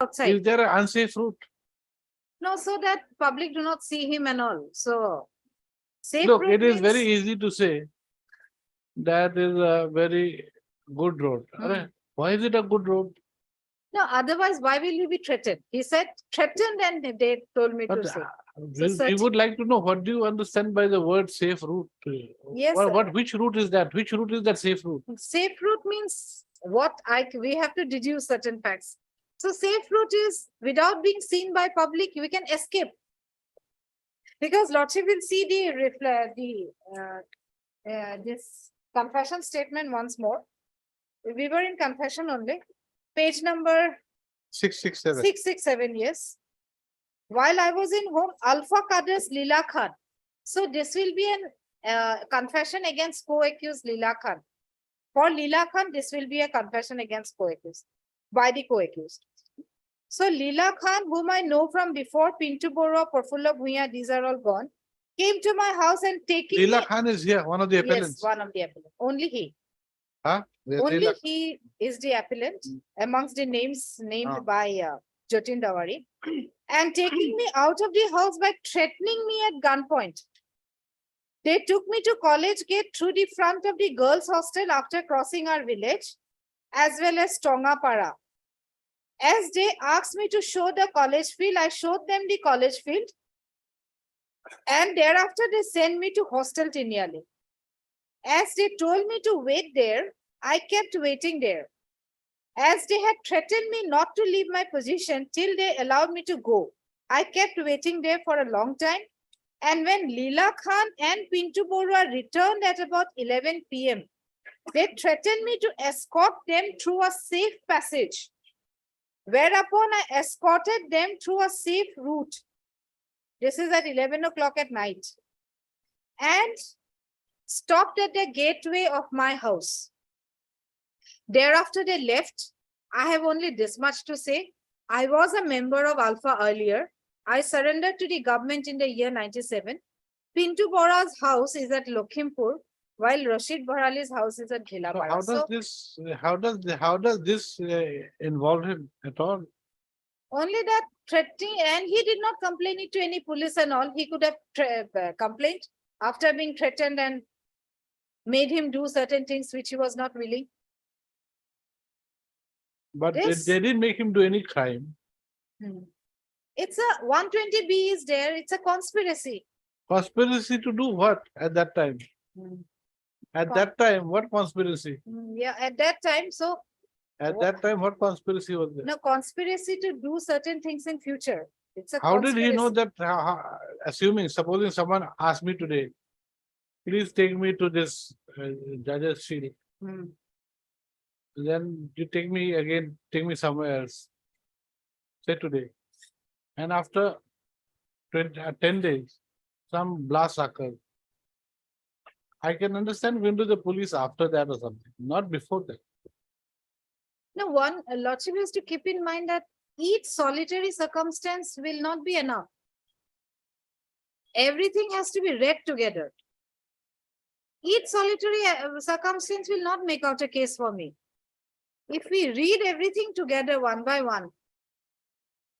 outside. Is there an unsafe route? No, so that public do not see him and all. So. safe Look, route it is very means- easy to say that is a very good road. Arre, why is it a good road? No, otherwise, why will you be threatened? He said threatened and they told me to But say. We would like to know, what do you understand by the word safe route? Yes, Which route is that? Which route is that safe route? safe route means we have to deduce certain facts. So safe route is without being seen by public, we can escape. Because Lordship will see this confession statement once more. We were in confession only, page number 667. 667, yes. While I was in home, Alpha Qadr's Leela Khan. So this will be an confession against co-accused Leela Khan. For Leela Khan, this will be a confession against co-accused, by the co-accused. So Leela Khan, whom I know from before, Pintu Bora, Prafulla Bhuiya, these are all gone, came to my house and taking me. Leela Khan is here, one of the Yes, appellants. one of the appellants. Only he. Huh? Only Leela- he is the appellant amongst the names named Ah. by Jatin Dawari, and taking me out of the house by threatening me at gunpoint. They took me to college gate through the front of the girls' hostel after crossing our village, as well as Tongapara. As they asked me to show the college field, I showed them the college field. And thereafter they sent me to hostel Tinyali. As they told me to wait there, I kept waiting there. As they had threatened me not to leave my position till they allowed me to go, I kept waiting there for a long time. And when Leela Khan and Pintu Borua returned at about 11 p.m., they threatened me to escort them through a safe passage. Whereupon I escorted them through a safe route. This is at 11 o'clock at night. And stopped at the gateway of my house. Thereafter they left. I have only this much to say. I was a member of Alpha earlier. I surrendered to the government in the year 97. Pintu Bora's house is at Lokhimpur, while Rashid Bharali's house is at So Bhilapara. how does this involve him at all? Only that threatening, and he did not complain it to any police and all. He could have complained after being threatened and made him do certain things which he was not willing. But This- they didn't make him do any crime. It's a 120B is there. It's a conspiracy. Conspiracy to do what at that time? At that time, what conspiracy? Yeah, at that time. So At that time, what conspiracy was there? no conspiracy to do certain things in future. It's a How did he know conspiracy. that? Assuming, supposing someone asked me today, please take me to this judge's field. Hmm. Then you take me again, take me somewhere else. Say today. And after 10 days, some blast occurs. I can understand when to the police after that or something, not before that. No, one Lordship has to keep in mind that each solitary circumstance will not be enough. Everything has to be read together. Each solitary circumstance will not make out a case for me. If we read everything together one by one,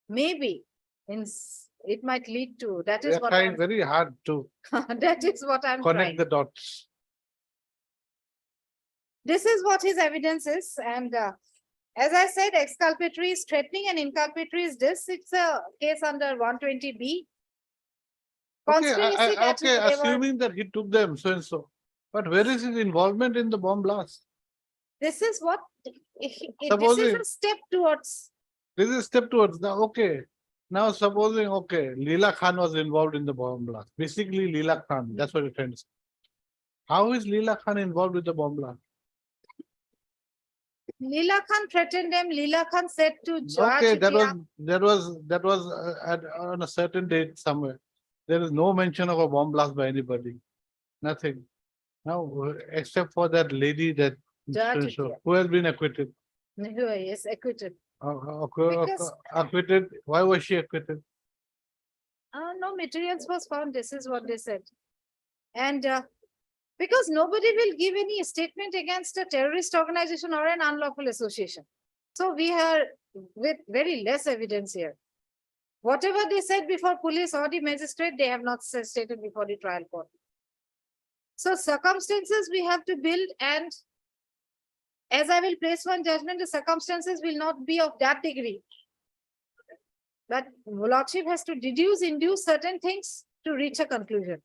maybe it might lead to, that We is are what trying I'm, very hard to that is what I'm trying. connect the dots. This is what his evidence is. And as I said, exculpatory is threatening and inculpatory is this. It's a case under 120B. Conspiracy that Okay, they were- assuming that he took them so and so. But where is his involvement in the bomb blast? This is what, this is Supposing- a step towards, This is a step towards now. Okay. Now supposing, okay, Leela Khan was involved in the bomb blast. Basically, Leela Khan, that's what you're trying to say. How is Leela Khan involved with the bomb blast? Leela Khan threatened them. Leela Khan said to Judge. Okay, that was on a certain date somewhere. There is no mention of a bomb blast by anybody. Nothing. Now, except for that lady that Judge, who has been acquitted. Yes, acquitted. Because- Acquitted. Why was she acquitted? No materials was found. This is what they said. And because nobody will give any statement against a terrorist organization or an unlawful association. So we are with very less evidence here. Whatever they said before police or the magistrate, they have not stated before the trial court. So circumstances we have to build, and as I will place one judgment, the circumstances will not be of that degree But Lordship has to deduce, induce certain things to reach a conclusion.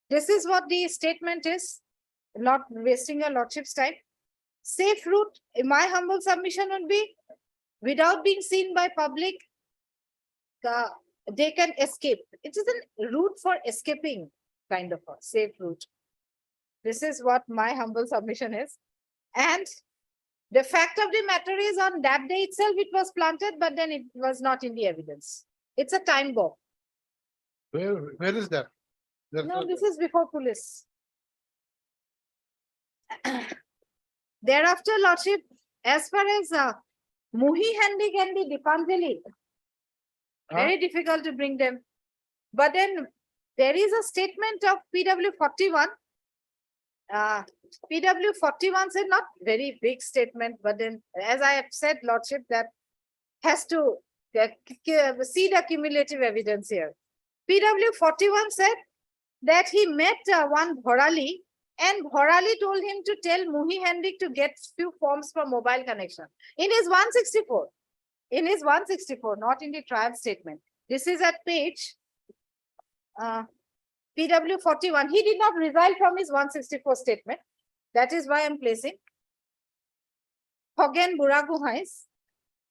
This is what the statement is, not wasting your Lordship's time. Safe route, in my humble submission would be, without being seen by public, they can escape. It is a route for escaping, kind of a safe route. This is what my humble submission is. And the fact of the matter is, on that day itself, it was planted, but then it was not in the evidence. It's a time bomb. Where is that? There's No, this is before police. Thereafter, Lordship, as far as Muhi Handik and the Dipanjali, very difficult to bring them. But then there is a statement of PW 41. PW 41 said not very big statement, but then as I have said, Lordship, that has to see the cumulative evidence here. PW 41 said that he met one Bhorali, and Bhorali told him to tell Muhi Handik to get few forms for mobile connection. In his 164, not in the trial statement. This is at page PW 41. He did not resign from his 164 statement. That is why I'm placing Hogan Buraguhais.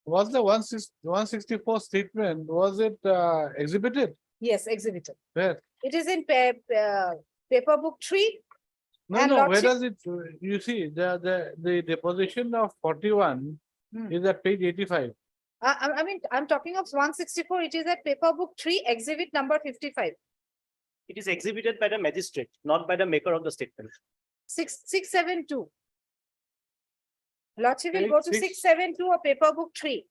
Was the 164 statement, was it exhibited? Yes, exhibited. Where? It is in paper book 3. No, And no, where Lordship- does it, you see, the deposition of 41 is at page 85. I mean, I'm talking of 164. It is at paper book 3, exhibit number 55. It is exhibited by the magistrate, not by the maker of the statement. 672. Lordship will Page go to 6. 672 or paper book 3.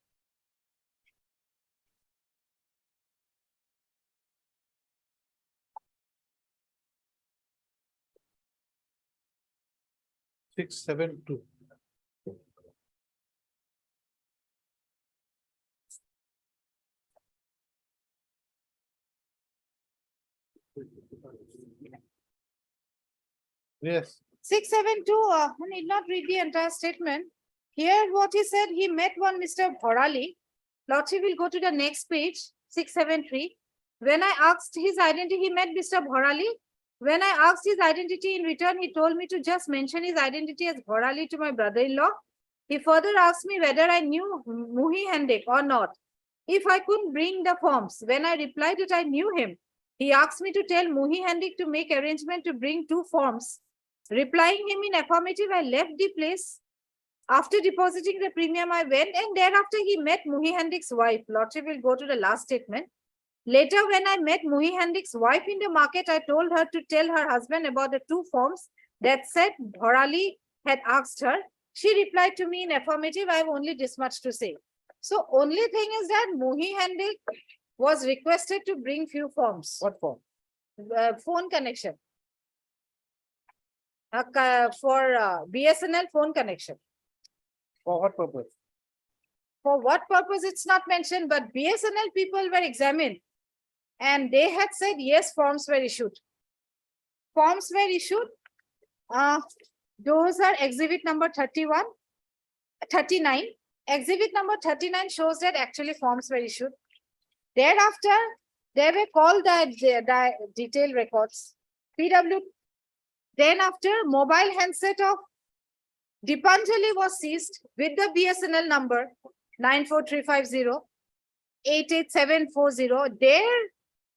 Six, seven, two. Yes, 672, I need not read the entire statement. Here, what he said, he met one Mr. Bhorali. Lordship will go to the next page, 673. When I asked his identity, he met Mr. Bhorali. When I asked his identity in return, he told me to just mention his identity as Bhorali to my brother-in-law. He further asked me whether I knew Muhi Handik or not. If I couldn't bring the forms, when I replied that I knew him, he asked me to tell Muhi Handik to make arrangement to bring 2 forms. Replying him in affirmative, I left the place. After depositing the premium, I went, and thereafter he met Muhi Handik's wife. Lordship will go to the last statement. Later, when I met Muhi Handik's wife in the market, I told her to tell her husband about the 2 forms that said Bhorali had asked her. She replied to me in affirmative. I have only this much to say. So only thing is that Muhi Handik was requested to bring few forms. what form? Phone connection. For BSNL phone connection. For what purpose? For what purpose, it's not mentioned, but BSNL people were examined and they had said, yes, forms were issued. Forms were issued. Those are exhibit number 39. Exhibit number 39 shows that actually forms were issued. Thereafter, they were called the detailed records. PW. Then after, mobile handset of Dipanjali was seized with the BSNL number 94350-88740. There,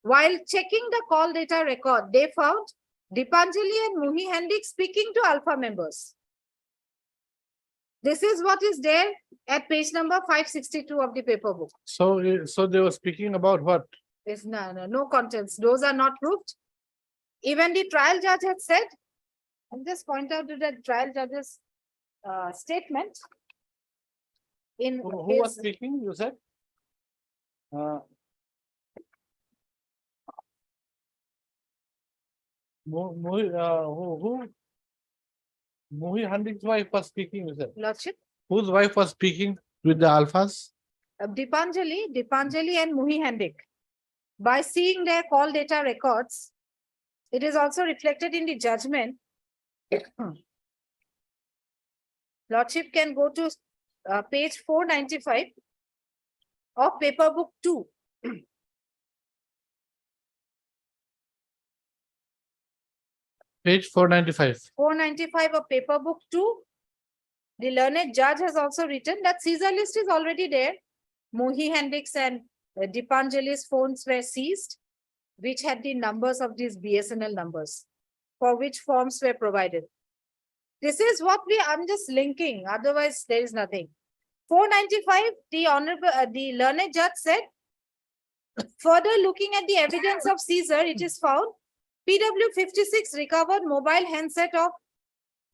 while checking the call data record, they found Dipanjali and Muhi Handik speaking to Alpha members. This is what is there at page number 562 of the paper book. So they were speaking about what? Is no contents. Those are not proved. Even the trial judge had said, I'll just point out to the trial judge's statement. In Who was his, speaking, you said? Who? Muhi Handik's wife was speaking, you said? Lordship, Whose wife was speaking with the alphas? Dipanjali and Muhi Handik. By seeing their call data records, it is also reflected in the judgment. Lordship can go to page 495 of paper book 2. Page 495. 495 of paper book 2. The learned judge has also written that Caesar list is already there. Mohi Hendricks and Dipanjali's phones were seized, which had the numbers of these BSNL numbers, for which forms were provided. This is what I'm just linking, otherwise there is nothing. 495, the learned judge said, further looking at the evidence of Caesar, it is found PW 56 recovered mobile handset of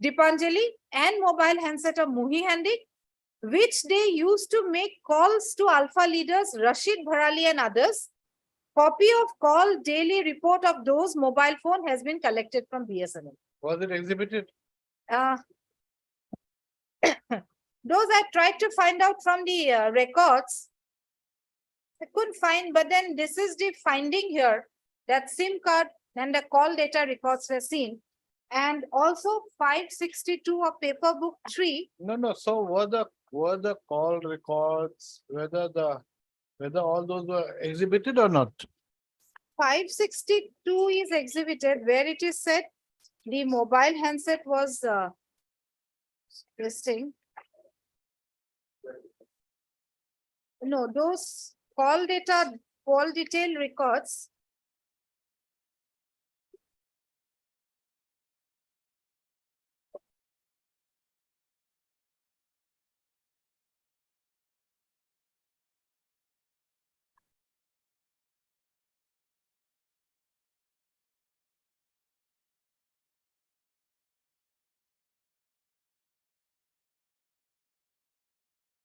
Dipanjali and mobile handset of Mohi Hendrik, which they used to make calls to Alpha leaders Rashid Bharali and others. Copy of call daily report of those mobile phone has been collected from BSNL. Was it exhibited? Those I tried to find out from the records. I couldn't find, but then this is the finding here that SIM card and the call data records were seen. And also 562 of paper book 3. No. So were the call records, whether all those were exhibited or not? 562 is exhibited where it is said the mobile handset was this thing. No, those call data, call detail records.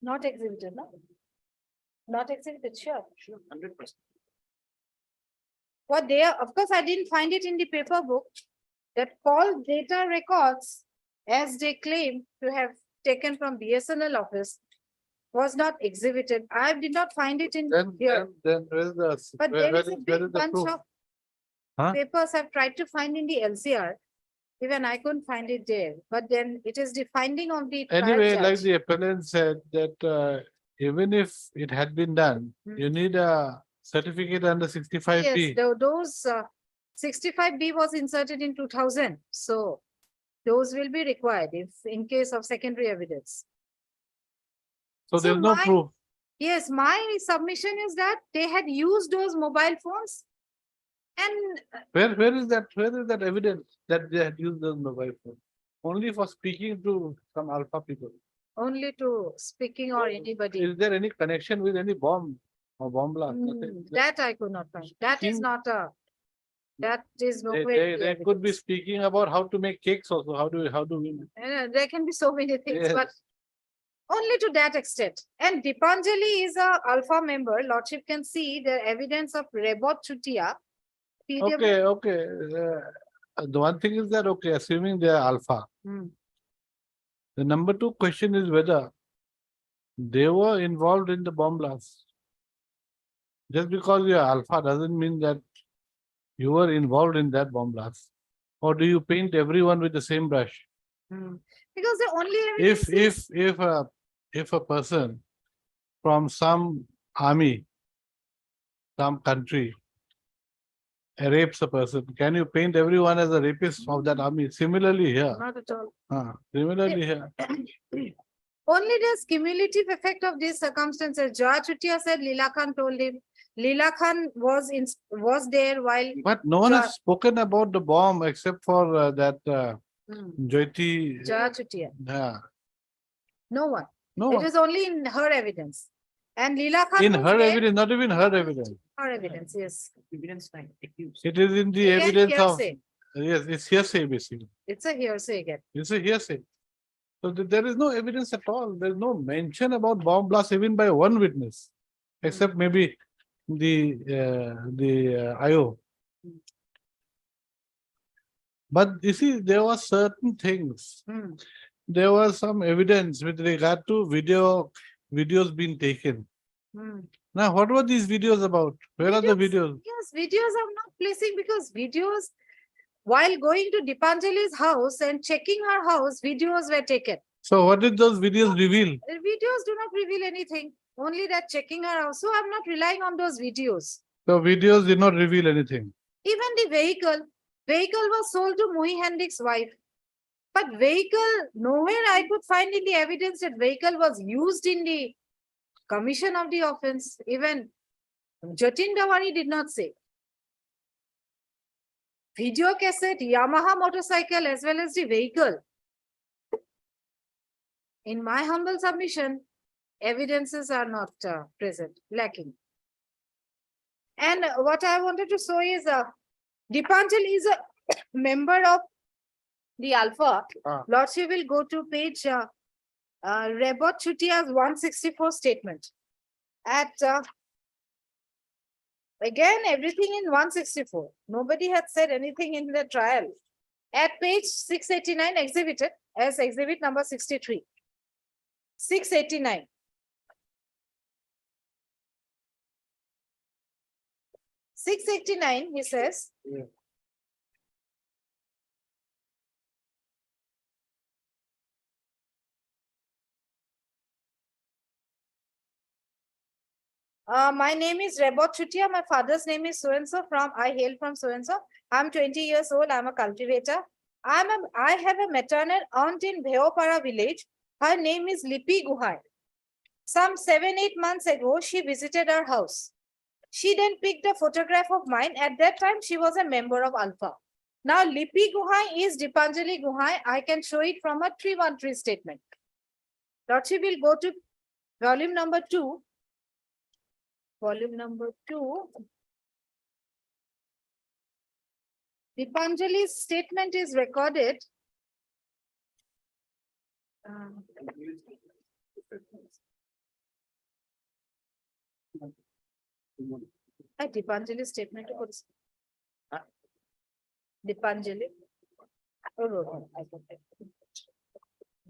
Not exhibited, no? Not exhibited, sure. 100%. What they are, of course, I didn't find it in the paper book. That call data records, as they claim to have taken from BSNL office, was not exhibited. I did not find it in here. Then where is the, But where there is a where big is the bunch proof? of Huh? papers I've tried to find in the LCR. Even I couldn't find it there, but then it is the finding of the trial Anyway, like judge. the appellant said that even if it had been done, you need a certificate under 65P. Yes, those 65B was inserted in 2000, so those will be required if in case of secondary evidence. So there's no my- proof. Yes, my submission is that they had used those mobile phones and Where is that evidence that they had used the mobile phone? Only for speaking to some alpha people. only to speaking or anybody. Is there any connection with any bomb or bomb blast? Nothing. That I could not find. That is Speaking- not a, that is They, nowhere. in the they could be evidence. speaking about how to make cakes also. How do we? There can be so many things, Yes. but only to that extent. And Dipanjali is a alpha member. Lordship can see the evidence of Rebot Chutia. Okay. The one thing is that, okay, assuming they are alpha. Hmm. The number two question is whether they were involved in the bomb blast. Just because you are alpha doesn't mean that you were involved in that bomb blast. Or do you paint everyone with the same brush? Because the only evidence If a person from some army, some country rapes a person, can you paint everyone as a rapist of that army? Similarly here. not at all. Similarly here. Only this cumulative effect of these circumstances. Joa Chutia said Leela Khan told him. Leela Khan was there while But no one Joa- has spoken about the bomb except for that Jyoti. Joa Chutia. No one. No It one. was only in her evidence. And Leela Khan In was her there. evidence, not even her evidence. Her evidence, yes. Evidence fine, accused. It is in the Again, evidence of, hearsay. yes, it's hearsay basically. It's a hearsay again. It's a hearsay. So there is no evidence at all. There's no mention about bomb blast even by one witness, except maybe the IO. But you see, there were certain things. There was some evidence with regard to videos being taken. Now, what were these videos about? Where are the videos? Yes, videos are not placing because videos, while going to Dipanjali's house and checking her house, videos were taken. So what did those videos reveal? The videos do not reveal anything, only that checking her house. So I'm not relying on those videos. The videos did not reveal anything. Even the vehicle was sold to Muhi Handik's wife. But vehicle, nowhere I could find in the evidence that vehicle was used in the commission of the offense. Even Jatin Dawani did not say. Video cassette, Yamaha motorcycle as well as the vehicle. In my humble submission, evidences are not present, lacking. And what I wanted to show is Dipanjali is a member of the Alpha. Lordship will go to page Rebot Chutia's 164 statement. At again, everything in 164. Nobody had said anything in the trial. At page 689, exhibited as exhibit number 63. 689. He says, my name is Rebot Chutia. My father's name is so-and-so I hail from so-and-so. I'm 20 years old. I'm a cultivator. I have a maternal aunt in Bheopara village. Her name is Lipi Guhai. Some 7-8 months ago, she visited our house. She then picked a photograph of mine. At that time, she was a member of Alpha. Now, Lipi Guhai is Dipanjali Guhai. I can show it from a 313 statement. Lordship will go to volume number 2. Volume number 2. Dipanjali's statement is recorded. Dipanjali's statement. Dipanjali.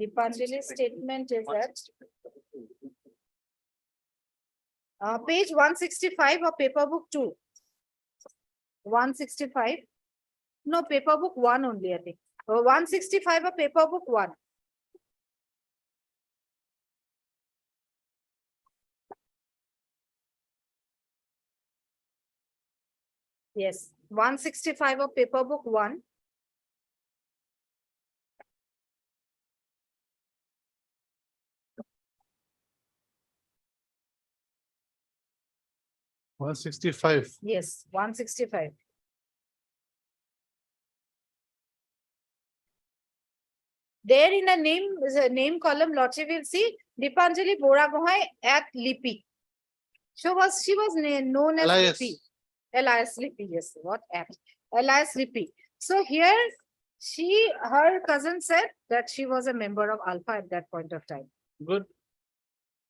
Dipanjali's statement is at page 165 of paper book 2. 165. No, paper book 1 only, I think. 165 of paper book 1. Yes, 165 of paper book 1. $165. Yes, 165. There in a name column, Lordship will see Dipanjali Bora Gohai at Lipi. She was known as Elias. Lipi. Elias Lipi, yes. What at? Elias Lipi. So here her cousin said that she was a member of Alpha at that point of time. Good.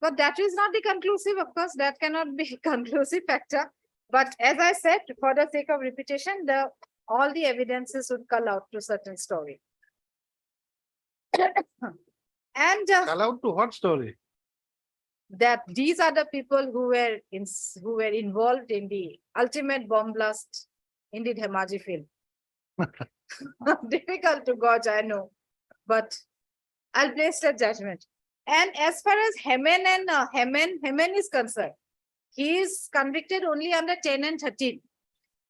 But that is not the conclusive, of course, that cannot be a conclusive factor. But as I said, for the sake of repetition, all the evidences would call out to certain story. And Allowed to what story? that these are the people who were involved in the ultimate bomb blast in the Dhemaji field. Difficult to gauge, I know, but I'll place that judgment. And as far as Hemen and Hemen is concerned, he is convicted only under 10 and 13.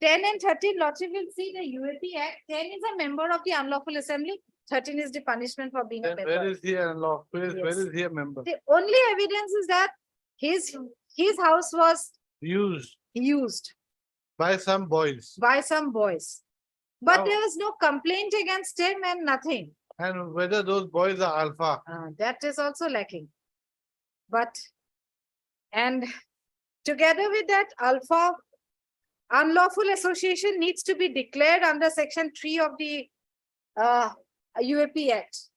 10 and 13, Lordship will see the UAP Act. 10 is a member of the unlawful assembly. 13 is the punishment for being a Then member. where is he a law? Where Yes. is he a member? The only evidence is that his house was used By some boys. by some boys. But Now- there was no complaint against him and nothing. And whether those boys are alpha. That is also lacking. And together with that, Alpha unlawful association needs to be declared under section 3 of the UAP Act.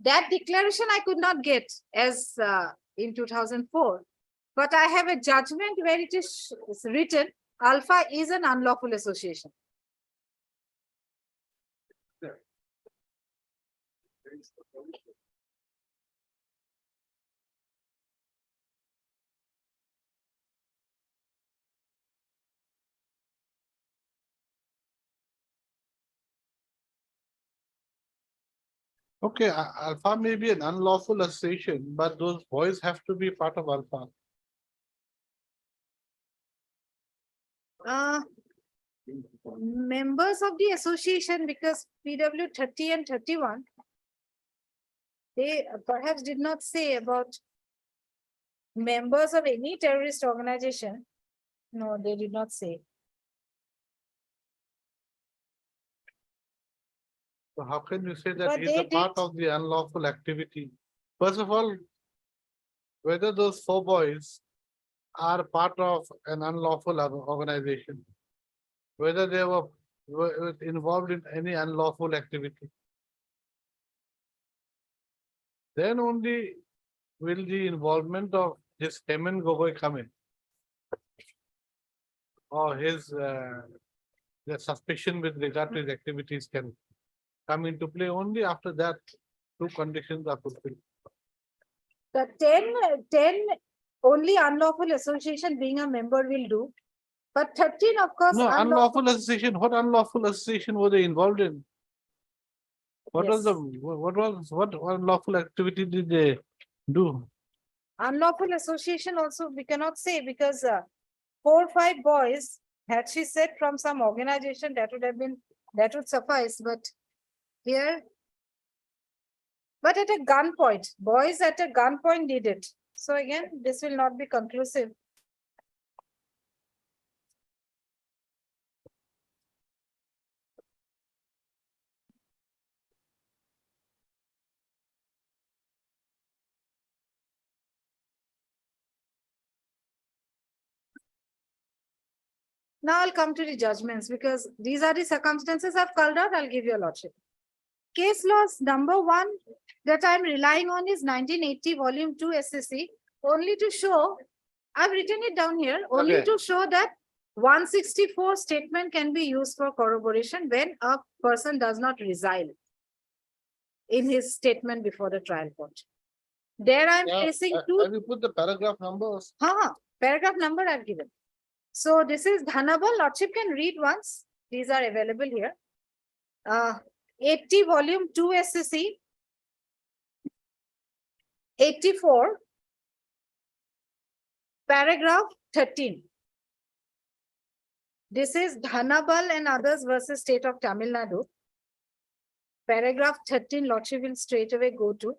That declaration I could not get as in 2004, but I have a judgment where it is written Alpha is an unlawful association. Okay, alpha may be an unlawful association, but those boys have to be part of alpha. Members of the association, because PW 30 and 31, they perhaps did not say about members of any terrorist organization. No, they did not say. So how can you say that But he's they a part did- of the unlawful activity? First of all, whether those 4 boys are part of an unlawful organization, whether they were involved in any unlawful activity. Then only will the involvement of this Hemen Gogoi come in. Or his the suspicion with regard to his activities can come into play. Only after that 2 conditions are fulfilled. The 10 only unlawful association being a member will do. But 13, of course, No, unlawful association, what unlawful association were they involved in? What was Yes. what unlawful activity did they do? Unlawful association also we cannot say, because 4 or 5 boys, had she said from some organization, that would suffice, but here. But at a gunpoint, boys at a gunpoint did it. So again, this will not be conclusive. Now I'll come to the judgments, because these are the circumstances I've called out. I'll give you a lordship. Case laws number 1 that I'm relying on is 1980 volume 2 SCC, only to show, I've written it down here, only Okay. to show that 164 statement can be used for corroboration when a person does not resile in his statement before the trial court. There I'm Yeah, placing 2. Have you put the paragraph numbers? Paragraph number I've given. So this is Dhanabal. Lordship can read once. These are available here. 80 volume 2 SCC. 84. Paragraph 13. This is Dhanabal and others versus State of Tamil Nadu. Paragraph 13, Lordship will straight away go to.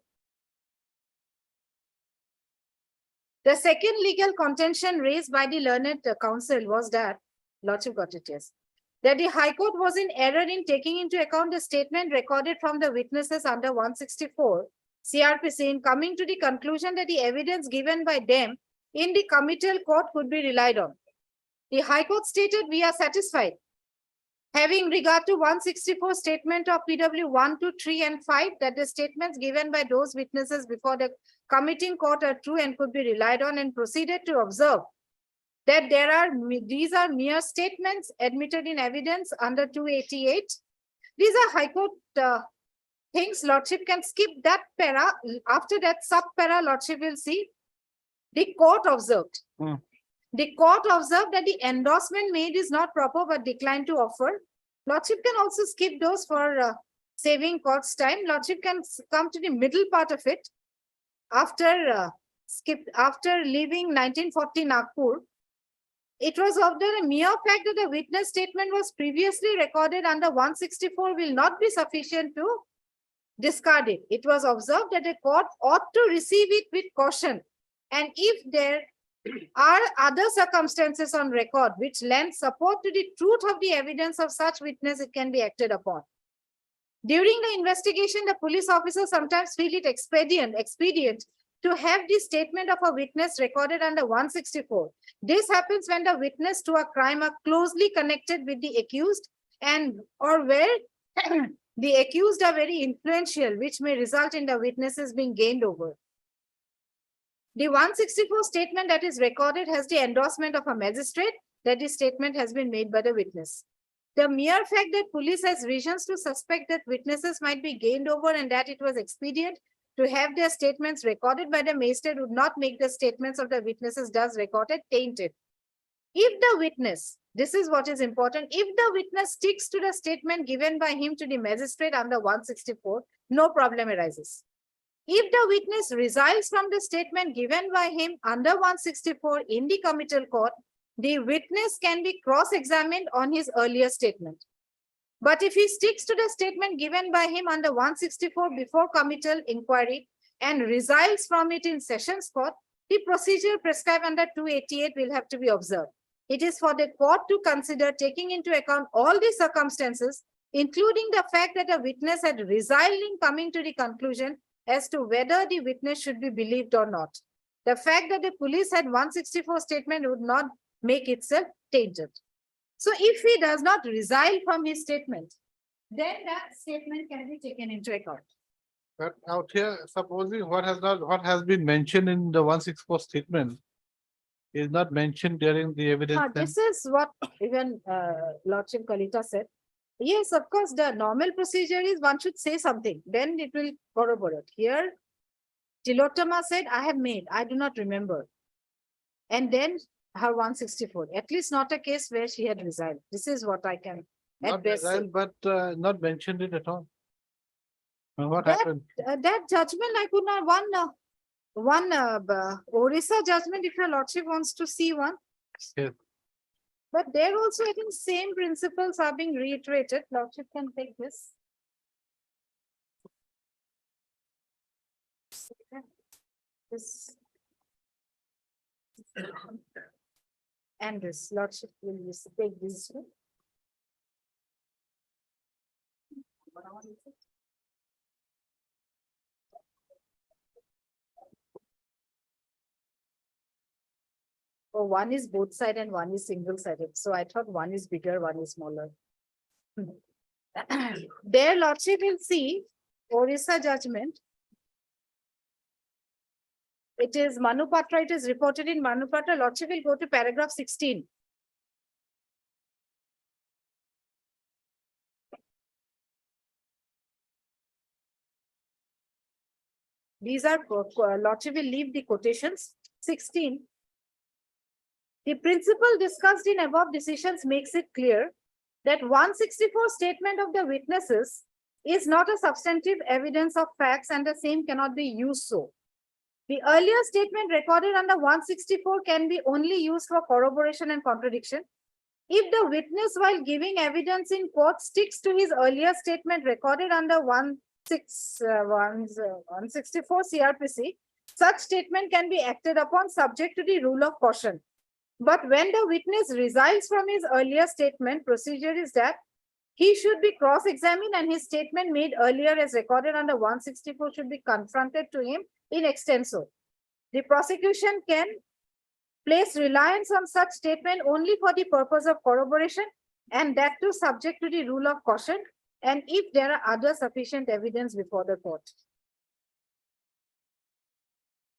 The second legal contention raised by the learned counsel was that, Lordship got it, yes, that the High Court was in error in taking into account the statement recorded from the witnesses under 164 CRPC in coming to the conclusion that the evidence given by them in the committal court could be relied on. The High Court stated, we are satisfied. Having regard to 164 statement of PW 1, 2, 3, and 5, that the statements given by those witnesses before the committing court are true and could be relied on, and proceeded to observe that these are mere statements admitted in evidence under 288. These are High Court things. Lordship can skip that para. After that sub para, Lordship will see the court observed. The court observed that the endorsement made is not proper but declined to offer. Lordship can also skip those for saving court's time. Lordship can come to the middle part of it. After leaving 1940 Nagpur, it was observed a mere fact that the witness statement was previously recorded under 164 will not be sufficient to discard it. It was observed that the court ought to receive it with caution, and if there are other circumstances on record which lend support to the truth of the evidence of such witness, it can be acted upon. During the investigation, the police officers sometimes feel it expedient to have the statement of a witness recorded under 164. This happens when the witness to a crime are closely connected with the accused or where the accused are very influential, which may result in the witnesses being gained over. The 164 statement that is recorded has the endorsement of a magistrate that the statement has been made by the witness. The mere fact that police has reasons to suspect that witnesses might be gained over and that it was expedient to have their statements recorded by the magistrate would not make the statements of the witnesses thus recorded tainted. If the witness, this is what is important, if the witness sticks to the statement given by him to the magistrate under 164, no problem arises. If the witness resiles from the statement given by him under 164 in the committal court, the witness can be cross-examined on his earlier statement. But if he sticks to the statement given by him under 164 before committal inquiry and resiles from it in sessions court, the procedure prescribed under 288 will have to be observed. It is for the court to consider taking into account all the circumstances, including the fact that a witness had resiled in coming to the conclusion as to whether the witness should be believed or not. The fact that the police had 164 statement would not make itself tainted. So if he does not resile from his statement, then that statement can be taken into account. But out here, supposing what has been mentioned in the 164 statement is not mentioned during the evidence. This is what even Lordship Kalita said. Yes, of course, the normal procedure is one should say something, then it will corroborate. Here, Tilottama said, I have made, I do not remember. And then her 164, at least not a case where she had resigned. This is what I can at Not best say. resigned, but not mentioned it at all. And what That- happened? That judgment, I could not, one Orissa judgment, if your lordship wants to see one. Yes. But there also, I think, same principles are being reiterated. Lordship can take this. This. And this, Lordship will just take this one. Oh, one is both side and one is single sided. So I thought one is bigger, one is smaller. Their lordship will see Orissa judgment. It is Manupatra, it is reported in Manupatra. Lordship will go to paragraph 16. These are, Lordship will leave the quotations. 16. The principle discussed in above decisions makes it clear that 164 statement of the witnesses is not a substantive evidence of facts and the same cannot be used so. The earlier statement recorded under 164 can be only used for corroboration and contradiction. If the witness while giving evidence in court sticks to his earlier statement recorded under 164 CRPC, such statement can be acted upon subject to the rule of caution. But when the witness resiles from his earlier statement, procedure is that he should be cross-examined and his statement made earlier as recorded under 164 should be confronted to him in extenso. The prosecution can place reliance on such statement only for the purpose of corroboration and that too subject to the rule of caution and if there are other sufficient evidence before the court.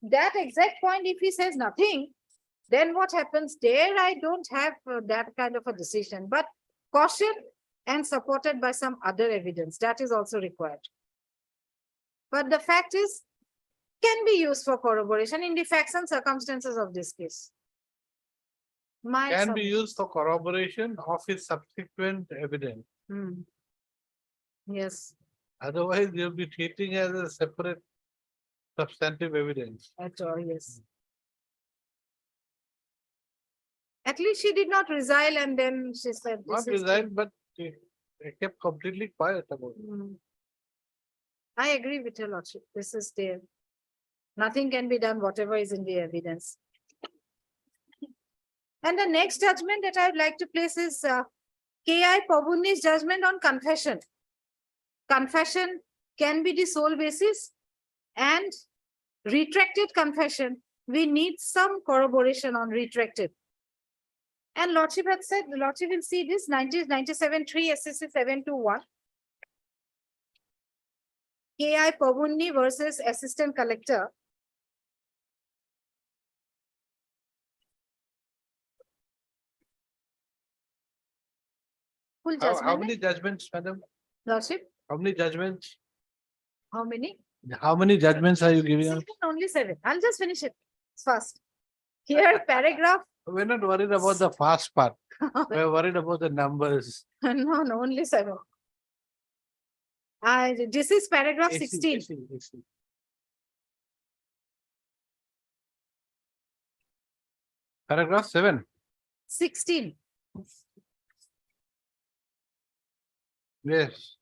That exact point, if he says nothing, then what happens there? I don't have that kind of a decision, but caution and supported by some other evidence that is also required. But the fact is, can be used for corroboration in the facts and circumstances of this case. Can be used for corroboration of his subsequent evidence. Yes, Otherwise, you'll be treating as a separate substantive evidence. at all, yes. At least she did not resile and then she said. Not this is- resigned, but they kept completely quiet about it. I agree with your lordship. This is there. Nothing can be done, whatever is in the evidence. And the next judgment that I would like to place is K.I. Pabuni's judgment on confession. Confession can be the sole basis and retracted confession. We need some corroboration on retracted. And lordship had said, the lordship will see this 1997-3 SCC 721. K.I. Pabuni versus Assistant Collector. Full How judgment, many judgments, madam? lordship, How many judgments? how many? How many judgments are you giving us? Only 7. I'll just finish it fast. Here, paragraph. We're not worried about the fast part. We're worried about the numbers. No, only 7. This is paragraph AC, 16. AC. Paragraph 7. 16. Yes.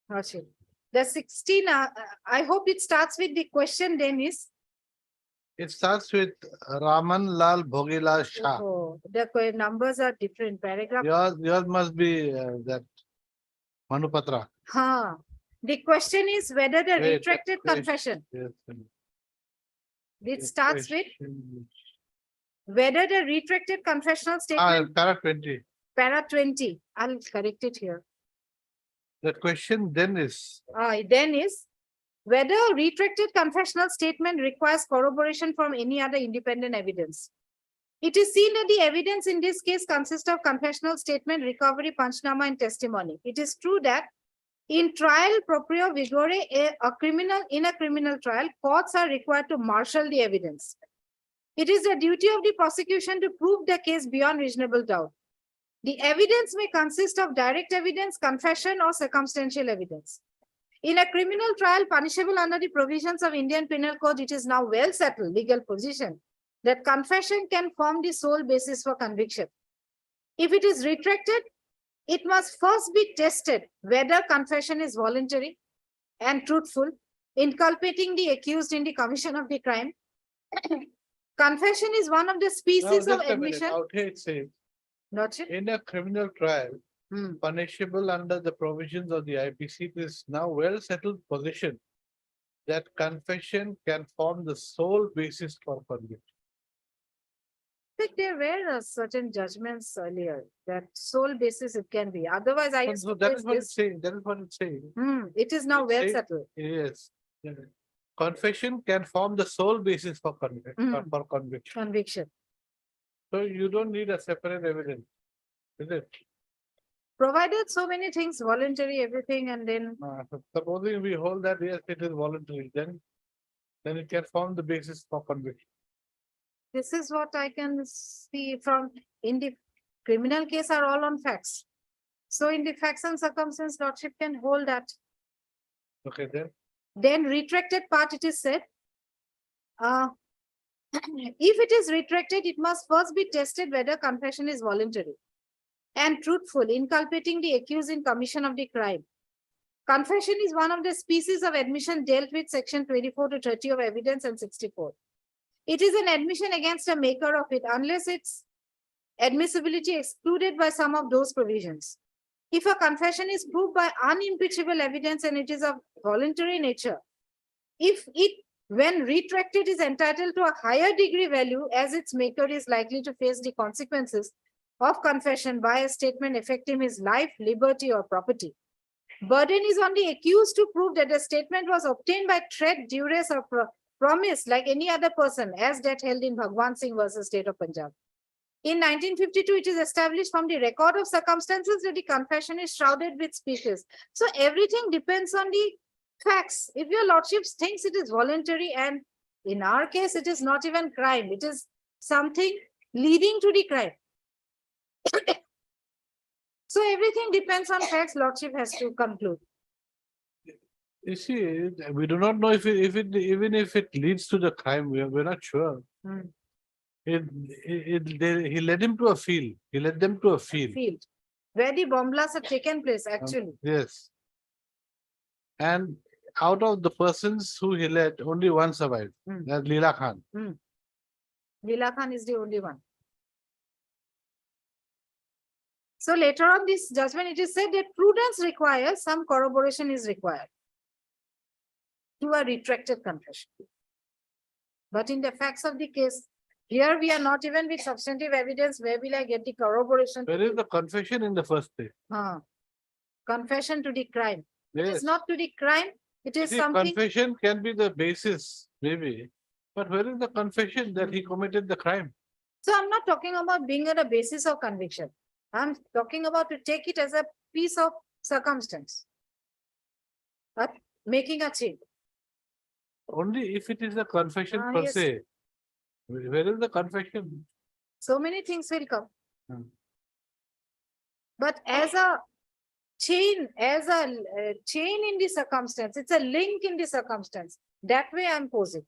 Lordship. The 16, I hope it starts with the question then is, It starts with Raman Lal Bhogilal Shah. oh, the numbers are different. Paragraph. Yours must be that Manupatra. Huh. The question is whether the Wait, retracted wait. confession, Yes. it starts with whether the retracted confessional statement, Para 20. para 20. I'll correct it here. The question then is, Then is whether a retracted confessional statement requires corroboration from any other independent evidence. It is seen that the evidence in this case consists of confessional statement, recovery, panchnama, and testimony. It is true that in trial proprio vigore, in a criminal trial, courts are required to marshal the evidence. It is the duty of the prosecution to prove the case beyond reasonable doubt. The evidence may consist of direct evidence, confession, or circumstantial evidence. In a criminal trial punishable under the provisions of Indian Penal Code, it is now well settled legal position that confession can form the sole basis for conviction. If it is retracted, it must first be tested whether confession is voluntary and truthful, inculpating the accused in the commission of the crime. Confession is one of the species of admission. Out here it says, Not it? in a criminal trial, Hmm. punishable under the provisions of the IPC, it is now well settled position that confession can form the sole basis for conviction. But there were certain judgments earlier that sole basis it can be. Otherwise, I used So to that face is what this. it's saying. That is what it's saying. It is now It well says- settled. Yes. Confession can form the sole basis for Mm. for conviction. Conviction. So you don't need a separate evidence. Is it? Provided so many things, voluntary, everything, and then Supposing we hold that, yes, it is voluntary, then it can form the basis for conviction. this is what I can see from in the criminal case are all on facts. So in the facts and circumstance, lordship can hold that. Okay, then. Then retracted part, it is said. If it is retracted, it must first be tested whether confession is voluntary and truthful, inculpating the accused in commission of the crime. Confession is one of the species of admission dealt with section 24 to 30 of evidence and 64. It is an admission against a maker of it unless its admissibility excluded by some of those provisions. If a confession is proved by unimpeachable evidence and it is of voluntary nature, if it, when retracted, is entitled to a higher degree value as its maker is likely to face the consequences of confession by a statement affecting his life, liberty, or property. Burden is on the accused to prove that the statement was obtained by threat, duress, or promise like any other person, as that held in Bhagwan Singh versus State of Punjab. In 1952, it is established from the record of circumstances that the confession is shrouded with speeches. So everything depends on the facts. If your lordship thinks it is voluntary, and in our case, it is not even crime, it is something leading to the crime. So everything depends on facts, lordship has to conclude. You see, we do not know if even if it leads to the crime, we're not sure. He led him to a field. He led them to a field. Field where the bomb blasts have taken place, actually. Yes. And out of the persons who he led, only one survived. That's Leela Khan. Leela Khan is the only one. So later on this judgment, it is said that prudence requires, some corroboration is required to a retracted confession. But in the facts of the case, here we are not even with substantive evidence. Where will I get the corroboration? Where is the confession in the first place? Confession to the crime. It Yes. is not to the crime. It is See, something. confession can be the basis, maybe. But where is the confession that he committed the crime? So I'm not talking about being at a basis of conviction. I'm talking about to take it as a piece of circumstance. But making a change. Only if it is a confession per Yes. se. Where is the confession? So many things will come. Hmm. But as a chain as a chain in the circumstance. It's a link in the circumstance. That way I'm posing.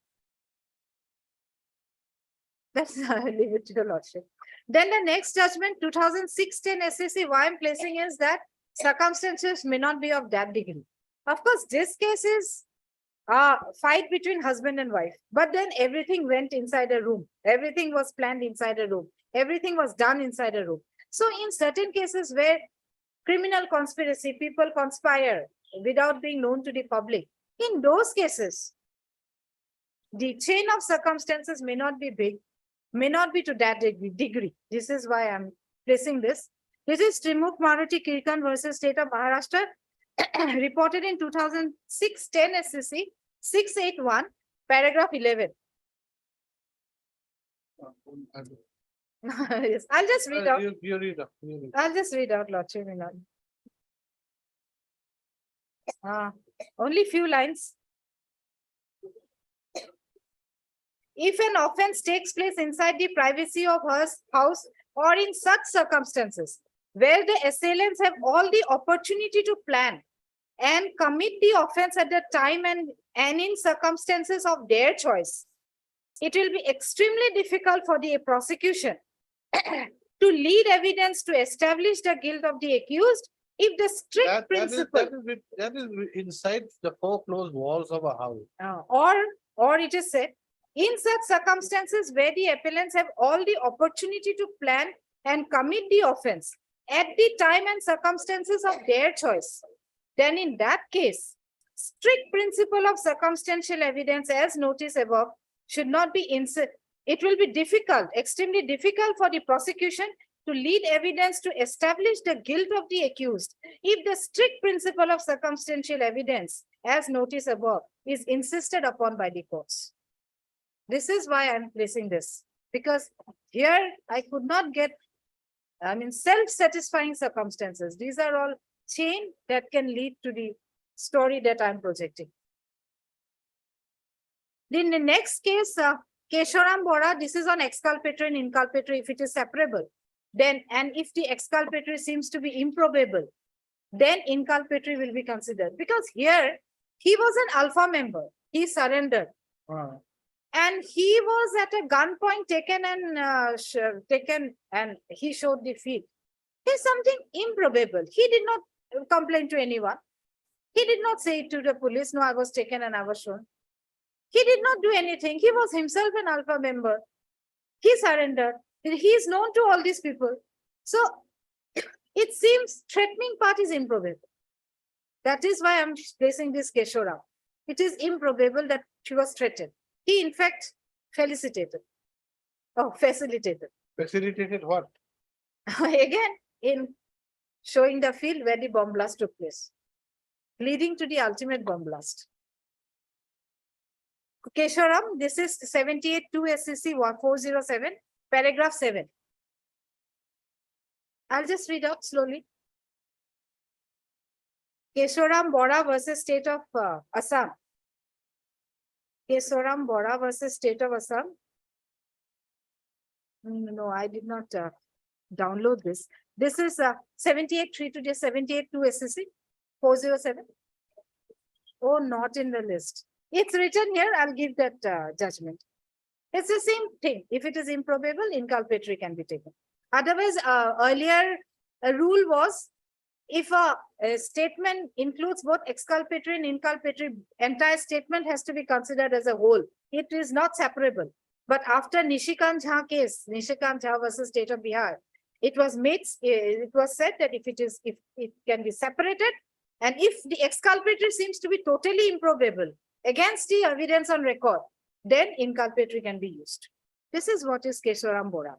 That's I leave it to your lordship. Then the next judgment, 2006-10 SCC, why I'm placing is that circumstances may not be of that degree. Of course, this case is a fight between husband and wife, but then everything went inside a room. Everything was planned inside a room. Everything was done inside a room. So in certain cases where criminal conspiracy, people conspire without being known to the public, in those cases, the chain of circumstances may not be big, may not be to that degree. This is why I'm placing this. This is Trimukh Maruti Kirkan versus State of Maharashtra, reported in 2006-10 SCC 681, paragraph 11. Yes, I'll just read out. You read up. You read. I'll just read out, Lordship. Only few lines. If an offense takes place inside the privacy of her house or in such circumstances where the assailants have all the opportunity to plan and commit the offense at the time and in circumstances of their choice, it will be extremely difficult for the prosecution to lead evidence to establish the guilt of the accused if the strict principle That is inside the four closed walls of a house. or it is said, in such circumstances where the appellants have all the opportunity to plan and commit the offense at the time and circumstances of their choice, then in that case, strict principle of circumstantial evidence as noticed above should not be it will be difficult, extremely difficult for the prosecution to lead evidence to establish the guilt of the accused if the strict principle of circumstantial evidence as noticed above is insisted upon by the courts. This is why I'm placing this, because here I could not get, self-satisfying circumstances. These are all chain that can lead to the story that I'm projecting. Then the next case, Kesharam Bora, this is on exculpatory and inculpatory. If it is separable, then, and if the exculpatory seems to be improbable, then inculpatory will be considered. Because here, he was an alpha member. He surrendered. And he was at a gunpoint taken and he showed the field. There's something improbable. He did not complain to anyone. He did not say to the police, no, I was taken and I was shown. He did not do anything. He was himself an alpha member. He surrendered. He is known to all these people. So it seems threatening part is improbable. That is why I'm placing this Keshora. It is improbable that she was threatened. He in fact facilitated. Facilitated what? Again, in showing the field where the bomb blast took place, leading to the ultimate bomb blast. Kesharam, this is 78-2 SCC 407, paragraph 7. I'll just read out slowly. Kesharam Bora versus State of Assam. Kesharam Bora versus State of Assam. No, I did not download this. This is 78-3 to 78-2 SCC 407. Oh, not in the list. It's written here. I'll give that judgment. It's the same thing. If it is improbable, inculpatory can be taken. Otherwise, earlier a rule was if a statement includes both exculpatory and inculpatory, entire statement has to be considered as a whole. It is not separable. But after Nishikant Jha case, Nishikant Jha versus State of Bihar, it was said that if it can be separated, and if the exculpatory seems to be totally improbable against the evidence on record, then inculpatory can be used. This is what is Kesharam Bora.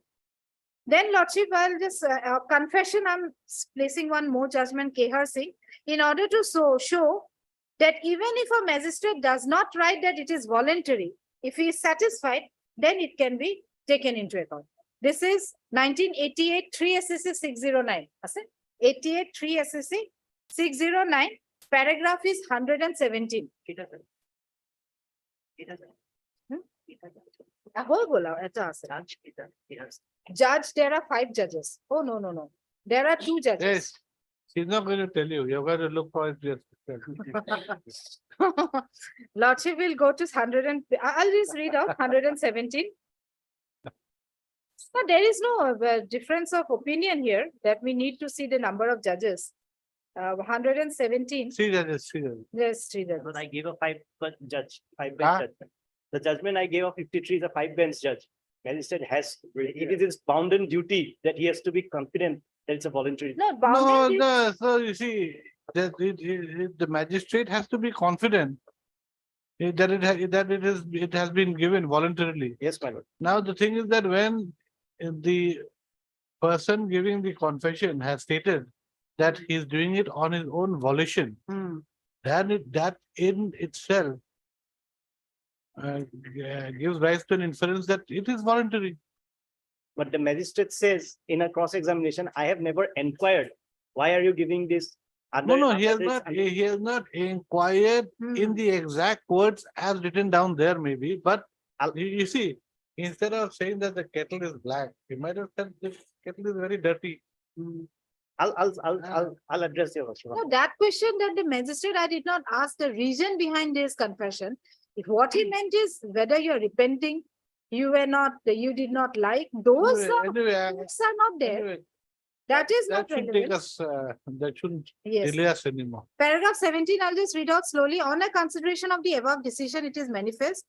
Then, Lordship, I'll just confession, I'm placing one more judgment, Kehar Singh, in order to show that even if a magistrate does not write that it is voluntary, if he is satisfied, then it can be taken into account. This is 1988 3 SCC 609. 88 3 SCC 609, paragraph is 117. Judge, there are 5 judges. Oh, no. There are 2 judges. Yes. She's not going to tell you. You're going to look for it. Lordship will go to I'll just read out 117. So there is no difference of opinion here that we need to see the number of judges. 117. See judges, see judges. Yes, three judges. But I gave a five judge, five Ah. bench judgment. The judgment I gave of 53 is a five bench judge. Magistrate has, it is his bounden duty that he has to be confident that it's a voluntary. No, No, boundary. no, so you see, the magistrate has to be confident that it has been given voluntarily. Yes, my lord. Now, the thing is that when the person giving the confession has stated that he is doing it on his own volition, then that in itself gives rise to an inference that it is voluntary. But the magistrate says in a cross-examination, I have never inquired. Why are you giving this? No, he has not inquired in the exact words as written down there maybe, but you see, instead of saying that the kettle is black, he might have said this kettle is very dirty. I'll address your question. No, that question that the magistrate, I did not ask the reason behind his confession. If what he meant is whether you're repenting, you did not like, those Anyway, are not there. anyway, That is that not should take relevant. us, that shouldn't Yes. delay us anymore. Paragraph 17, I'll just read out slowly. On a consideration of the above decision, it is manifest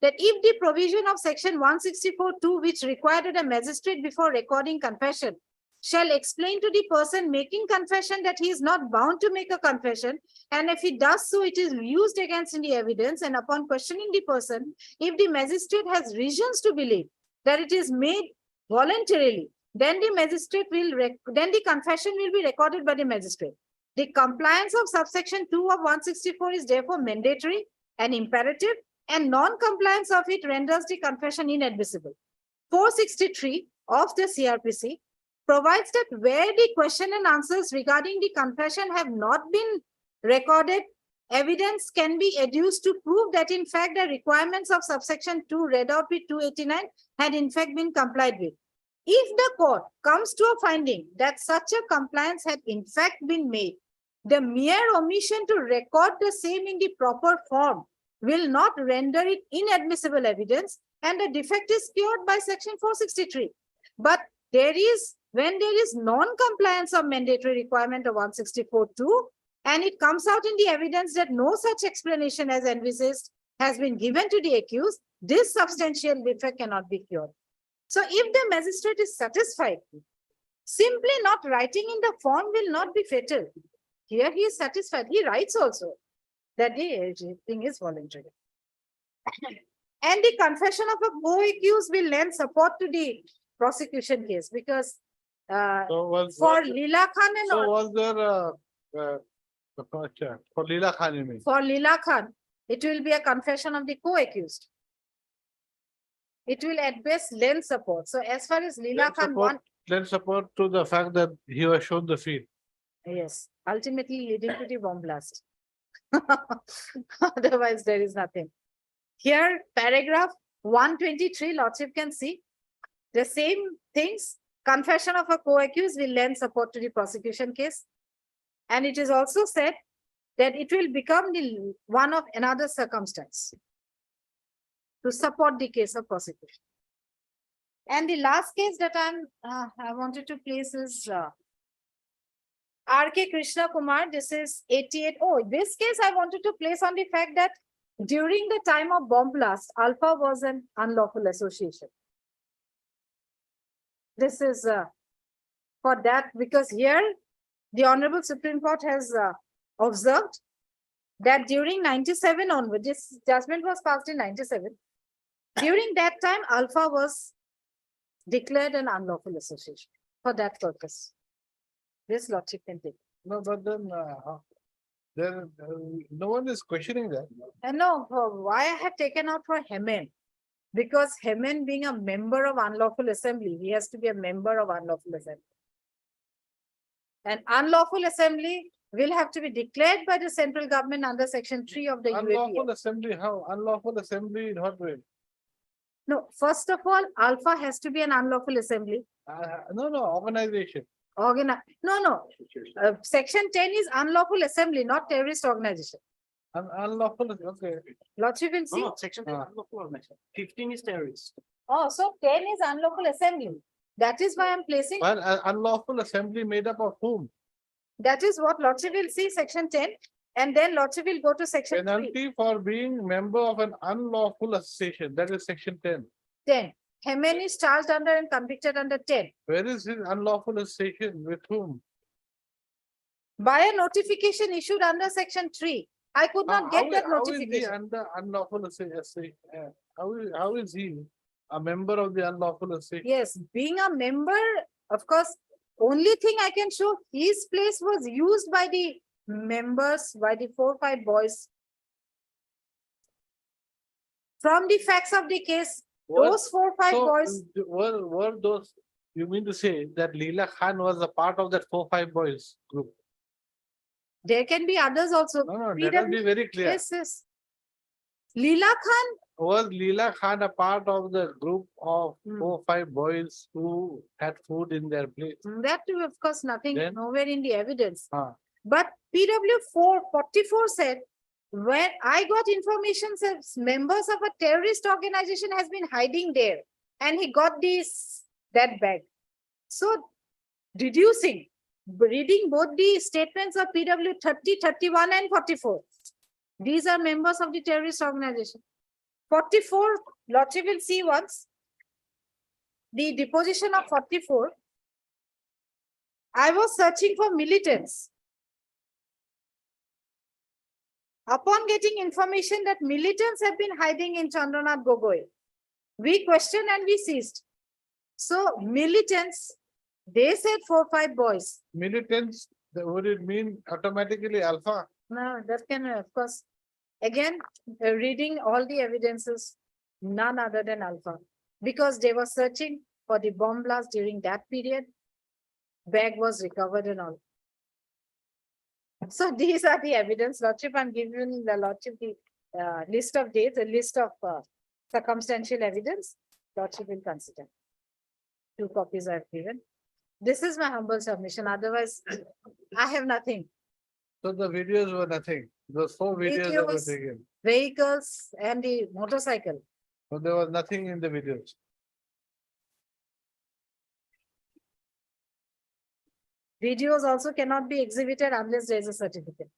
that if the provision of section 164(2), which required that a magistrate before recording confession shall explain to the person making confession that he is not bound to make a confession, and if he does so, it is used against in the evidence, and upon questioning the person, if the magistrate has reasons to believe that it is made voluntarily, then the confession will be recorded by the magistrate. The compliance of subsection 2 of 164 is therefore mandatory and imperative, and non-compliance of it renders the confession inadmissible. 463 of the CRPC provides that where the question and answers regarding the confession have not been recorded, evidence can be adduced to prove that in fact the requirements of subsection 2 read out with 289 had in fact been complied with. If the court comes to a finding that such a compliance had in fact been made, the mere omission to record the same in the proper form will not render it inadmissible evidence, and the defect is cured by section 463. But when there is non-compliance of mandatory requirement of 164(2), and it comes out in the evidence that no such explanation as envisaged has been given to the accused, this substantial defect cannot be cured. So if the magistrate is satisfied, simply not writing in the form will not be fatal. Here he is satisfied. He writes also that the thing is voluntary. And the confession of a co-accused will lend support to the prosecution case, because for Leela Khan and So all, was there for Leela Khan, you mean? for Leela Khan, it will be a confession of the co-accused. It will at best lend support. So as far as Leela Khan won, Lend support to the fact that he was shown the field. yes, ultimately leading to the bomb blast. Otherwise, there is nothing. Here, paragraph 123, Lordship can see the same things. Confession of a co-accused will lend support to the prosecution case. And it is also said that it will become the one of another circumstance to support the case of prosecution. And the last case that I wanted to place is R.K. Krishna Kumar. This is 88. Oh, this case I wanted to place on the fact that during the time of bomb blast, Alpha was an unlawful association. This is for that, because here the Honorable Supreme Court has observed that during 97 onward, this judgment was passed in 97. During that time, Alpha was declared an unlawful association for that purpose. This Lordship can take. No, but then no one is questioning that. And no, why I have taken out for Hemen? Because Hemen being a member of unlawful assembly, he has to be a member of unlawful assembly. And unlawful assembly will have to be declared by the central government under section 3 of the Unlawful UAPA. assembly, how? Unlawful assembly in what way? No, first of all, Alpha has to be an unlawful assembly. No, organization. No. Section 10 is unlawful assembly, not terrorist organization. Unlawful, okay. Lordship will No, see. no, section 10 unlawful organization. 15 is terrorist. Oh, so 10 is unlawful assembly. That is why I'm placing, Well, unlawful assembly made up of whom? that is what Lordship will see, section 10. And then Lordship will go to section 3, Penalty for being member of an unlawful association, that is section 10. 10. Hemen is charged under and convicted under 10. Where is his unlawful association, with whom? By a notification issued under section 3. I could not get that How is he notification. under unlawful association? How is he a member of the unlawful association? Yes, being a member, of course, only thing I can show, his place was used by the members, by the 4 or 5 boys. From the facts of the case, those 4 or 5 So, boys, were those, you mean to say that Leela Khan was a part of that 4 or 5 boys group? there can be others also. No, let us be very clear. Yes. Leela Khan, Was Leela Khan a part of the group of Hmm. 4 or 5 boys who had food in their plate? that too, of course, nothing, Then? nowhere in the evidence. Ah. But PW 444 said, when I got information says members of a terrorist organization has been hiding there and he got that bag. So reducing, reading both the statements of PW 30, 31 and 44. These are members of the terrorist organization. 44, Lordship will see once. The deposition of 44. I was searching for militants. Upon getting information that militants have been hiding in Chandranath Gogoi, we questioned and we seized. So militants, they said 4 or 5 boys. Militants, would it mean automatically alpha? No, that can, of course, again, reading all the evidences, none other than Alpha. Because they were searching for the bomb blast during that period, bag was recovered and all. So these are the evidence, Lordship. I'm giving the Lordship the list of dates, a list of circumstantial evidence. Lordship will consider. 2 copies I've given. This is my humble submission. Otherwise, I have nothing. So the videos were nothing. Those 4 videos that were Videos. taken. Vehicles and the motorcycle. So there was nothing in the videos. Videos also cannot be exhibited unless there is a certificate.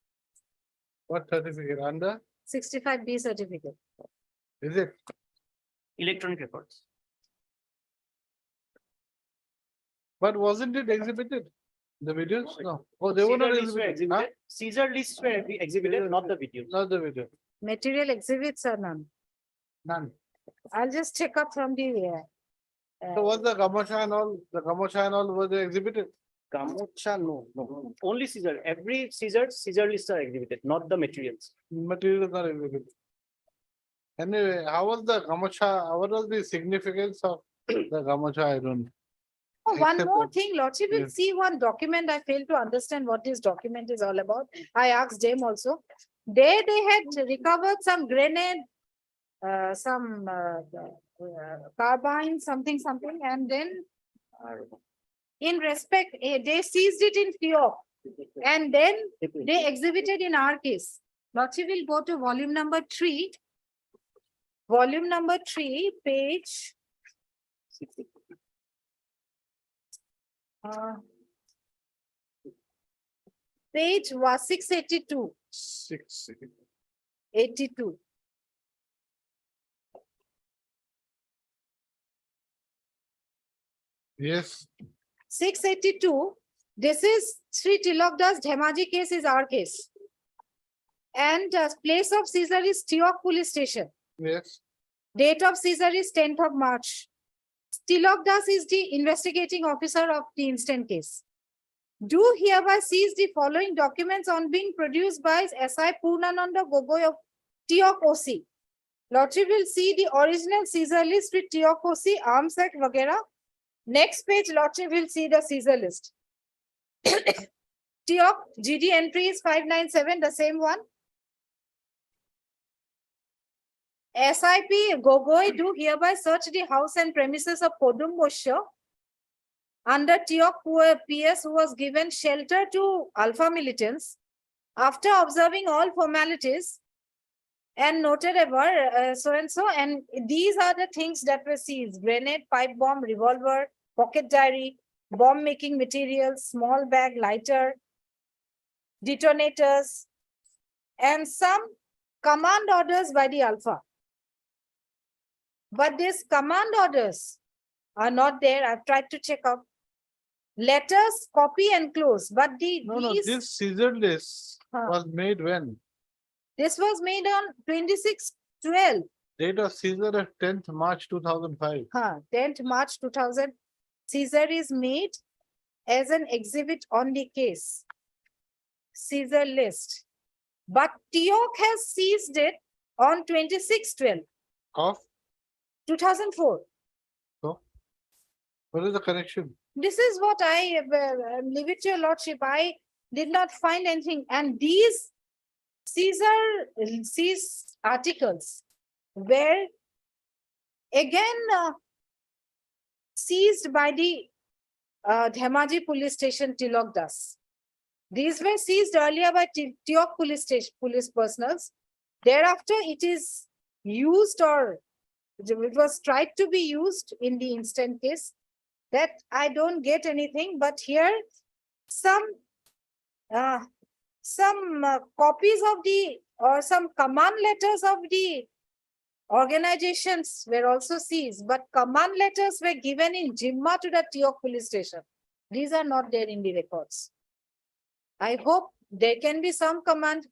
What certificate? Under? 65B certificate. Is it? Electronic records. But wasn't it exhibited? The videos? No. Oh, they were not Caesar lists were exhibited. Huh? exhibited. Caesar lists were exhibited, not the videos. Not the video. Material exhibits are none. None. I'll just check up from the. So was the Gamasha and all, were they exhibited? Gamocha, no. Only Caesar. Every Caesar lists are exhibited, not the materials. Material is not exhibited. Anyway, how was the Gamasha? What was the significance of the Gamasha? I don't know. Oh, one Except more that- thing, Lordship will Yes. see one document. I failed to understand what this document is all about. I asked them also. There they had recovered some grenade, some carbine, something, and then in respect, they seized it in Tioch. And then they exhibited in our case. Lordship will go to volume number 3. Volume number 3, page. Page was 682. 82. Yes. 682. This is Sri Tilakdas Dhemaji case is our case. And place of Caesar is Tioch police station. Yes. Date of Caesar is 10th of March. Tilakdas is the investigating officer of the instant case. Do hereby seize the following documents on being produced by SI Purnananda Gogoi of Tioch OC. Lordship will see the original Caesar list with Tioch OC, arms act, vagera. Next page, Lordship will see the Caesar list. Tioch GD entry is 597, the same one. SIP Gogoi do hereby search the house and premises of Podum Moshe under Tiok PS who was given shelter to Alpha militants after observing all formalities and noted ever so and so, and these are the things that were seized: grenade, pipe bomb, revolver, pocket diary, bomb making materials, small bag, lighter, detonators, and some command orders by the Alpha. But these command orders are not there. I've tried to check out. Letters, copy and close, but No, these, this Caesar list Huh. was made when? this was made on 26/12, Date of Caesar of 10th March 2005. 10th March 2000. Caesar is made as an exhibit on the case. Caesar list. But Tiok has seized it on 26/12, Of, 2004. what is the connection? This is what I leave it to your lordship. I did not find anything. And these Caesar seized articles were again seized by the Dhemaji police station Tilok Das. These were seized earlier by Tiok police station police personals. Thereafter, it is used, or it was tried to be used in the instant case. That I don't get anything, but here some copies of the, or some command letters of the organizations were also seized, but command letters were given in Jimma to the Tiok police station. These are not there in the records. I hope there can be some command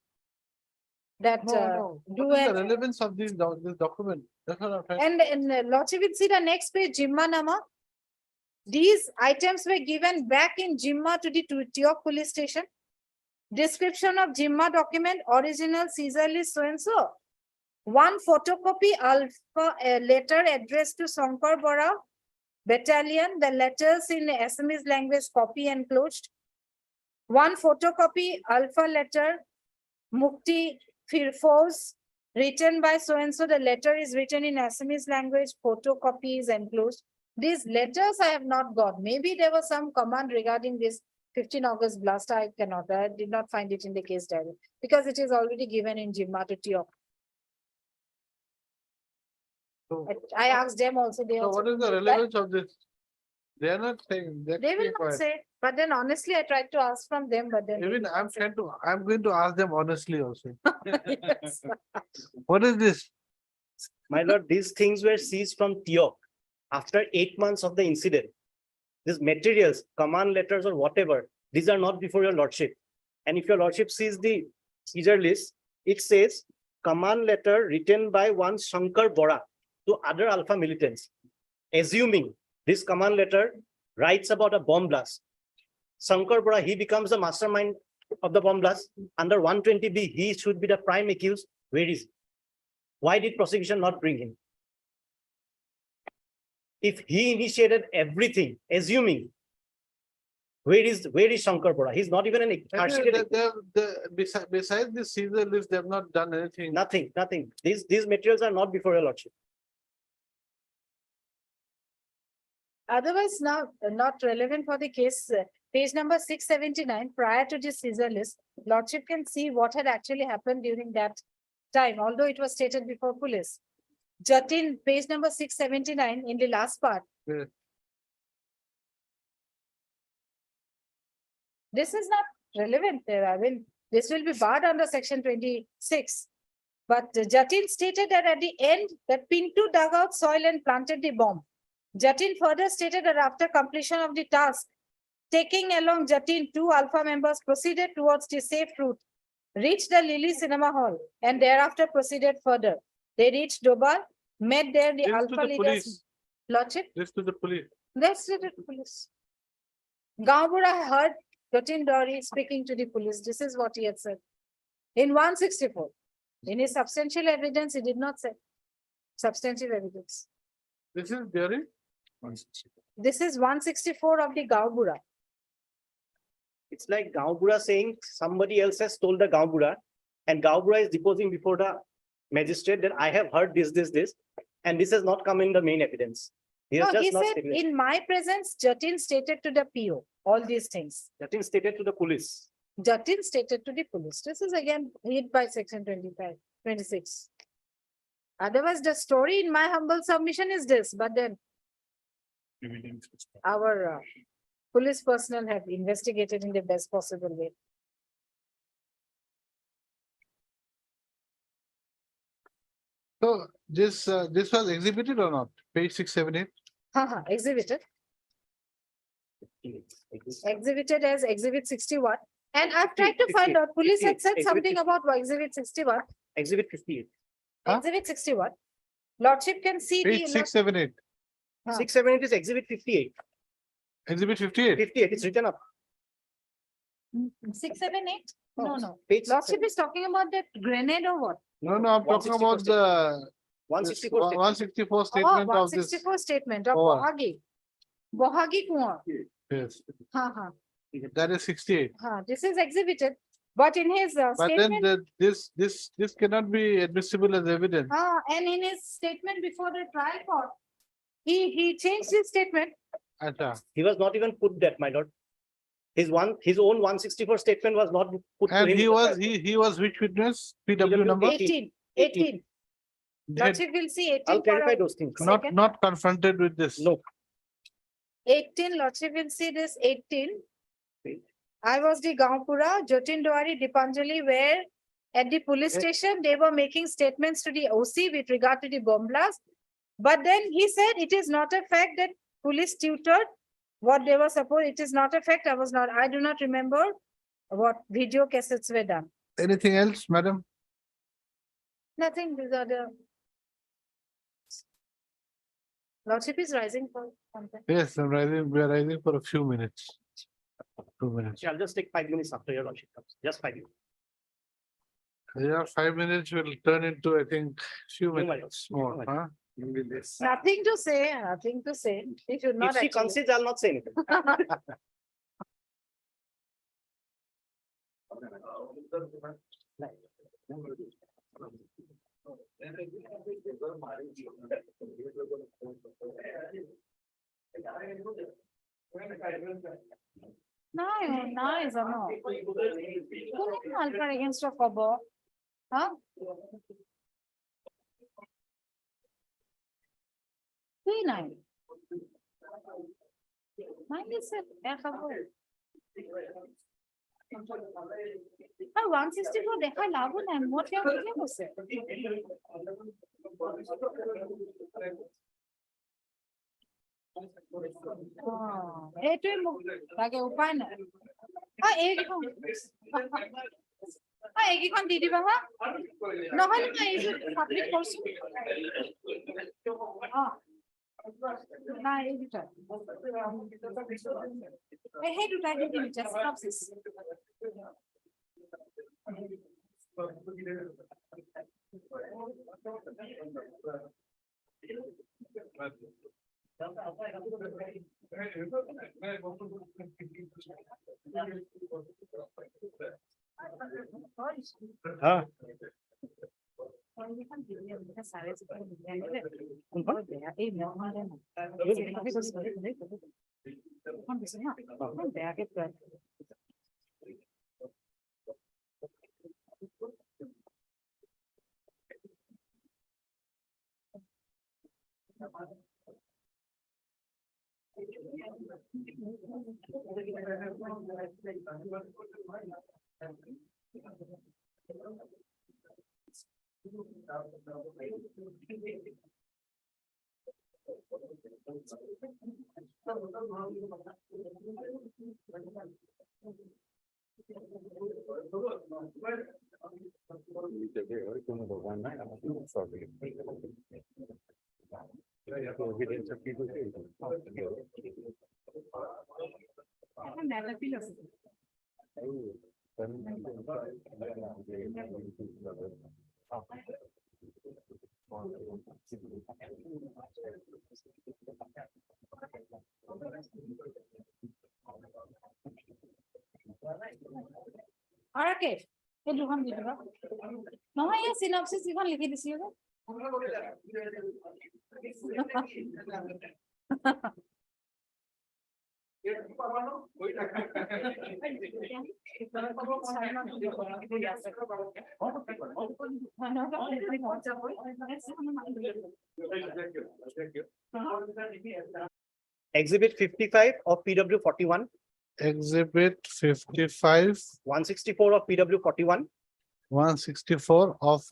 that No. do What is the it. relevance of this document? That's what I'm trying. And Lordship will see the next page, Jimma Nama. These items were given back in Jimma to the Tiok police station. Description of Jimma document, original Caesar list, so and so. One photocopy Alpha letter addressed to Sankar Bora battalion, the letters in Assamese language copy enclosed. One photocopy Alpha letter, Mukti Firfos, written by so and so. The letter is written in Assamese language, photocopy is enclosed. These letters I have not got. Maybe there was some command regarding this 15 August blast. I did not find it in the case diary because it is already given in Jimma to Tiok. So, I asked them also. They so also what is the did that. relevance of this? They are not saying. They will not say, but then honestly, I tried to ask from them, but then. Even I'm going to ask them honestly also. Yes. What is this? My lord, these things were seized from Tiok after 8 months of the incident. These materials, command letters or whatever, these are not before your lordship. And if your lordship sees the seizure list, it says command letter written by one Shankar Bora to other Alpha militants. Assuming this command letter writes about a bomb blast. Shankar Bora, he becomes the mastermind of the bomb blast. Under 120B, he should be the prime accused. Where is he? Why did prosecution not bring him? If he initiated everything, assuming, where is Shankar Bora? He's not even an incarcerated. Besides this Caesar list, they have not done anything. Nothing. These materials are not before your lordship. Otherwise, now not relevant for the case. Page number 679, prior to this Caesar list, lordship can see what had actually happened during that time, although it was stated before police. Jatin, page number 679 in the last part. Yeah. This is not relevant there. I mean, this will be barred under section 26. But Jatin stated that at the end, that Pintu dug out soil and planted the bomb. Jatin further stated that after completion of the task, taking along Jatin, 2 Alpha members proceeded towards the safe route, reached the Lily Cinema Hall, and thereafter proceeded further. They reached Dobar, met there the This to Alpha the leaders. police. Lordship, This to the police. let's to the police. Gaubura heard Jatin Dori speaking to the police. This is what he had said. In 164, in his substantial evidence, he did not say substantive evidence. This is theory. This is 164 of the Gaubura. It's like Gaubura saying somebody else has told the Gaubura, and Gaubura is deposing before the magistrate that I have heard this, and this has not come in the main evidence. He has No, he just not said, stated. in my presence, Jatin stated to the PO, all these things. That is stated to the police. Jatin stated to the police. This is again hit by section 25, 26. Otherwise, the story in my humble submission is this, but then our police personnel have investigated in the best possible way. So this was exhibited or not? Page 6, 7, 8? Exhibited. Exhibited as exhibit 61. And I've tried to find 58, out, police had said 58, something exhibit about exhibit 61, Exhibit 58. Huh? exhibit 61. Lordship can see Page the. 6, 7, 8. 6, 7, 8 is exhibit 58. Exhibit 58. 58, it's written up. 6, 7, 8? No, no. Page six, Lordship is talking about that grenade or what? No, I'm talking about the 164. 164 Oh, statement of this. 164 statement of Oh. Bohagi. Bohagi Kumar. Yes, Ha. that is 68. This is exhibited, but in his But then statement, this cannot be admissible as evidence. and in his statement before the trial court, he changed his statement. Acha. He was not even put that, my lord. His own 164 statement was not put to And him. he was which witness? PW number? 18. They had Lordship will see 18. I'll for a clarify those things. second. Not confronted with this. No. 18, Lordship will see this 18. I was the Gampura, Jatin Dwari, Dipanjali, where at the police station, they were making statements to the OC with regard to the bomb blast. But then he said it is not a fact that police tutored what they were supposed, it is not a fact. I do not remember what video cassettes were done. Anything else, madam? Nothing, these are the. Lordship is rising for something. Yes, I'm rising. We are rising for a few minutes. 2 minutes. I'll just take 5 minutes after your lordship comes. Just 5 minutes. Yeah, 5 minutes will turn into, I think, few my minutes lord. more, No, my huh? Nothing to say, nothing to say. He should not If she actually. concedes, I'll not say anything. Nice or no? Could alter against a cover? Huh? Three nine. Nine is a cover. 164 দেখা লাভ নাই মই তেওঁ কি কৈছে এইটোৱে মোক লাগে উপায় নাই এইকেইখন দি দিবা হা নহলে মই এইটো পাব্লিক কৰিছো নাই এই দুটা সেই দুটা দি দিম জাষ্ট Huh? আৰকে এই দুখন দি দিবা নহয় এই সিনপসিস ইখন লিখি দিছি Exhibit 55 of PW 41, Exhibit 55, 164 of PW 41, 164 of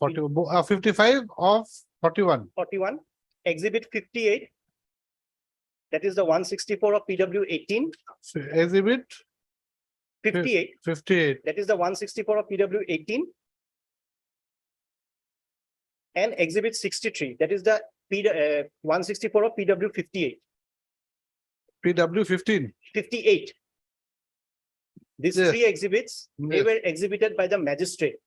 55 of 41. 41, Exhibit 58. That is the 164 of PW 18, Exhibit 58. 58. That is the 164 of PW 18. And Exhibit 63. That is the 164 of PW 58. PW 15. 58. These Yes. three exhibits, they Yes. were exhibited by the magistrate.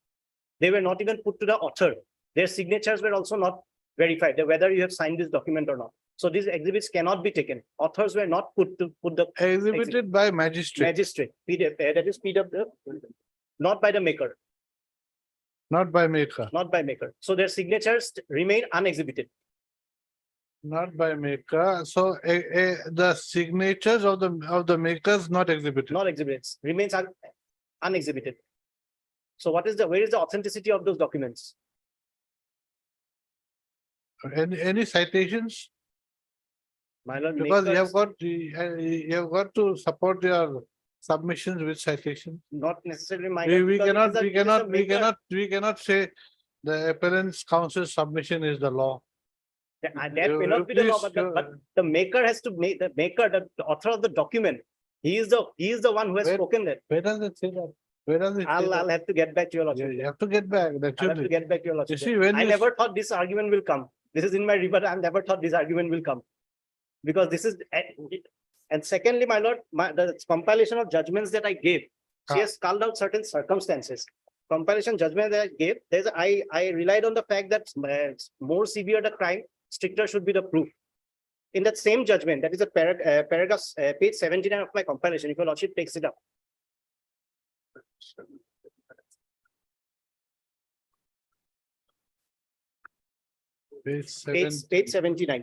They were not even put to the author. Their signatures were also not verified, whether you have signed this document or not. So these exhibits cannot be taken. Authors were not put the Exhibited by magistrate, magistrate. That is PW, not by the maker, not by maker, not by maker. So their signatures remain unexhibited. not by maker. So the signatures of the makers not exhibited. Not exhibits, remains unexhibited. So where is the authenticity of those documents? Any citations? My lord, Because you makers- have got to support your submissions with citations. Not necessarily my. We lord, because it is a maker. we cannot say the appellant's counsel's submission is the law. That may not be the law, but the maker has to make, the author of the document. He is the one who has Where- spoken that. Where does it say that? Where does it say I'll that? have to get back to your lordship. You have to get back. That's I'll have to your. get back to your You lordship. see, when I you never thought this argument will come. This is in my rebuttal. I never thought this argument will come. Because this is, and secondly, my lord, the compilation of judgments that I gave, she has called out certain circumstances. Compilation judgment that I gave, I relied on the fact that more severe the crime, stricter should be the proof. In that same judgment, that is a paragraph, page 79 of my compilation, if your lordship takes it up. Page 79.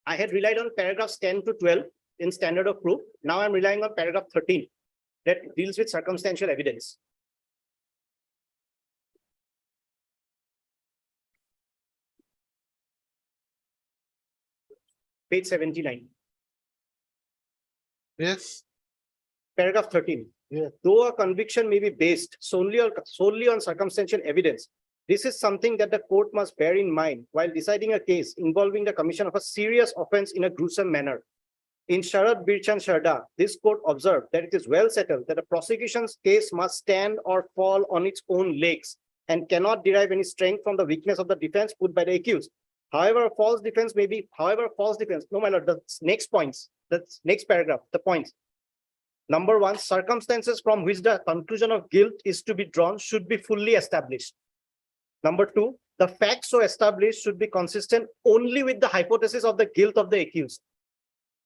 I had relied on paragraphs 10 to 12 in standard of proof. Now I'm relying on paragraph 13 that deals with circumstantial evidence. Page 79. Yes, Paragraph 13. Yeah. Though a conviction may be based solely on circumstantial evidence, this is something that the court must bear in mind while deciding a case involving the commission of a serious offense in a gruesome manner. In Sharad Birchan Sharda, this court observed that it is well settled that a prosecution's case must stand or fall on its own legs and cannot derive any strength from the weakness of the defense put by the accused. However, a false defense, no, my lord, the next points, the next paragraph, the points. Number one, circumstances from which the conclusion of guilt is to be drawn should be fully established. Number two, the facts so established should be consistent only with the hypothesis of the guilt of the accused.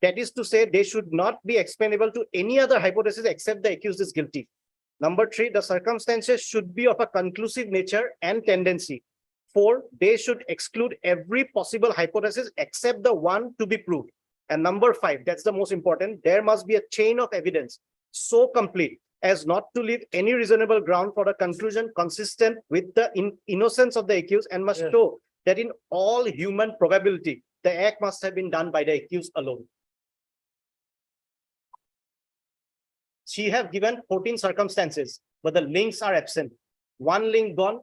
That is to say, they should not be explainable to any other hypothesis except the accused is guilty. Number three, the circumstances should be of a conclusive nature and tendency. Four, they should exclude every possible hypothesis except the one to be proved. And number five, that's the most important, there must be a chain of evidence so complete as not to leave any reasonable ground for a conclusion consistent with the innocence of the accused and must show that in all human probability, the act must have been done by the accused alone. She have given 14 circumstances, but the links are absent. One link gone,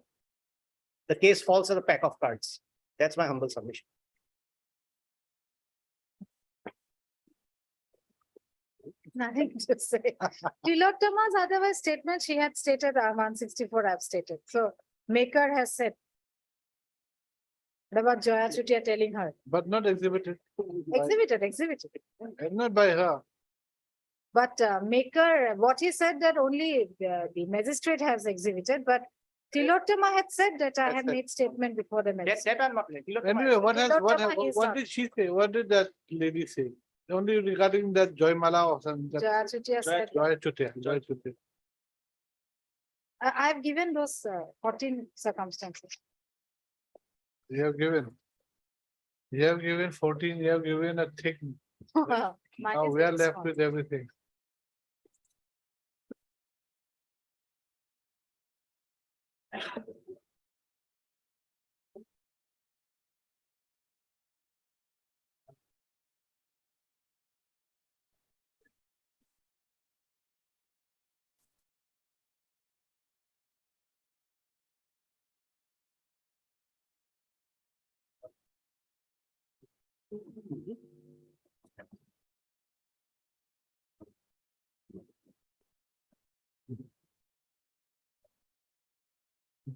the case falls as a pack of cards. That's my humble submission. Nothing to say. Tilottama's otherwise statement, she had stated 164 I've stated. So maker has said. What about Joya Chutia telling her? but not exhibited. Exhibited. And not by her. But maker, what he said that only the magistrate has exhibited, but Tilottama had said that I had That's it. made statement before the magistrate. That I'm not. Anyway, Tilottama is what not. did she say? What did that lady say? Only regarding that Joymala or something. Joya Chutia said, Joy Chutia. I've given those 14 circumstances. You have given. You have given 14, you have given a thick, now Minus we are the left response. with everything.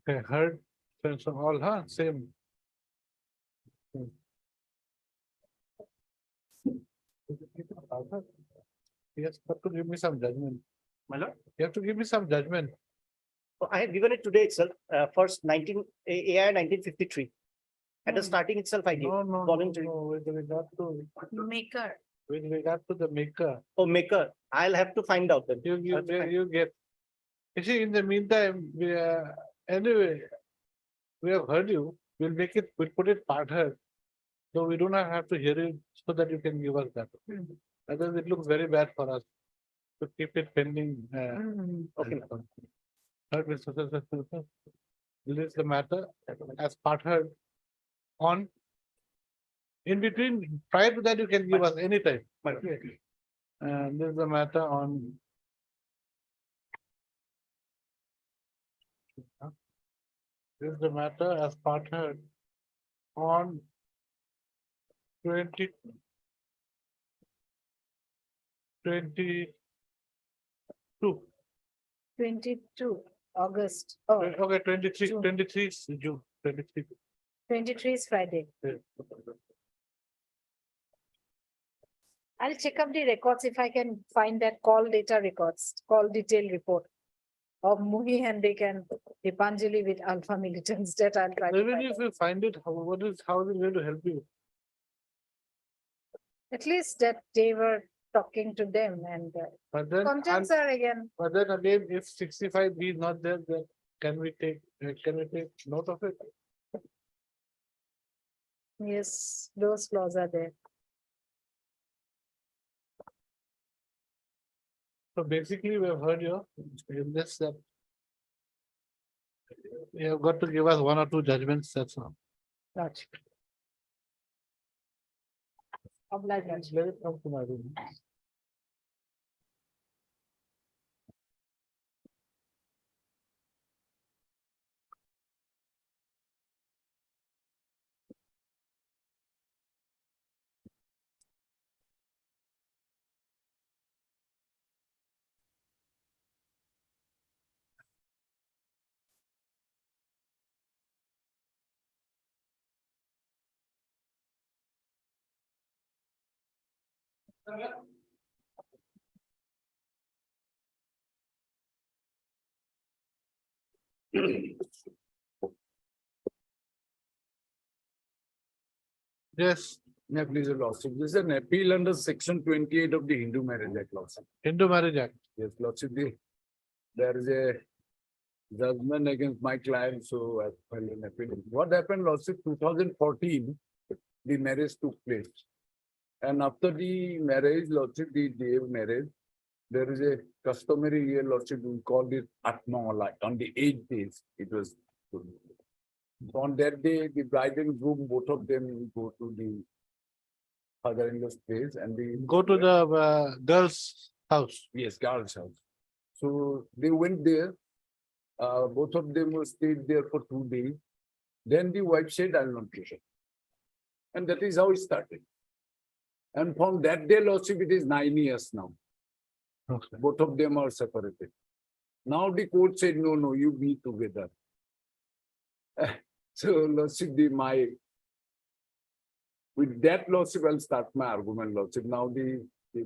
Okay, heard, sense of all, huh, same. Yes, but to give me some judgment. My lord. You have to give me some judgment. So I have given it today itself, first 19, AI 1953. At the Hmm. starting itself, I gave No, no, no, voluntary. no, with regard to, Maker. with regard to the maker, Oh, maker, I'll have to find out then. you get. You see, in the meantime, anyway, we have heard you, we'll make it, we'll put it part heard. So we do not have to hear it so that you can give us that. Otherwise, it looks very bad for us to keep it pending. Okay, Heard, Mr. Sir, release the matter as part heard on. In between, prior to that, you can give us anytime. my lord. And this is the matter on. This is the matter as part heard on 22. Twenty-two August. Oh, Okay, 23, June. 23 is June, 23. 23 is Friday. I'll check up the records if I can find that call data records, call detail report of Muhi Hendik and Dipanjali with alpha militants that I'll try to Even find if out. you find it, how is it going to help you? At least that they were talking to them and But then, contents are again, but then again, if 65B is not there, then can we take note of it? yes, those flaws are there. So basically, we have heard you in this that you have got to give us one or two judgments, that's all. Not. Obliged. Let it come to my room. Yes, Yeah, please, your lordship. This is an appeal under section 28 of the Hindu Marriage Act, lordship. Hindu Marriage Act. Yes, lordship, there is a judgment against my client, so I filed an appeal. What happened, lordship, 2014, the marriage took place. And after the marriage, lordship, the day of marriage, there is a customary year, lordship, we called it Atma, like on the 8 days, it was. So on that day, the bride and groom, both of them go to the father-in-law's place and they Go to the girl's house. yes, girl's house. So they went there. Both of them were stayed there for 2 days. Then the wife said, "I will not go." And that is how it started. And from that day, lordship, it is 9 years now. Okay. Both of them are separated. Now the court said, no, you be together. So lordship, with that lordship, I'll start my argument, lordship. Now the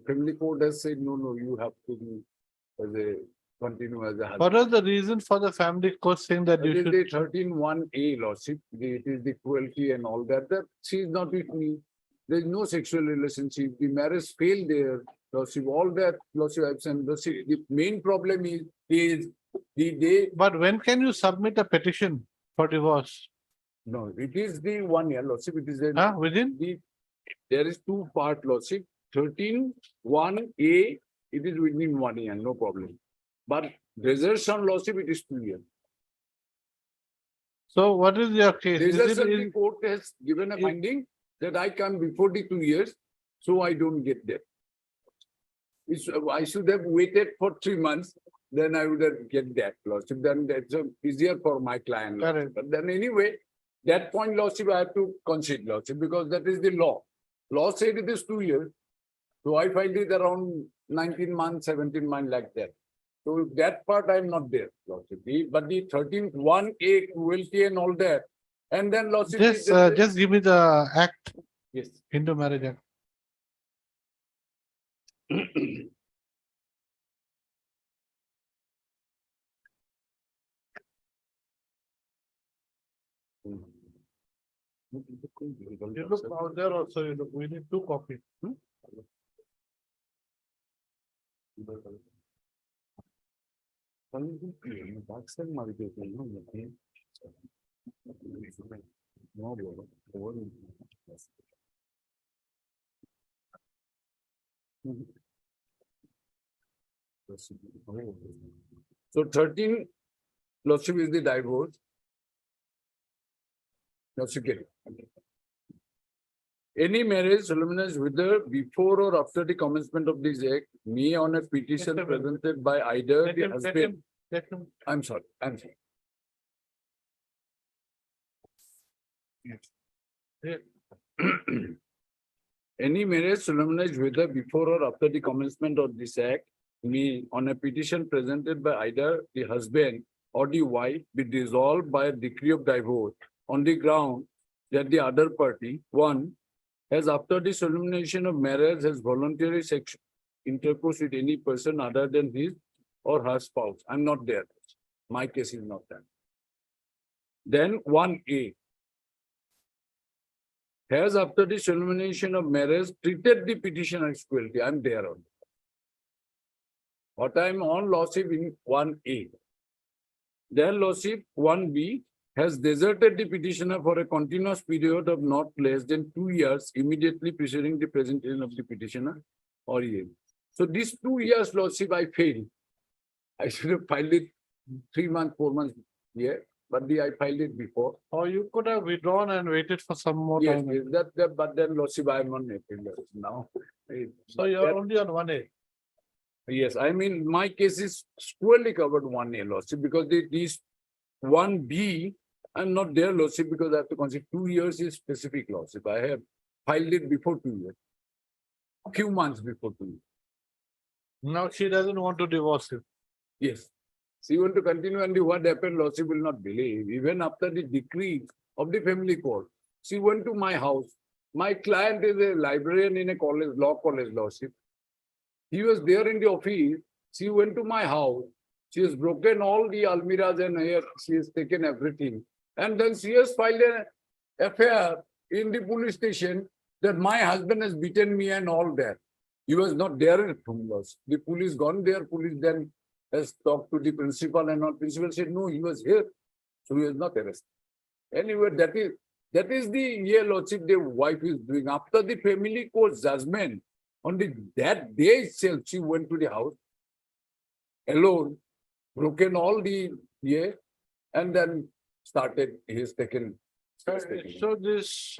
family court has said, no, you have to be continue as a husband. What is the reason for the family court saying that It you is the should? 13(1)(a) lordship. It is the cruelty and all that. That she is not with me. There is no sexual relationship. The marriage failed there. Lordship, all that lordship absent. Lordship, the main problem is the day. But when can you submit a petition for divorce? No, it is the 1 year, Lordship, it is a, Within? there is two part, Lordship, 13(1)(a), it is within 1 year, no problem. But desertion, Lordship, it is 2 years. So what is your case? Is Desertion, the it, court has given a finding that I come before the 2 years, so I don't get that. I should have waited for 3 months, then I would have get that, Lordship, then that's easier for my client. Correct. But then anyway, that point, Lordship, I have to concede, Lordship, because that is the law. Law said it is 2 years. So I filed it around 19 months, 17 months like that. So that part I'm not there, Lordship. But the 13(1)(a), cruelty and all that. And then Lordship. just give me the act, Yes. Hindu Marriage Act. You look out there also, you look, we need 2 copies. So 13, Lordship, is the divorce. Lordship, get it. Any marriage solemnized whether before or after the commencement of this act may on a petition Just a minute. presented by either the husband. Let him. I'm sorry. Any marriage solemnized whether before or after the commencement of this act may on a petition presented by either the husband or the wife be dissolved by a decree of divorce on the ground that the other party, one, has after the solemnization of marriage has voluntary sexual intercourse with any person other than his or her spouse. I'm not there. My case is not that. Then 1(a), has after the solemnization of marriage treated the petitioner as cruelty. I'm there on. What I'm on, Lordship, in 1(a). Then Lordship, 1(b), has deserted the petitioner for a continuous period of not less than 2 years immediately preceding the presentation of the petitioner or hearing. So these 2 years, Lordship, I failed. I should have filed it 3 months, 4 months, yeah, but I filed it before. Or you could have withdrawn and waited for some more Yes, time. yes, but then Lordship, I'm on appeal now. So you're only on 1(a). Yes, I mean, my case is squarely covered 1(a), Lordship, because these 1(b), I'm not there, Lordship, because I have to consider 2 years is specific, Lordship. I have filed it before 2 years. A few months before 2 years. Now she doesn't want to divorce you. Yes. She want to continue, and what happened, Lordship will not believe. Even after the decree of the family court, she went to my house. My client is a librarian in a college, law college, Lordship. He was there in the office. She went to my house. She has broken all the almiras and here she has taken everything. And then she has filed an affair in the police station that my husband has beaten me and all that. He was not there at home, Lordship. The police gone there. Police then has talked to the principal and all. Principal said, no, he was here. So he was not arrested. Anyway, that is the Lordship, the wife is doing. After the family court judgment, on that day itself, she went to the house alone, broken all the and then started, he has taken. So this,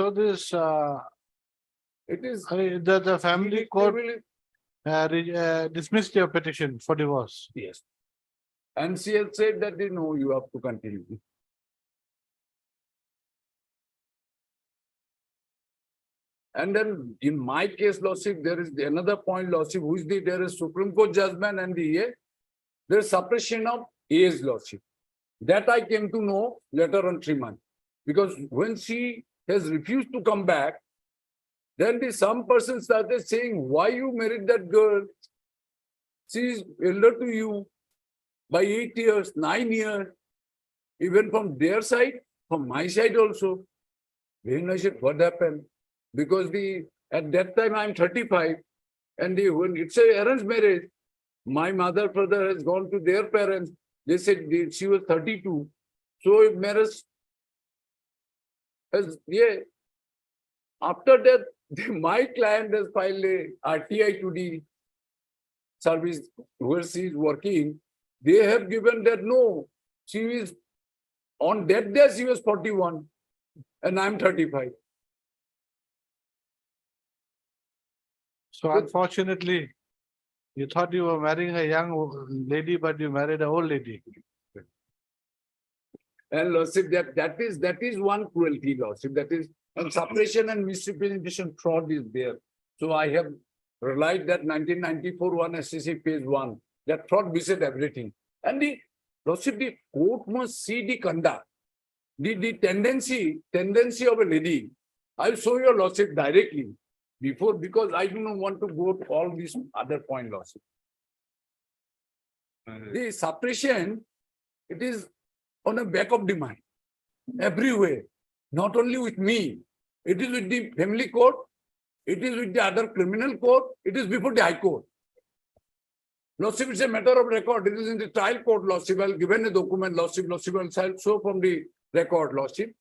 It is. the family court dismissed your petition for divorce. Yes. And she has said that, no, you have to continue. And then in my case, Lordship, there is another point, Lordship, there is Supreme Court judgment and there is suppression of age, Lordship. That I came to know later on 3 months. Because when she has refused to come back, then some person started saying, why you married that girl? She is elder to you by 8 years, 9 years, even from their side, from my side also. Then I said, what happened? Because at that time I'm 35 and when it's an arranged marriage, my mother, father has gone to their parents. They said she was 32. So marriage Yeah. After that, my client has filed a RTI to the service where she is working. They have given that no, she is on that day she was 41 and I'm 35. So unfortunately, you thought you were marrying a young lady, but you married an old lady. And lordship, that is one cruelty, lordship. That is, and suppression and misrepresentation fraud is there. So I have relied that 1994 one SCC page 1, that fraud beside everything. And the lordship, the court must see the conduct, the tendency of a lady. I'll show your lordship directly before, because I do not want to go to all these other point, lordship. The suppression, it is on the back of the mind, everywhere, not only with me. It is with the family court, it is with the other criminal court, it is before the high court. Lordship, it's a matter of record. It is in the trial court, lordship. I'll given a document, lordship, I'll show from the record, lordship.